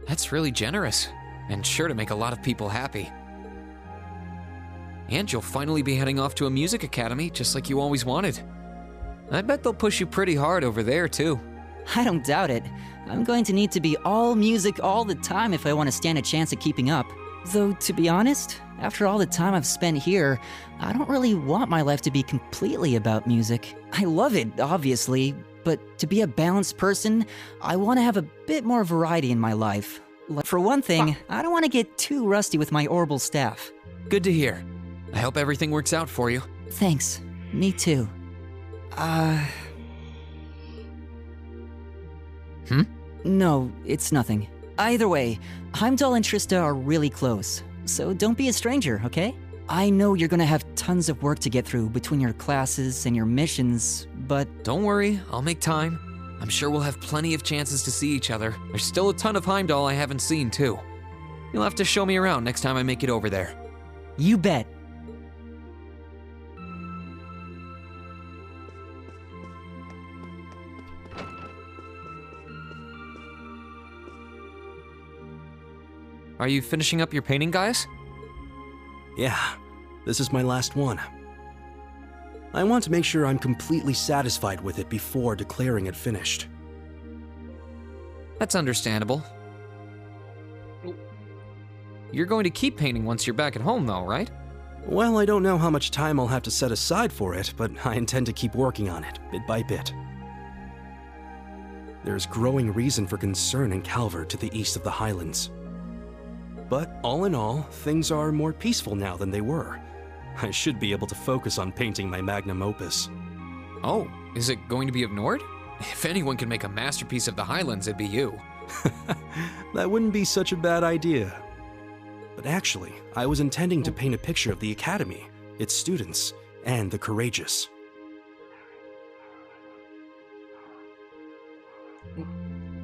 That's really generous, and sure to make a lot of people happy. And you'll finally be heading off to a music academy, just like you always wanted. I bet they'll push you pretty hard over there, too. I don't doubt it. I'm going to need to be all music all the time if I want to stand a chance at keeping up. Though, to be honest, after all the time I've spent here, I don't really want my life to be completely about music. I love it, obviously, but to be a balanced person, I want to have a bit more variety in my life. Like, for one thing, I don't want to get too rusty with my orbital staff. Good to hear. I hope everything works out for you. Thanks. Me too. No, it's nothing. Either way, Heimdall and Trista are really close, so don't be a stranger, okay? I know you're gonna have tons of work to get through between your classes and your missions, but... Don't worry, I'll make time. I'm sure we'll have plenty of chances to see each other. There's still a ton of Heimdall I haven't seen, too. You'll have to show me around next time I make it over there. You bet. Are you finishing up your painting, guys? Yeah, this is my last one. I want to make sure I'm completely satisfied with it before declaring it finished. That's understandable. You're going to keep painting once you're back at home, though, right? Well, I don't know how much time I'll have to set aside for it, but I intend to keep working on it, bit by bit. There's growing reason for concern in Calvert to the east of the Highlands. But all in all, things are more peaceful now than they were. I should be able to focus on painting my magnum opus. Oh, is it going to be of Nord? If anyone can make a masterpiece of the Highlands, it'd be you. That wouldn't be such a bad idea. But actually, I was intending to paint a picture of the Academy, its students, and the courageous.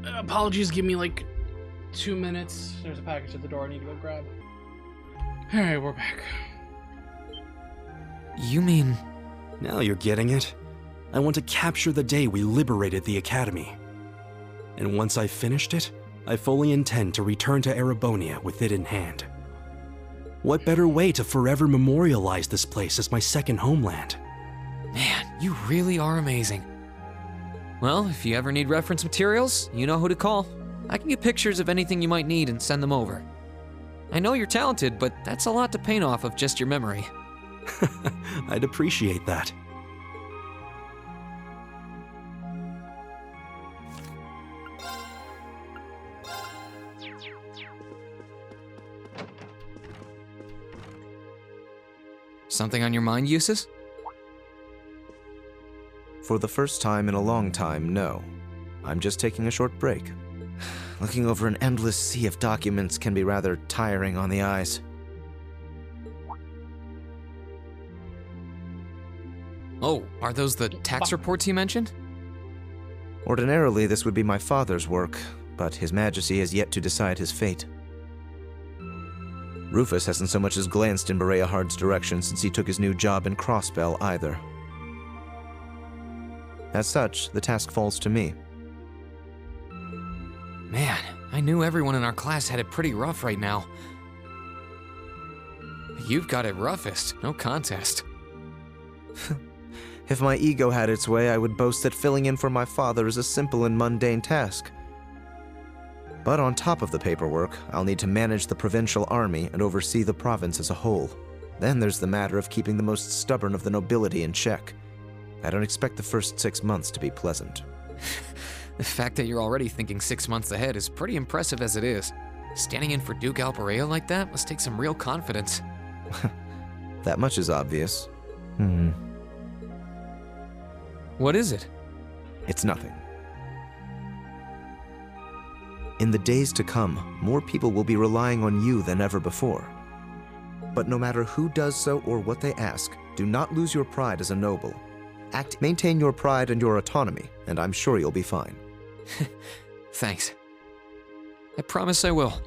Apologies, give me like 2 minutes. There's a package at the door I need to go grab. Alright, we're back. You mean... Now you're getting it. I want to capture the day we liberated the Academy. And once I've finished it, I fully intend to return to Erebonia with it in hand. What better way to forever memorialize this place as my second homeland? Man, you really are amazing. Well, if you ever need reference materials, you know who to call. I can get pictures of anything you might need and send them over. I know you're talented, but that's a lot to paint off of just your memory. I'd appreciate that. Something on your mind, Eustace? For the first time in a long time, no. I'm just taking a short break. Looking over an endless sea of documents can be rather tiring on the eyes. Oh, are those the tax reports you mentioned? Ordinarily, this would be my father's work, but His Majesty has yet to decide his fate. Rufus hasn't so much as glanced in Berea Hard's direction since he took his new job in Crossbell either. As such, the task falls to me. Man, I knew everyone in our class had it pretty rough right now. You've got it roughest, no contest. If my ego had its way, I would boast that filling in for my father is a simple and mundane task. But on top of the paperwork, I'll need to manage the provincial army and oversee the province as a whole. Then there's the matter of keeping the most stubborn of the nobility in check. I don't expect the first 6 months to be pleasant. The fact that you're already thinking 6 months ahead is pretty impressive as it is. Standing in for Duke Alperea like that must take some real confidence. That much is obvious. What is it? It's nothing. In the days to come, more people will be relying on you than ever before. But no matter who does so or what they ask, do not lose your pride as a noble. Maintain your pride and your autonomy, and I'm sure you'll be fine. Thanks. I promise I will.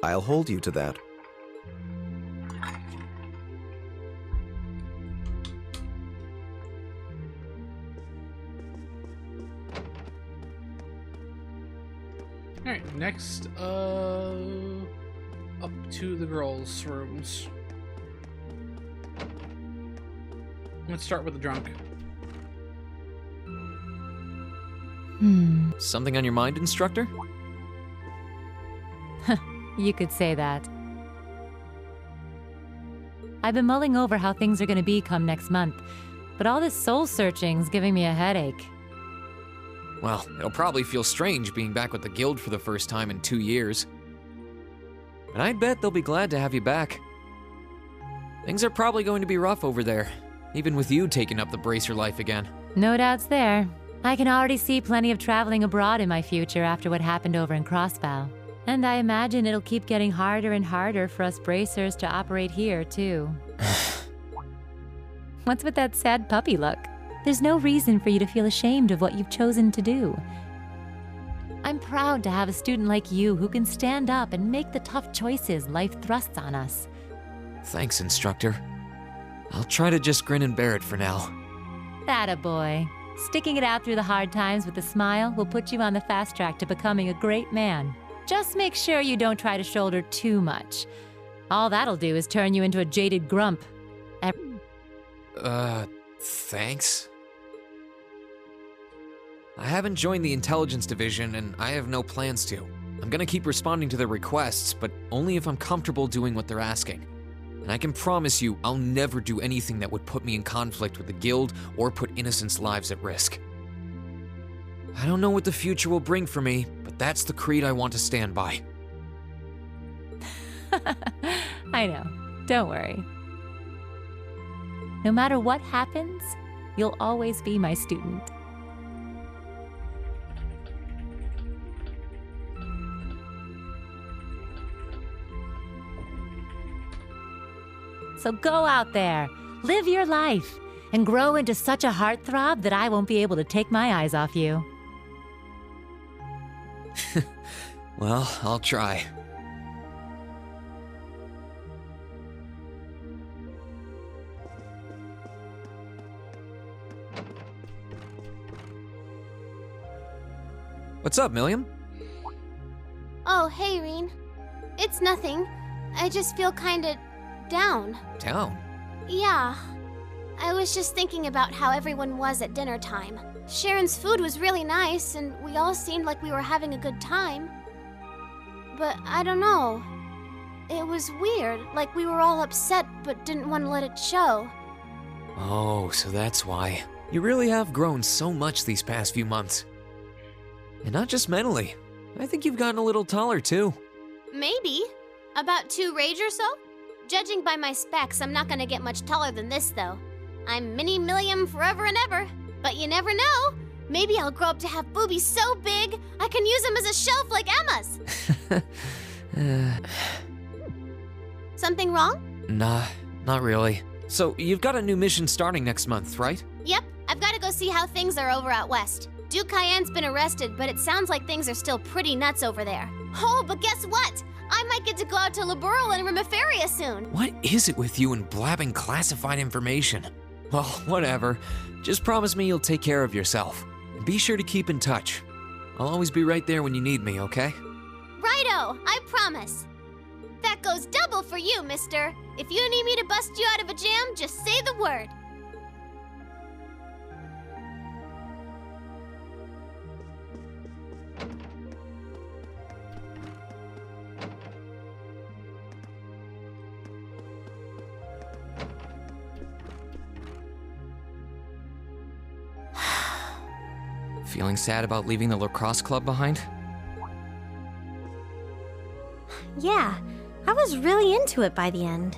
I'll hold you to that. Alright, next, up to the girls' rooms. Let's start with the drunk. Something on your mind, instructor? You could say that. I've been mulling over how things are going to be come next month, but all this soul-searching's giving me a headache. Well, it'll probably feel strange being back with the guild for the first time in 2 years. But I'd bet they'll be glad to have you back. Things are probably going to be rough over there, even with you taking up the bracer life again. No doubts there. I can already see plenty of traveling abroad in my future after what happened over in Crossbell. And I imagine it'll keep getting harder and harder for us bracers to operate here, too. What's with that sad puppy look? There's no reason for you to feel ashamed of what you've chosen to do. I'm proud to have a student like you who can stand up and make the tough choices life thrusts on us. Thanks, instructor. I'll try to just grin and bear it for now. Attaboy. Sticking it out through the hard times with a smile will put you on the fast track to becoming a great man. Just make sure you don't try to shoulder too much. All that'll do is turn you into a jaded grump. Thanks? I haven't joined the intelligence division, and I have no plans to. I'm gonna keep responding to their requests, but only if I'm comfortable doing what they're asking. And I can promise you, I'll never do anything that would put me in conflict with the guild or put innocents' lives at risk. I don't know what the future will bring for me, but that's the creed I want to stand by. I know. Don't worry. No matter what happens, you'll always be my student. So go out there, live your life, and grow into such a heartthrob that I won't be able to take my eyes off you. Well, I'll try. What's up, Milliam? hey, Reen. It's nothing. I just feel kinda down. Down? Yeah. I was just thinking about how everyone was at dinner time. Sharon's food was really nice, and we all seemed like we were having a good time. But I don't know. It was weird, like we were all upset but didn't want to let it show. Oh, so that's why. You really have grown so much these past few months. And not just mentally. I think you've gotten a little taller too. Maybe. About 2 rage or so? Judging by my specs, I'm not gonna get much taller than this, though. I'm mini-millium forever and ever. But you never know. Maybe I'll grow up to have boobies so big, I can use them as a shelf like Emma's. Something wrong? Nah, not really. So, you've got a new mission starting next month, right? Yep, I've gotta go see how things are over out west. Duke Cayenne's been arrested, but it sounds like things are still pretty nuts over there. Oh, but guess what? I might get to go out to Laburel and Rimiferia soon. What is it with you and blabbing classified information? Well, whatever. Just promise me you'll take care of yourself. And be sure to keep in touch. I'll always be right there when you need me, okay? Righto, I promise. That goes double for you, mister. If you need me to bust you out of a jam, just say the word. Feeling sad about leaving the lacrosse club behind? Yeah, I was really into it by the end.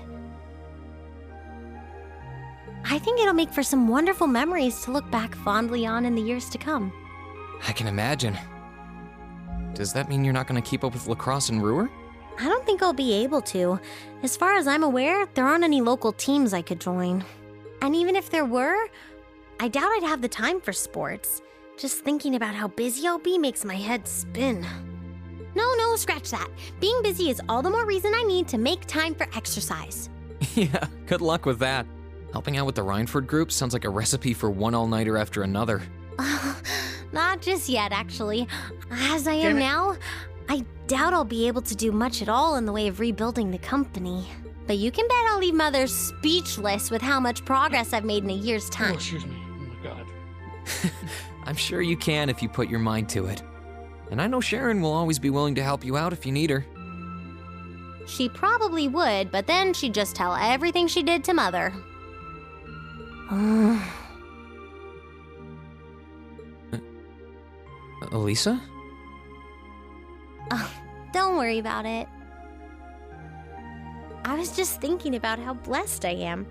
I think it'll make for some wonderful memories to look back fondly on in the years to come. I can imagine. Does that mean you're not going to keep up with lacrosse and Ruhr? I don't think I'll be able to. As far as I'm aware, there aren't any local teams I could join. And even if there were, I doubt I'd have the time for sports. Just thinking about how busy I'll be makes my head spin. No, scratch that. Being busy is all the more reason I need to make time for exercise. Yeah, good luck with that. Helping out with the Rhineford group sounds like a recipe for one all-nighter after another. Not just yet, actually. As I am now, I doubt I'll be able to do much at all in the way of rebuilding the company. But you can bet I'll leave Mother speechless with how much progress I've made in a year's time. Oh, excuse me. Oh my god. I'm sure you can if you put your mind to it. And I know Sharon will always be willing to help you out if you need her. She probably would, but then she'd just tell everything she did to Mother. Elisa? Oh, don't worry about it. I was just thinking about how blessed I am.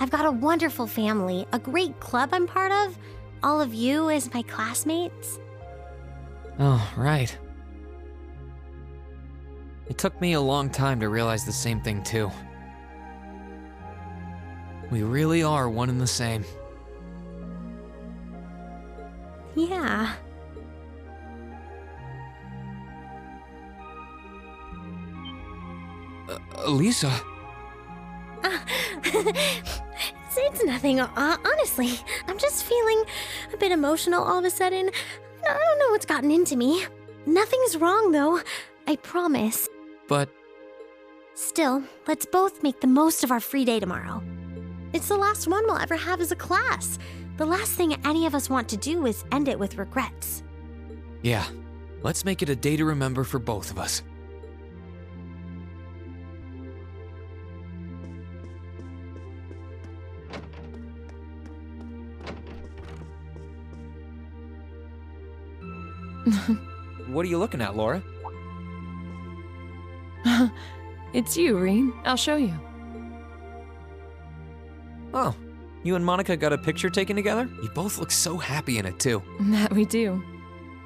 I've got a wonderful family, a great club I'm part of, all of you as my classmates. Oh, right. It took me a long time to realize the same thing, too. We really are one and the same. Yeah. Elisa? It's nothing, honestly. I'm just feeling a bit emotional all of a sudden. I don't know what's gotten into me. Nothing's wrong, though. I promise. But... Still, let's both make the most of our free day tomorrow. It's the last one we'll ever have as a class. The last thing any of us want to do is end it with regrets. Yeah, let's make it a day to remember for both of us. What are you looking at, Laura? It's you, Reen. I'll show you. Oh, you and Monica got a picture taken together? You both look so happy in it, too. That we do.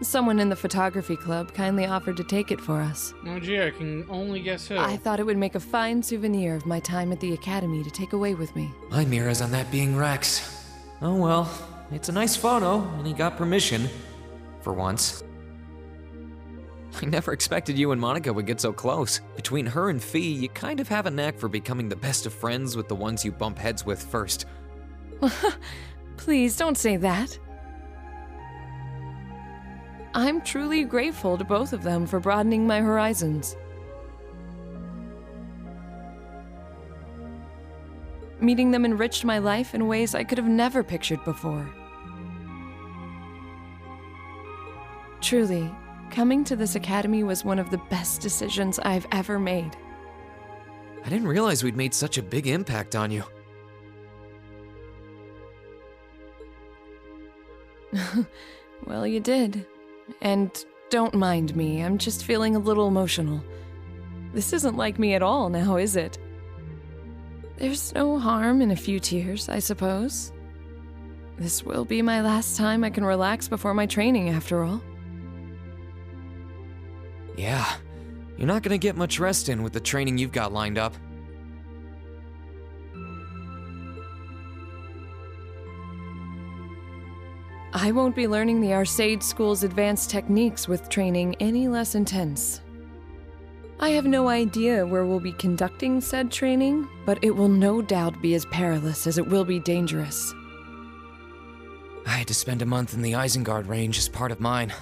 Someone in the photography club kindly offered to take it for us. Oh gee, I can only guess who. I thought it would make a fine souvenir of my time at the academy to take away with me. My mirror's on that being Rex. Oh well, it's a nice photo, and he got permission. For once. I never expected you and Monica would get so close. Between her and Fee, you kind of have a knack for becoming the best of friends with the ones you bump heads with first. Please, don't say that. I'm truly grateful to both of them for broadening my horizons. Meeting them enriched my life in ways I could have never pictured before. Truly, coming to this academy was one of the best decisions I've ever made. I didn't realize we'd made such a big impact on you. Well, you did. And don't mind me, I'm just feeling a little emotional. This isn't like me at all now, is it? There's no harm in a few tears, I suppose. This will be my last time I can relax before my training, after all. Yeah, you're not gonna get much rest in with the training you've got lined up. I won't be learning the Arcade School's advanced techniques with training any less intense. I have no idea where we'll be conducting said training, but it will no doubt be as perilous as it will be dangerous. I had to spend a month in the Isengard range as part of mine.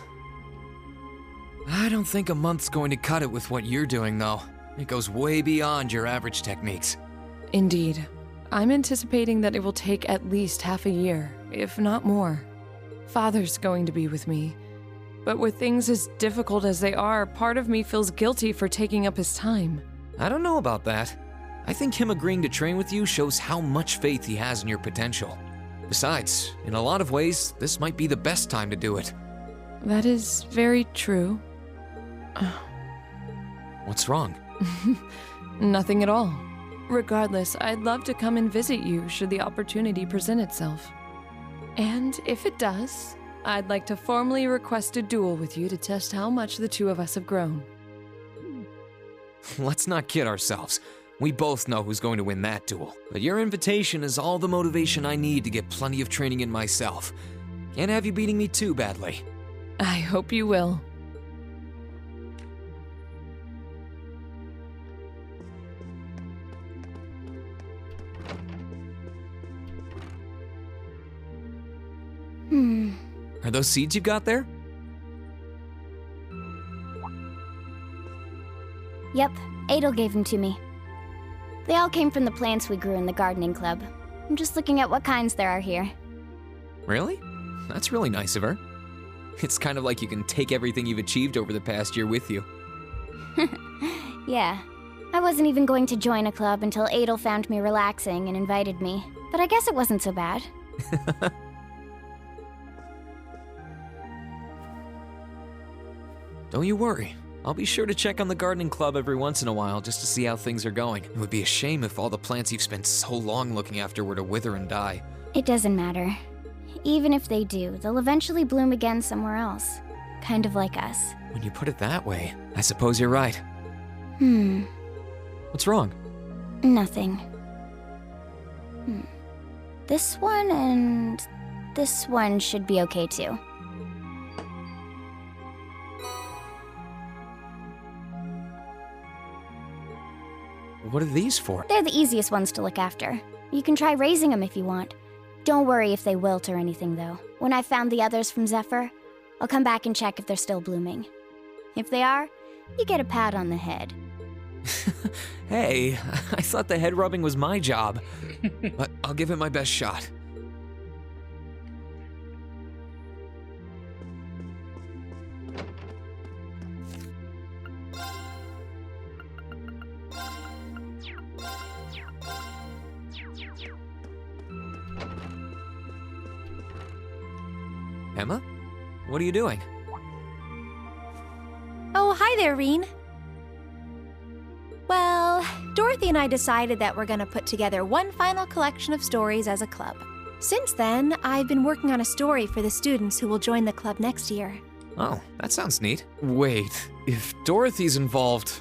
I don't think a month's going to cut it with what you're doing, though. It goes way beyond your average techniques. Indeed. I'm anticipating that it will take at least half a year, if not more. Father's going to be with me. But with things as difficult as they are, part of me feels guilty for taking up his time. I don't know about that. I think him agreeing to train with you shows how much faith he has in your potential. Besides, in a lot of ways, this might be the best time to do it. That is very true. What's wrong? Nothing at all. Regardless, I'd love to come and visit you should the opportunity present itself. And if it does, I'd like to formally request a duel with you to test how much the two of us have grown. Let's not kid ourselves. We both know who's going to win that duel. But your invitation is all the motivation I need to get plenty of training in myself. Can't have you beating me too badly. I hope you will. Are those seeds you got there? Yep, Adel gave them to me. They all came from the plants we grew in the gardening club. I'm just looking at what kinds there are here. Really? That's really nice of her. It's kind of like you can take everything you've achieved over the past year with you. Yeah. I wasn't even going to join a club until Adel found me relaxing and invited me. But I guess it wasn't so bad. Don't you worry. I'll be sure to check on the gardening club every once in a while just to see how things are going. It would be a shame if all the plants you've spent so long looking after were to wither and die. It doesn't matter. Even if they do, they'll eventually bloom again somewhere else. Kind of like us. When you put it that way, I suppose you're right. What's wrong? Nothing. This one and this one should be okay too. What are these for? They're the easiest ones to look after. You can try raising them if you want. Don't worry if they wilt or anything, though. When I've found the others from Zephyr, I'll come back and check if they're still blooming. If they are, you get a pat on the head. Hey, I thought the head rubbing was my job. But I'll give it my best shot. Emma? What are you doing? Oh, hi there, Reen. Well, Dorothy and I decided that we're gonna put together one final collection of stories as a club. Since then, I've been working on a story for the students who will join the club next year. Oh, that sounds neat. Wait, if Dorothy's involved...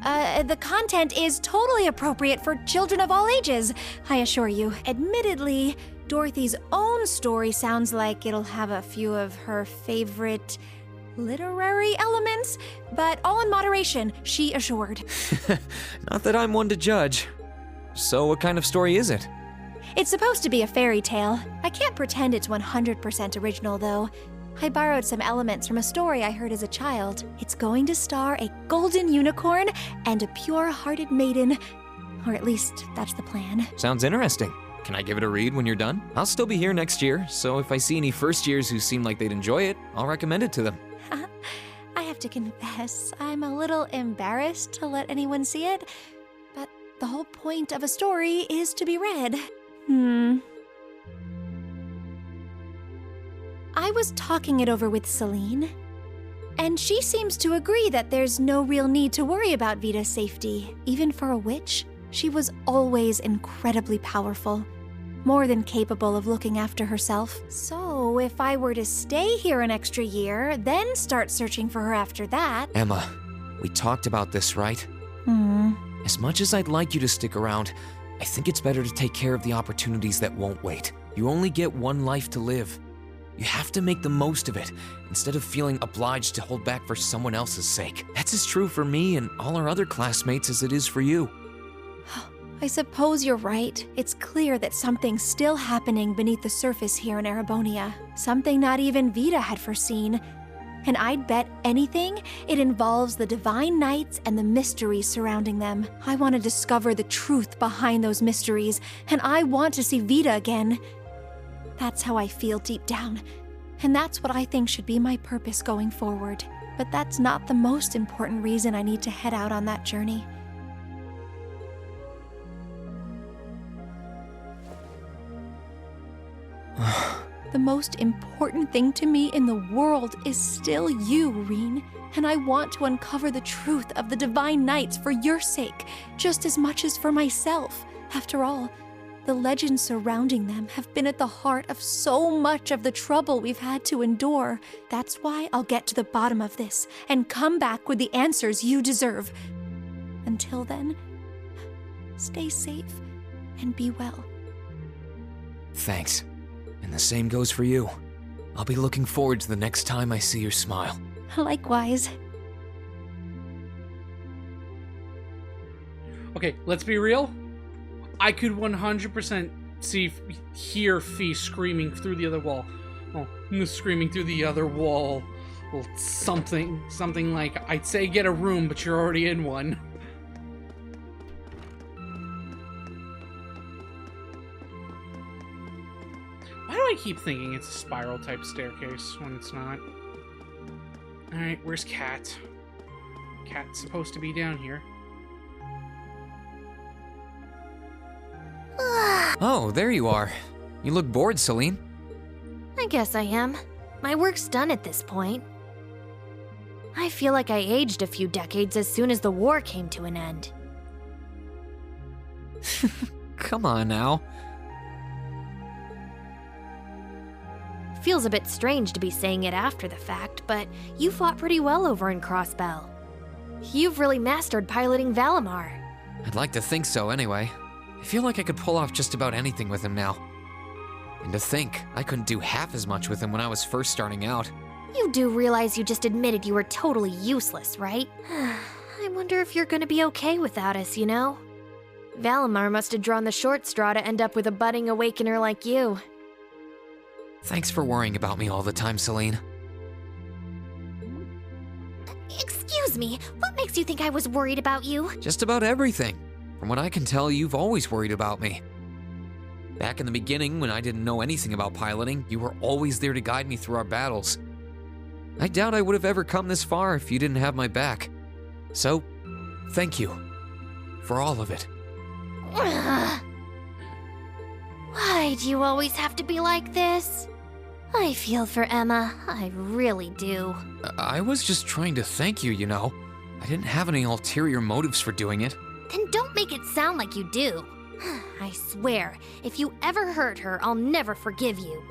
The content is totally appropriate for children of all ages, I assure you. Admittedly, Dorothy's own story sounds like it'll have a few of her favorite literary elements, but all in moderation, she assured. Not that I'm one to judge. So what kind of story is it? It's supposed to be a fairy tale. I can't pretend it's 100% original, though. I borrowed some elements from a story I heard as a child. It's going to star a golden unicorn and a pure-hearted maiden. Or at least, that's the plan. Sounds interesting. Can I give it a read when you're done? I'll still be here next year, so if I see any first years who seem like they'd enjoy it, I'll recommend it to them. I have to confess, I'm a little embarrassed to let anyone see it, but the whole point of a story is to be read. I was talking it over with Celine, and she seems to agree that there's no real need to worry about Vita's safety. Even for a witch, she was always incredibly powerful, more than capable of looking after herself. So if I were to stay here an extra year, then start searching for her after that... Emma, we talked about this, right? As much as I'd like you to stick around, I think it's better to take care of the opportunities that won't wait. You only get one life to live. You have to make the most of it, instead of feeling obliged to hold back for someone else's sake. That's as true for me and all our other classmates as it is for you. I suppose you're right. It's clear that something's still happening beneath the surface here in Erebonia. Something not even Vita had foreseen. And I'd bet anything it involves the Divine Knights and the mysteries surrounding them. I want to discover the truth behind those mysteries, and I want to see Vita again. That's how I feel deep down, and that's what I think should be my purpose going forward. But that's not the most important reason I need to head out on that journey. The most important thing to me in the world is still you, Reen, and I want to uncover the truth of the Divine Knights for your sake, just as much as for myself. After all, the legends surrounding them have been at the heart of so much of the trouble we've had to endure. That's why I'll get to the bottom of this and come back with the answers you deserve. Until then, stay safe and be well. Thanks. And the same goes for you. I'll be looking forward to the next time I see your smile. Likewise. Okay, let's be real. I could 100% hear Fee screaming through the other wall. Oh, screaming through the other wall. Well, something like, I'd say get a room, but you're already in one. Why do I keep thinking it's a spiral type staircase when it's not? Alright, where's Cat? Cat's supposed to be down here. Oh, there you are. You look bored, Celine. I guess I am. My work's done at this point. I feel like I aged a few decades as soon as the war came to an end. Come on now. Feels a bit strange to be saying it after the fact, but you fought pretty well over in Crossbell. You've really mastered piloting Valimar. I'd like to think so anyway. I feel like I could pull off just about anything with him now. And to think, I couldn't do half as much with him when I was first starting out. You do realize you just admitted you were totally useless, right? I wonder if you're gonna be okay without us, you know? Valimar must have drawn the short straw to end up with a budding awakener like you. Thanks for worrying about me all the time, Celine. Excuse me, what makes you think I was worried about you? Just about everything. From what I can tell, you've always worried about me. Back in the beginning, when I didn't know anything about piloting, you were always there to guide me through our battles. I doubt I would have ever come this far if you didn't have my back. So, thank you. For all of it. Why do you always have to be like this? I feel for Emma, I really do. I was just trying to thank you, you know. I didn't have any ulterior motives for doing it. Then don't make it sound like you do. I swear, if you ever hurt her, I'll never forgive you.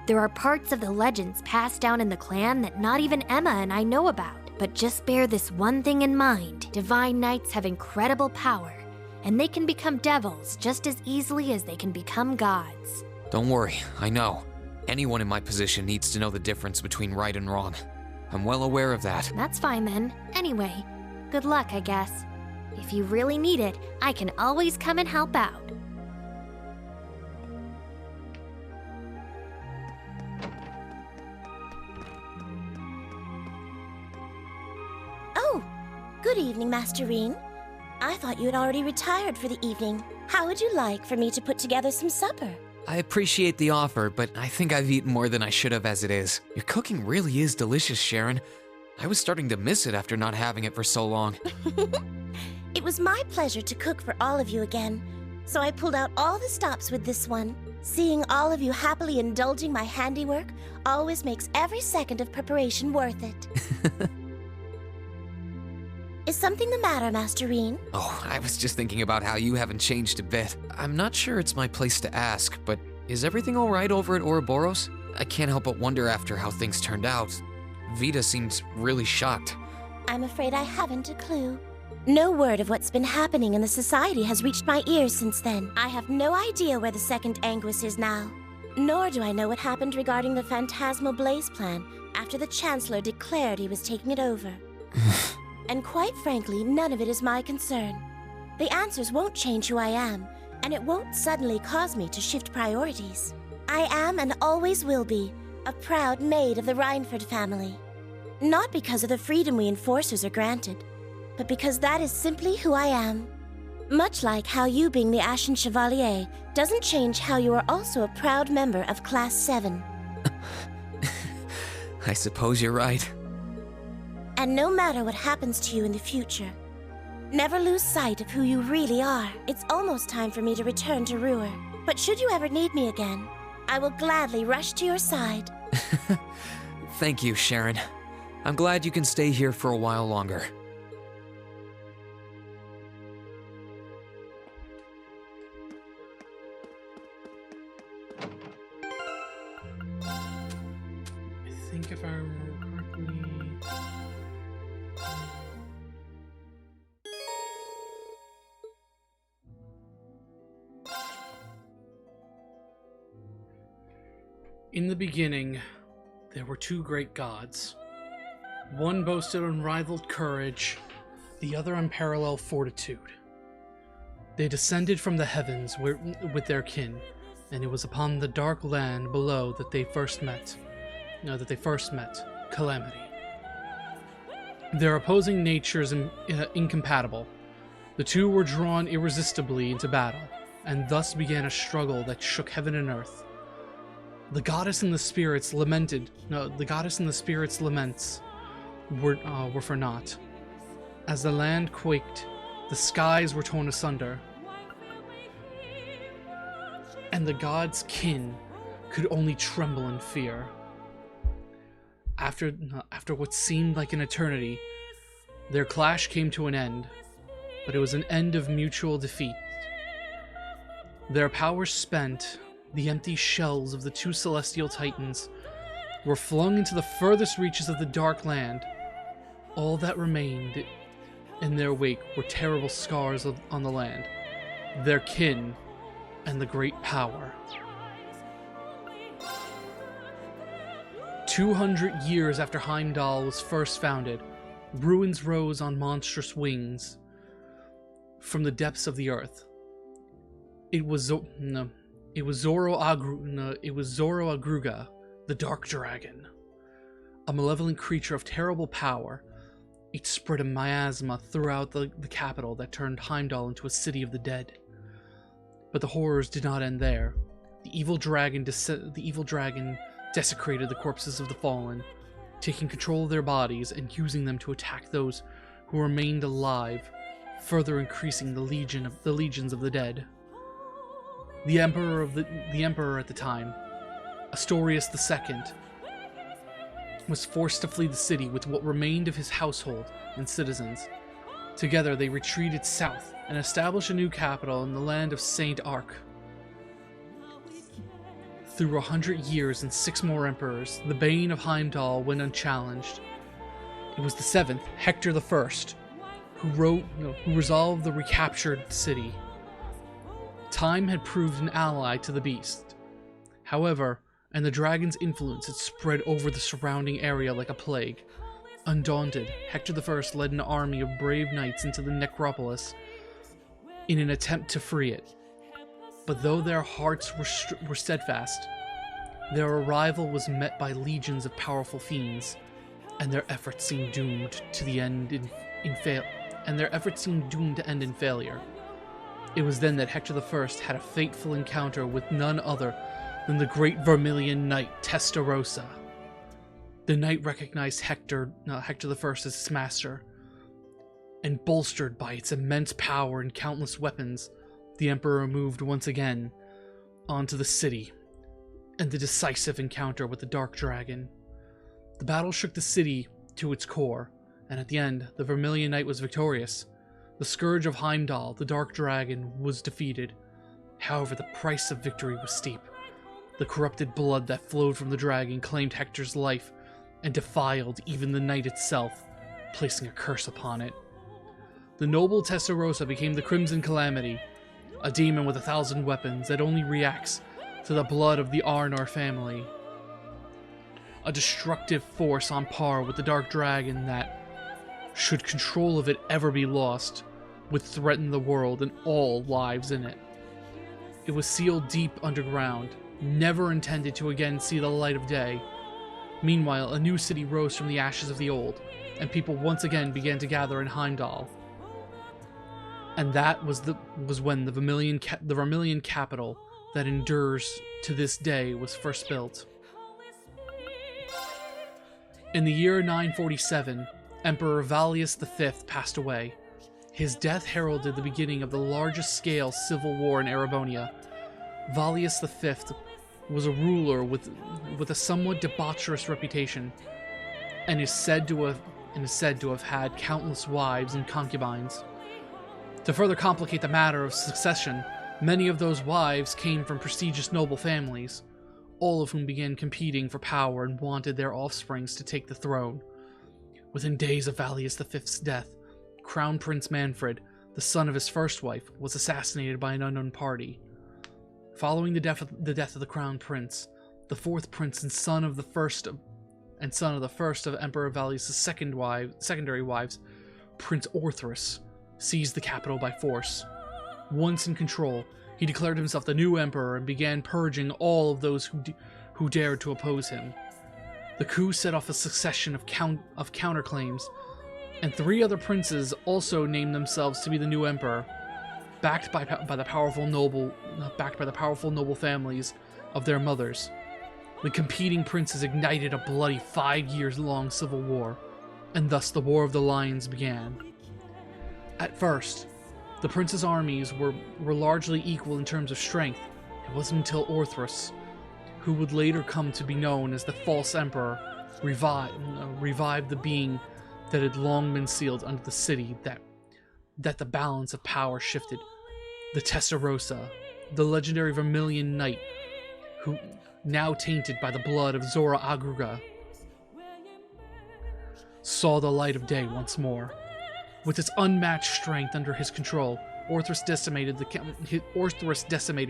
There are parts of the legends passed down in the clan that not even Emma and I know about. But just bear this one thing in mind. Divine Knights have incredible power, and they can become devils just as easily as they can become gods. Don't worry, I know. Anyone in my position needs to know the difference between right and wrong. I'm well aware of that. That's fine then. Anyway, good luck, I guess. If you really need it, I can always come and help out. Good evening, Master Reen. I thought you had already retired for the evening. How would you like for me to put together some supper? I appreciate the offer, but I think I've eaten more than I should have as it is. Your cooking really is delicious, Sharon. I was starting to miss it after not having it for so long. It was my pleasure to cook for all of you again, so I pulled out all the stops with this one. Seeing all of you happily indulging my handiwork always makes every second of preparation worth it. Is something the matter, Master Reen? Oh, I was just thinking about how you haven't changed a bit. I'm not sure it's my place to ask, but is everything all right over at Ouroboros? I can't help but wonder after how things turned out. Vita seems really shocked. I'm afraid I haven't a clue. No word of what's been happening in the society has reached my ears since then. I have no idea where the second Anguis is now. Nor do I know what happened regarding the Phantasmal Blaze plan after the Chancellor declared he was taking it over. And quite frankly, none of it is my concern. The answers won't change who I am, and it won't suddenly cause me to shift priorities. I am and always will be a proud maid of the Reinford family. Not because of the freedom we enforcers are granted, but because that is simply who I am. Much like how you being the Ashen Chevalier doesn't change how you are also a proud member of Class 7. I suppose you're right. And no matter what happens to you in the future, never lose sight of who you really are. It's almost time for me to return to Ruhr, but should you ever need me again, I will gladly rush to your side. Thank you, Sharon. I'm glad you can stay here for a while longer. I think if I remember correctly... In the beginning, there were two great gods. One boasted unrivaled courage, the other unparalleled fortitude. They descended from the heavens with their kin, and it was upon the dark land below that they first met. Calamity. Their opposing natures incompatible. The two were drawn irresistibly into battle, and thus began a struggle that shook heaven and earth. The goddess and the spirits laments were for naught. As the land quaked, the skies were torn asunder, and the gods' kin could only tremble in fear. After what seemed like an eternity, their clash came to an end, but it was an end of mutual defeat. Their powers spent, the empty shells of the two celestial titans were flung into the furthest reaches of the dark land. All that remained in their wake were terrible scars on the land, their kin, and the great power. 200 years after Heimdall was first founded, ruins rose on monstrous wings from the depths of the earth. It was Zoro-Agruga, the Dark Dragon, a malevolent creature of terrible power. It spread a miasma throughout the capital that turned Heimdall into a city of the dead. But the horrors did not end there. The evil dragon desecrated the corpses of the fallen, taking control of their bodies and using them to attack those who remained alive, further increasing the legions of the dead. The emperor at the time, Astorius II, was forced to flee the city with what remained of his household and citizens. Together they retreated south and established a new capital in the land of Saint Arc. Through 100 years and 6 more emperors, the bane of Heimdall went unchallenged. It was the 7th, Hector I, who resolved the recaptured city. Time had proved an ally to the beast. However, and the dragon's influence had spread over the surrounding area like a plague. Undaunted, Hector I led an army of brave knights into the necropolis in an attempt to free it. But though their hearts were steadfast, their arrival was met by legions of powerful fiends, and their efforts seemed doomed to end seemed doomed to end in failure. It was then that Hector I had a fateful encounter with none other than the great Vermilion Knight Testarossa. The knight recognized Hector I as his master, and bolstered by its immense power and countless weapons, the Emperor moved once again onto the city and the decisive encounter with the Dark Dragon. The battle shook the city to its core, and at the end, the Vermilion Knight was victorious. The Scourge of Heimdall, the Dark Dragon, was defeated. However, the price of victory was steep. The corrupted blood that flowed from the dragon claimed Hector's life and defiled even the knight itself, placing a curse upon it. The noble Testarossa became the Crimson Calamity, a demon with 1,000 weapons that only reacts to the blood of the Arnor family. A destructive force on par with the Dark Dragon that, should control of it ever be lost, would threaten the world and all lives in it. It was sealed deep underground, never intended to again see the light of day. Meanwhile, a new city rose from the ashes of the old, and people once again began to gather in Heimdall. And that was when the Vermilion capital that endures to this day was first built. In the year 947, Emperor Valius V passed away. His death heralded the beginning of the largest-scale civil war in Erebonia. Valius V was a ruler with a somewhat debaucherous reputation, and is said to have had countless wives and concubines. To further complicate the matter of succession, many of those wives came from prestigious noble families, all of whom began competing for power and wanted their offsprings to take the throne. Within days of Valius V's death, Crown Prince Manfred, the son of his first wife, was assassinated by an unknown party. Following the death of the Crown Prince, the fourth prince and son of the first of Emperor Valius' secondary wives, Prince Orthrus, seized the capital by force. Once in control, he declared himself the new emperor and began purging all of those who dared to oppose him. The coup set off a succession of counterclaims, and 3 other princes also named themselves to be the new emperor, backed by the powerful noble families of their mothers. The competing princes ignited a bloody 5-year-long civil war, and thus the War of the Lions began. At first, the princes' armies were largely equal in terms of strength. It wasn't until Orthrus, who would later come to be known as the False Emperor, revived the being that had long been sealed under the city, that the balance of power shifted. The Testarossa, the legendary Vermilion Knight, who now tainted by the blood of Zora Agruga, saw the light of day once more. With its unmatched strength under his control, Orthrus decimated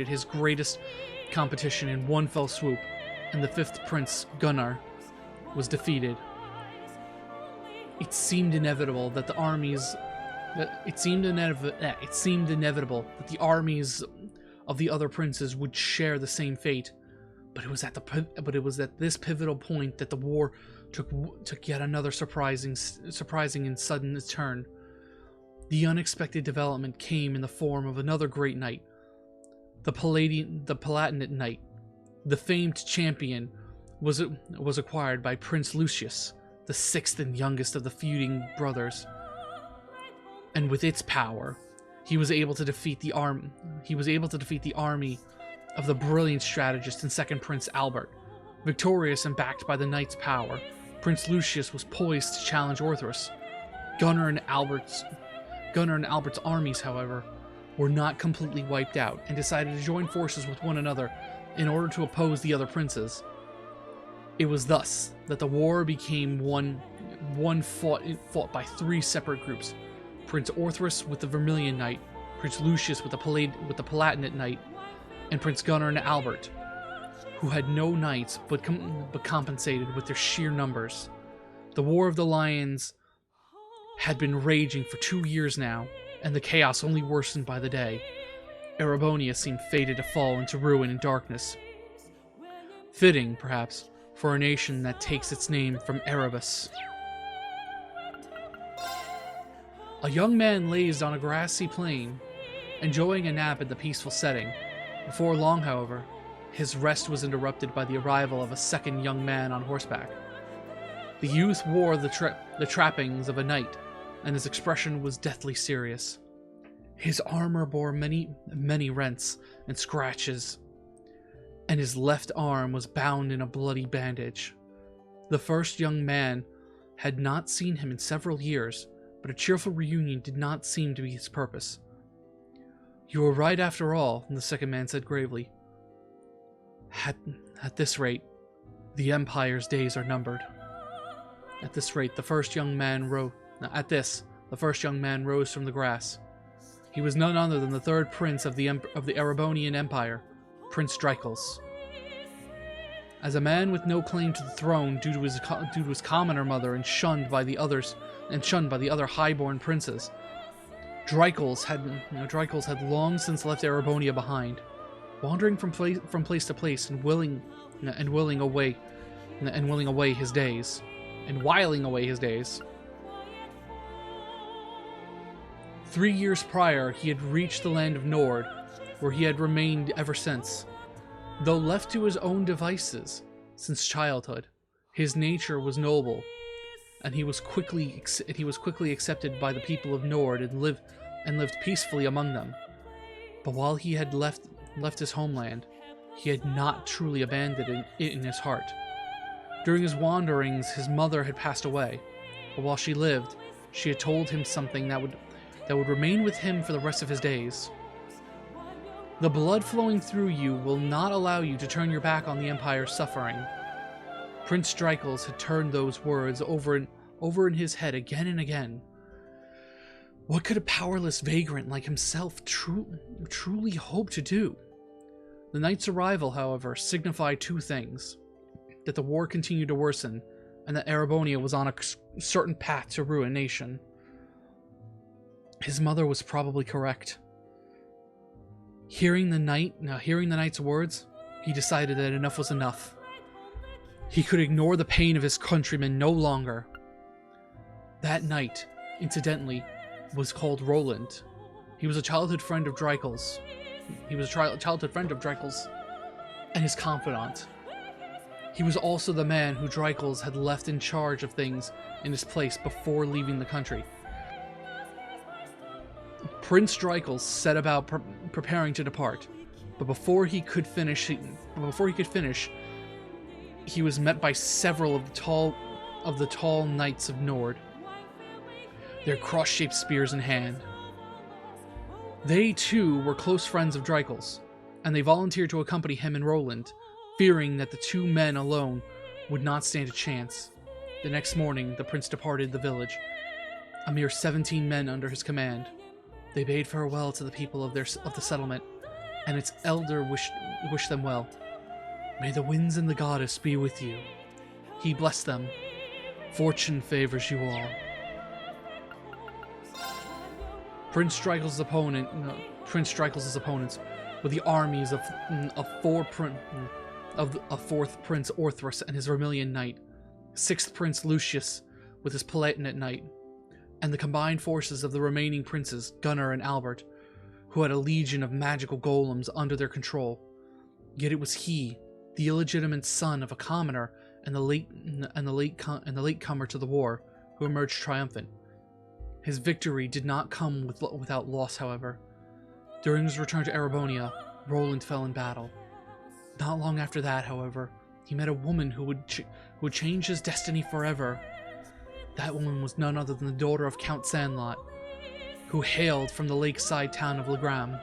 his greatest competition in one fell swoop, and the 5th prince, Gunnar, was defeated. It seemed inevitable that the armies of the other princes would share the same fate, but it was at this pivotal point that the war took yet another surprising and sudden turn. The unexpected development came in the form of another great knight, the Palatinate Knight. The famed champion was acquired by Prince Lucius, the 6th and youngest of the feuding brothers. And with its power, he was able to defeat the army of the brilliant strategist and second Prince Albert. Victorious and backed by the knight's power, Prince Lucius was poised to challenge Orthrus. Gunnar and Albert's armies, however, were not completely wiped out and decided to join forces with one another in order to oppose the other princes. It was thus that the war became one fought by 3 separate groups: Prince Orthrus with the Vermilion Knight, Prince Lucius with the Palatinate Knight, and Prince Gunnar and Albert, who had no knights but compensated with their sheer numbers. The War of the Lions had been raging for 2 years now, and the chaos only worsened by the day. Erebonia seemed fated to fall into ruin and darkness. Fitting, perhaps, for a nation that takes its name from Erebus. A young man lays on a grassy plain, enjoying a nap in the peaceful setting. Before long, however, his rest was interrupted by the arrival of a second young man on horseback. The youth wore the trappings of a knight, and his expression was deathly serious. His armor bore many rents and scratches, and his left arm was bound in a bloody bandage. The first young man had not seen him in several years, but a cheerful reunion did not seem to be his purpose. "You were right after all," the second man said gravely. At this rate, the Empire's days are numbered." At this rate, the first young man rose from the grass. He was none other than the third prince of the Erebonian Empire, Prince Dreichels. As a man with no claim to the throne due to his commoner mother and shunned by the other highborn princes, Dreichels had long since left Erebonia behind, wandering from place to place and whiling away his days. 3 years prior, he had reached the land of Nord, where he had remained ever since. Though left to his own devices since childhood, his nature was noble, and he was quickly accepted by the people of Nord and lived peacefully among them. But while he had left his homeland, he had not truly abandoned it in his heart. During his wanderings, his mother had passed away, but while she lived, she had told him something that would remain with him for the rest of his days. "The blood flowing through you will not allow you to turn your back on the Empire's suffering." Prince Dreichels had turned those words over in his head again and again. What could a powerless vagrant like himself truly hope to do? The knight's arrival, however, signified two things: that the war continued to worsen, and that Erebonia was on a certain path to ruination. His mother was probably correct. Hearing the knight's words, he decided that enough was enough. He could ignore the pain of his countrymen no longer. That knight, incidentally, was called Roland. He was a childhood friend of Dreichels. And his confidant. He was also the man who Dreichels had left in charge of things in his place before leaving the country. Prince Dreichels set about preparing to depart, but before he could finish, he was met by several of the tall knights of Nord, their cross-shaped spears in hand. They too were close friends of Dreichels, and they volunteered to accompany him and Roland, fearing that the two men alone would not stand a chance. The next morning, the prince departed the village, a mere 17 men under his command. They bade farewell to the people of the settlement, and its elder wished them well. "May the winds and the goddess be with you." He blessed them. "Fortune favors you all." Prince Dreichels' opponents were the armies of fourth Prince Orthrus and his Vermilion Knight, 6th Prince Lucius with his Palatinate Knight, and the combined forces of the remaining princes, Gunnar and Albert, who had a legion of magical golems under their control. Yet it was he, the illegitimate son of a commoner and the latecomer to the war, who emerged triumphant. His victory did not come without loss, however. During his return to Erebonia, Roland fell in battle. Not long after that, however, he met a woman who would change his destiny forever. That woman was none other than the daughter of Count Sandlot, who hailed from the lakeside town of GLEGaming.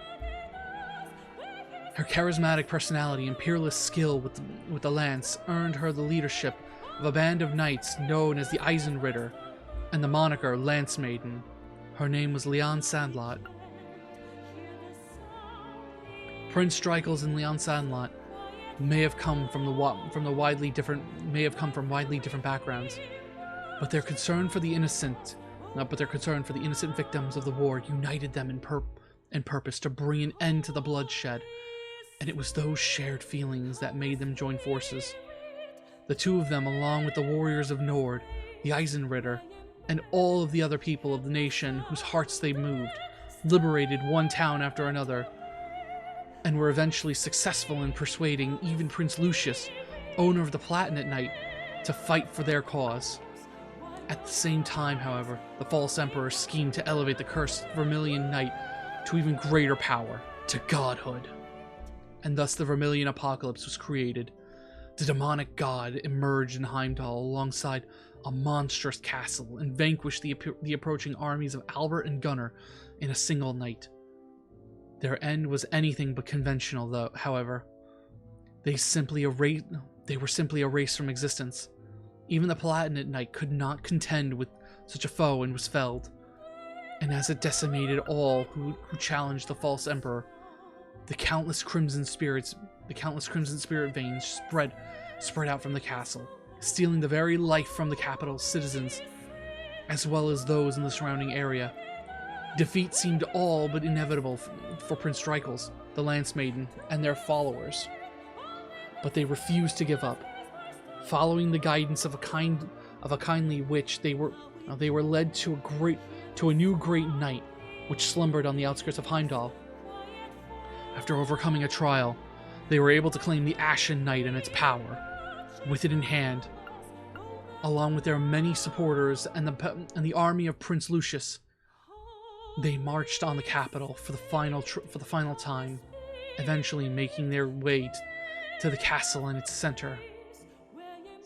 Her charismatic personality and peerless skill with the lance earned her the leadership of a band of knights known as the Eisenritter and the moniker Lance Maiden. Her name was Leon Sandlot. Prince Dreichels and Leon Sandlot may have come from widely different backgrounds, but their concern for the innocent victims of the war united them in purpose to bring an end to the bloodshed, and it was those shared feelings that made them join forces. The two of them, along with the warriors of Nord, the Eisenritter, and all of the other people of the nation whose hearts they moved, liberated one town after another, and were eventually successful in persuading even Prince Lucius, owner of the Platinate Knight, to fight for their cause. At the same time, however, the false emperor schemed to elevate the cursed Vermilion Knight to even greater power, to godhood. And thus the Vermilion Apocalypse was created. The demonic god emerged in Heimdall alongside a monstrous castle and vanquished the approaching armies of Albert and Gunnar in a single night. Their end was anything but conventional, though. However, they were simply erased from existence. Even the Platinate Knight could not contend with such a foe and was felled. And as it decimated all who challenged the false emperor, the countless crimson spirit veins spread out from the castle, stealing the very life from the capital's citizens, as well as those in the surrounding area. Defeat seemed all but inevitable for Prince Dreichels, the Lance Maiden, and their followers. But they refused to give up. Following the guidance of a kindly witch, they were led to a new great knight, which slumbered on the outskirts of Heimdall. After overcoming a trial, they were able to claim the Ashen Knight and its power. With it in hand, along with their many supporters and the army of Prince Lucius, they marched on the capital for the final time, eventually making their way to the castle in its center.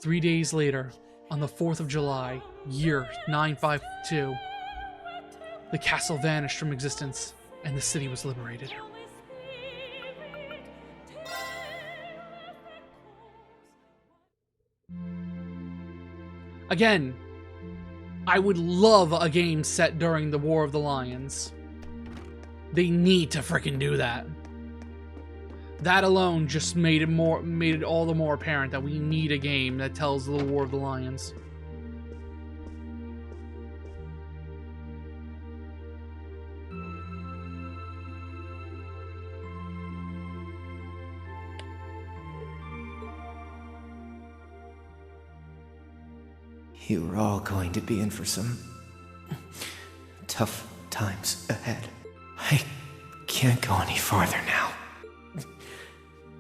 3 days later, on the 4th of July, year 952, the castle vanished from existence and the city was liberated. Again, I would love a game set during the War of the Lions. They need to frickin' do that. That alone just made it all the more apparent that we need a game that tells the War of the Lions. You are all going to be in for some tough times ahead. I can't go any farther now.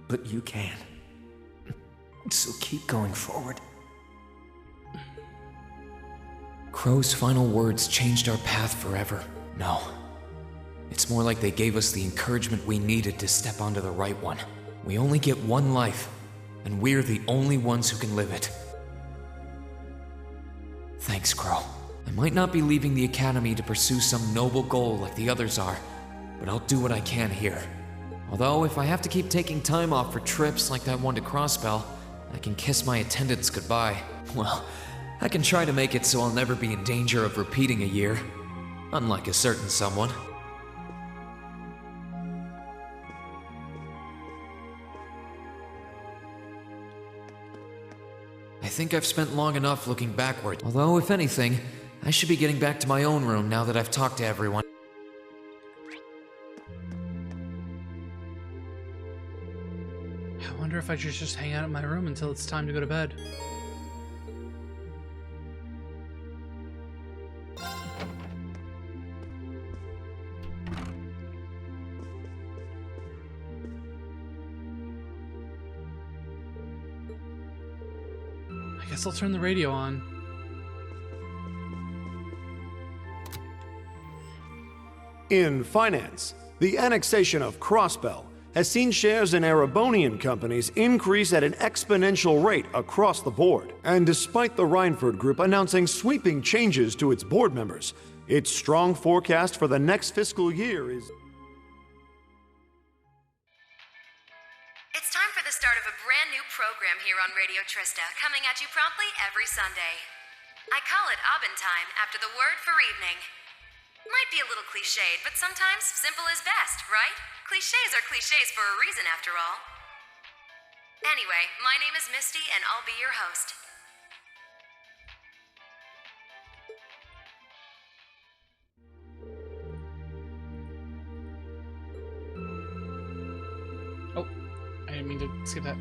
But you can. So keep going forward. Crow's final words changed our path forever. No. It's more like they gave us the encouragement we needed to step onto the right one. We only get one life, and we're the only ones who can live it. Thanks, Crow. I might not be leaving the Academy to pursue some noble goal like the others are, but I'll do what I can here. Although, if I have to keep taking time off for trips like that one to Crossbell, I can kiss my attendance goodbye. Well, I can try to make it so I'll never be in danger of repeating a year. Unlike a certain someone. I think I've spent long enough looking backward. Although, if anything, I should be getting back to my own room now that I've talked to everyone. I wonder if I should just hang out in my room until it's time to go to bed. I guess I'll turn the radio on. In finance, the annexation of Crossbell has seen shares in Erebonian companies increase at an exponential rate across the board. And despite the Reinford Group announcing sweeping changes to its board members, its strong forecast for the next fiscal year is... It's time for the start of a brand new program here on Radio Trista, coming at you promptly every Sunday. I call it Aubin Time after the word for evening. Might be a little cliched, but sometimes simple is best, right? Clichés are clichés for a reason, after all. Anyway, my name is Misty, and I'll be your host. Oh, I didn't mean to skip that.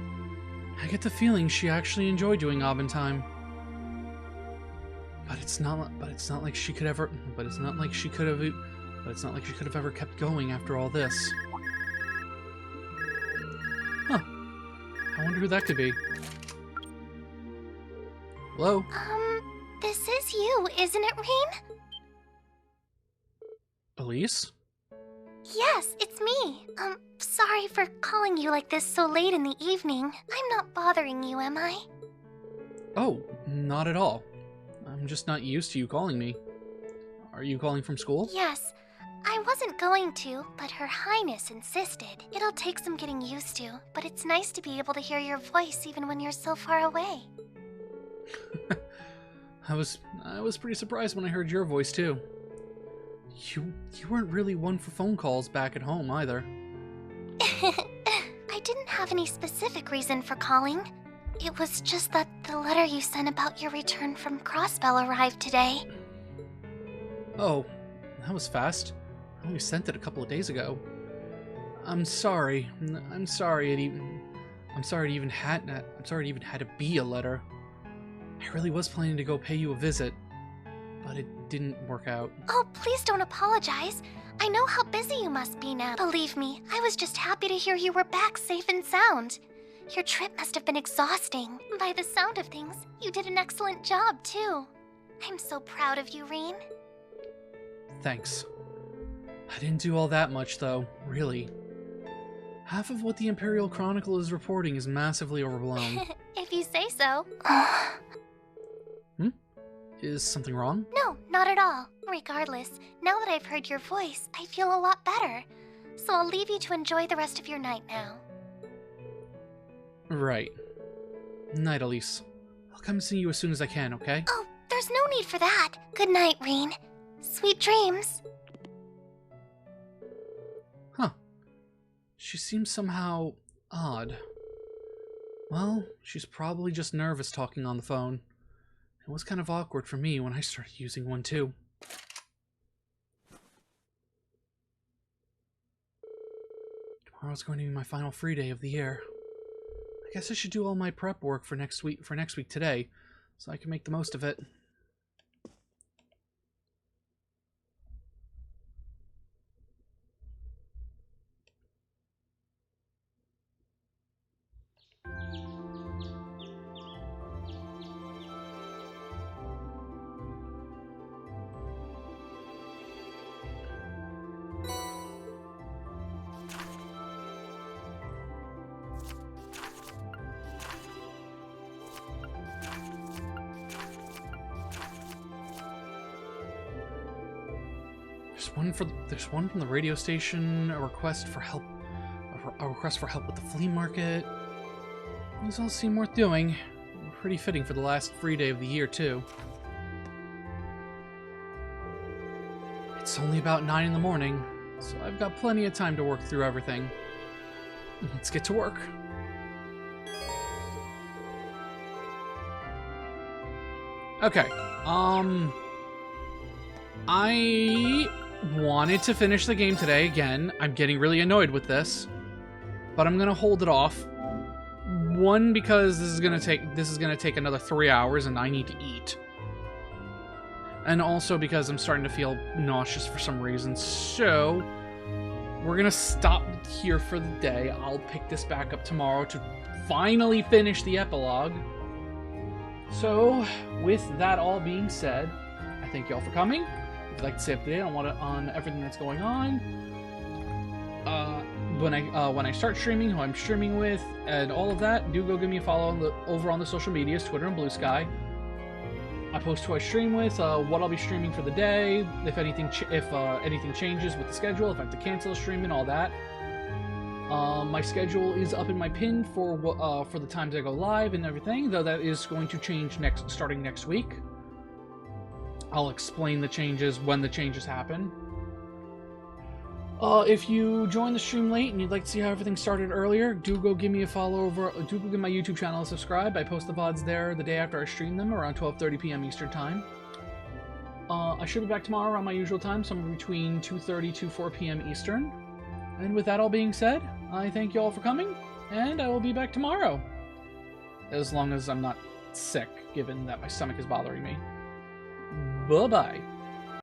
I get the feeling she actually enjoyed doing Aubin Time. But it's not like she could ever. But it's not like she could have. But it's not like she could have ever kept going after all this. Huh. I wonder who that could be. Hello? This is you, isn't it, Rean? Elise? Yes, it's me. Sorry for calling you like this so late in the evening. I'm not bothering you, am I? Oh, not at all. I'm just not used to you calling me. Are you calling from school? Yes. I wasn't going to, but Her Highness insisted. It'll take some getting used to, but it's nice to be able to hear your voice even when you're so far away. I was pretty surprised when I heard your voice too. You weren't really one for phone calls back at home either. I didn't have any specific reason for calling. It was just that the letter you sent about your return from Crossbell arrived today. Oh, that was fast. I only sent it a couple of days ago. I'm sorry. I'm sorry it even had to be a letter. I really was planning to go pay you a visit, but it didn't work out. Oh, please don't apologize. I know how busy you must be now. Believe me, I was just happy to hear you were back safe and sound. Your trip must have been exhausting. By the sound of things, you did an excellent job, too. I'm so proud of you, Rean. Thanks. I didn't do all that much, though, really. Half of what the Imperial Chronicle is reporting is massively overblown. If you say so. Is something wrong? No, not at all. Regardless, now that I've heard your voice, I feel a lot better. So I'll leave you to enjoy the rest of your night now. Right. Night, Elise. I'll come see you as soon as I can, okay? Oh, there's no need for that. Good night, Rean. Sweet dreams. Huh. She seems somehow odd. Well, she's probably just nervous talking on the phone. It was kind of awkward for me when I started using one too. Tomorrow's going to be my final free day of the year. I guess I should do all my prep work for next week today, so I can make the most of it. There's one from the radio station, a request for help with the flea market. These all seem worth doing. Pretty fitting for the last free day of the year, too. It's only about 9 in the morning, so I've got plenty of time to work through everything. Let's get to work. Okay, I wanted to finish the game today again. I'm getting really annoyed with this, but I'm gonna hold it off. One, because this is gonna take another 3 hours, and I need to eat, and also because I'm starting to feel nauseous for some reason. So we're gonna stop here for the day. I'll pick this back up tomorrow to finally finish the epilogue. So, with that all being said, I thank you all for coming. If you'd like to stay up to date on everything that's going on, when I start streaming, who I'm streaming with, and all of that, do go give me a follow over on the social medias, Twitter and Blue Sky. I post who I stream with, what I'll be streaming for the day, if anything changes with the schedule, if I have to cancel a stream and all that. My schedule is up in my pin for the times I go live and everything, though that is going to change starting next week. I'll explain the changes when the changes happen. If you join the stream late and you'd like to see how everything started earlier, do go give me a follow over. Do go give my YouTube channel a subscribe. I post the VODs there the day after I stream them, around 12:30 p.m. Eastern Time. I should be back tomorrow around my usual time, somewhere between 2:30 to 4 p.m. Eastern. And with that all being said, I thank you all for coming, and I will be back tomorrow. As long as I'm not sick, given that my stomach is bothering me. Bye-bye.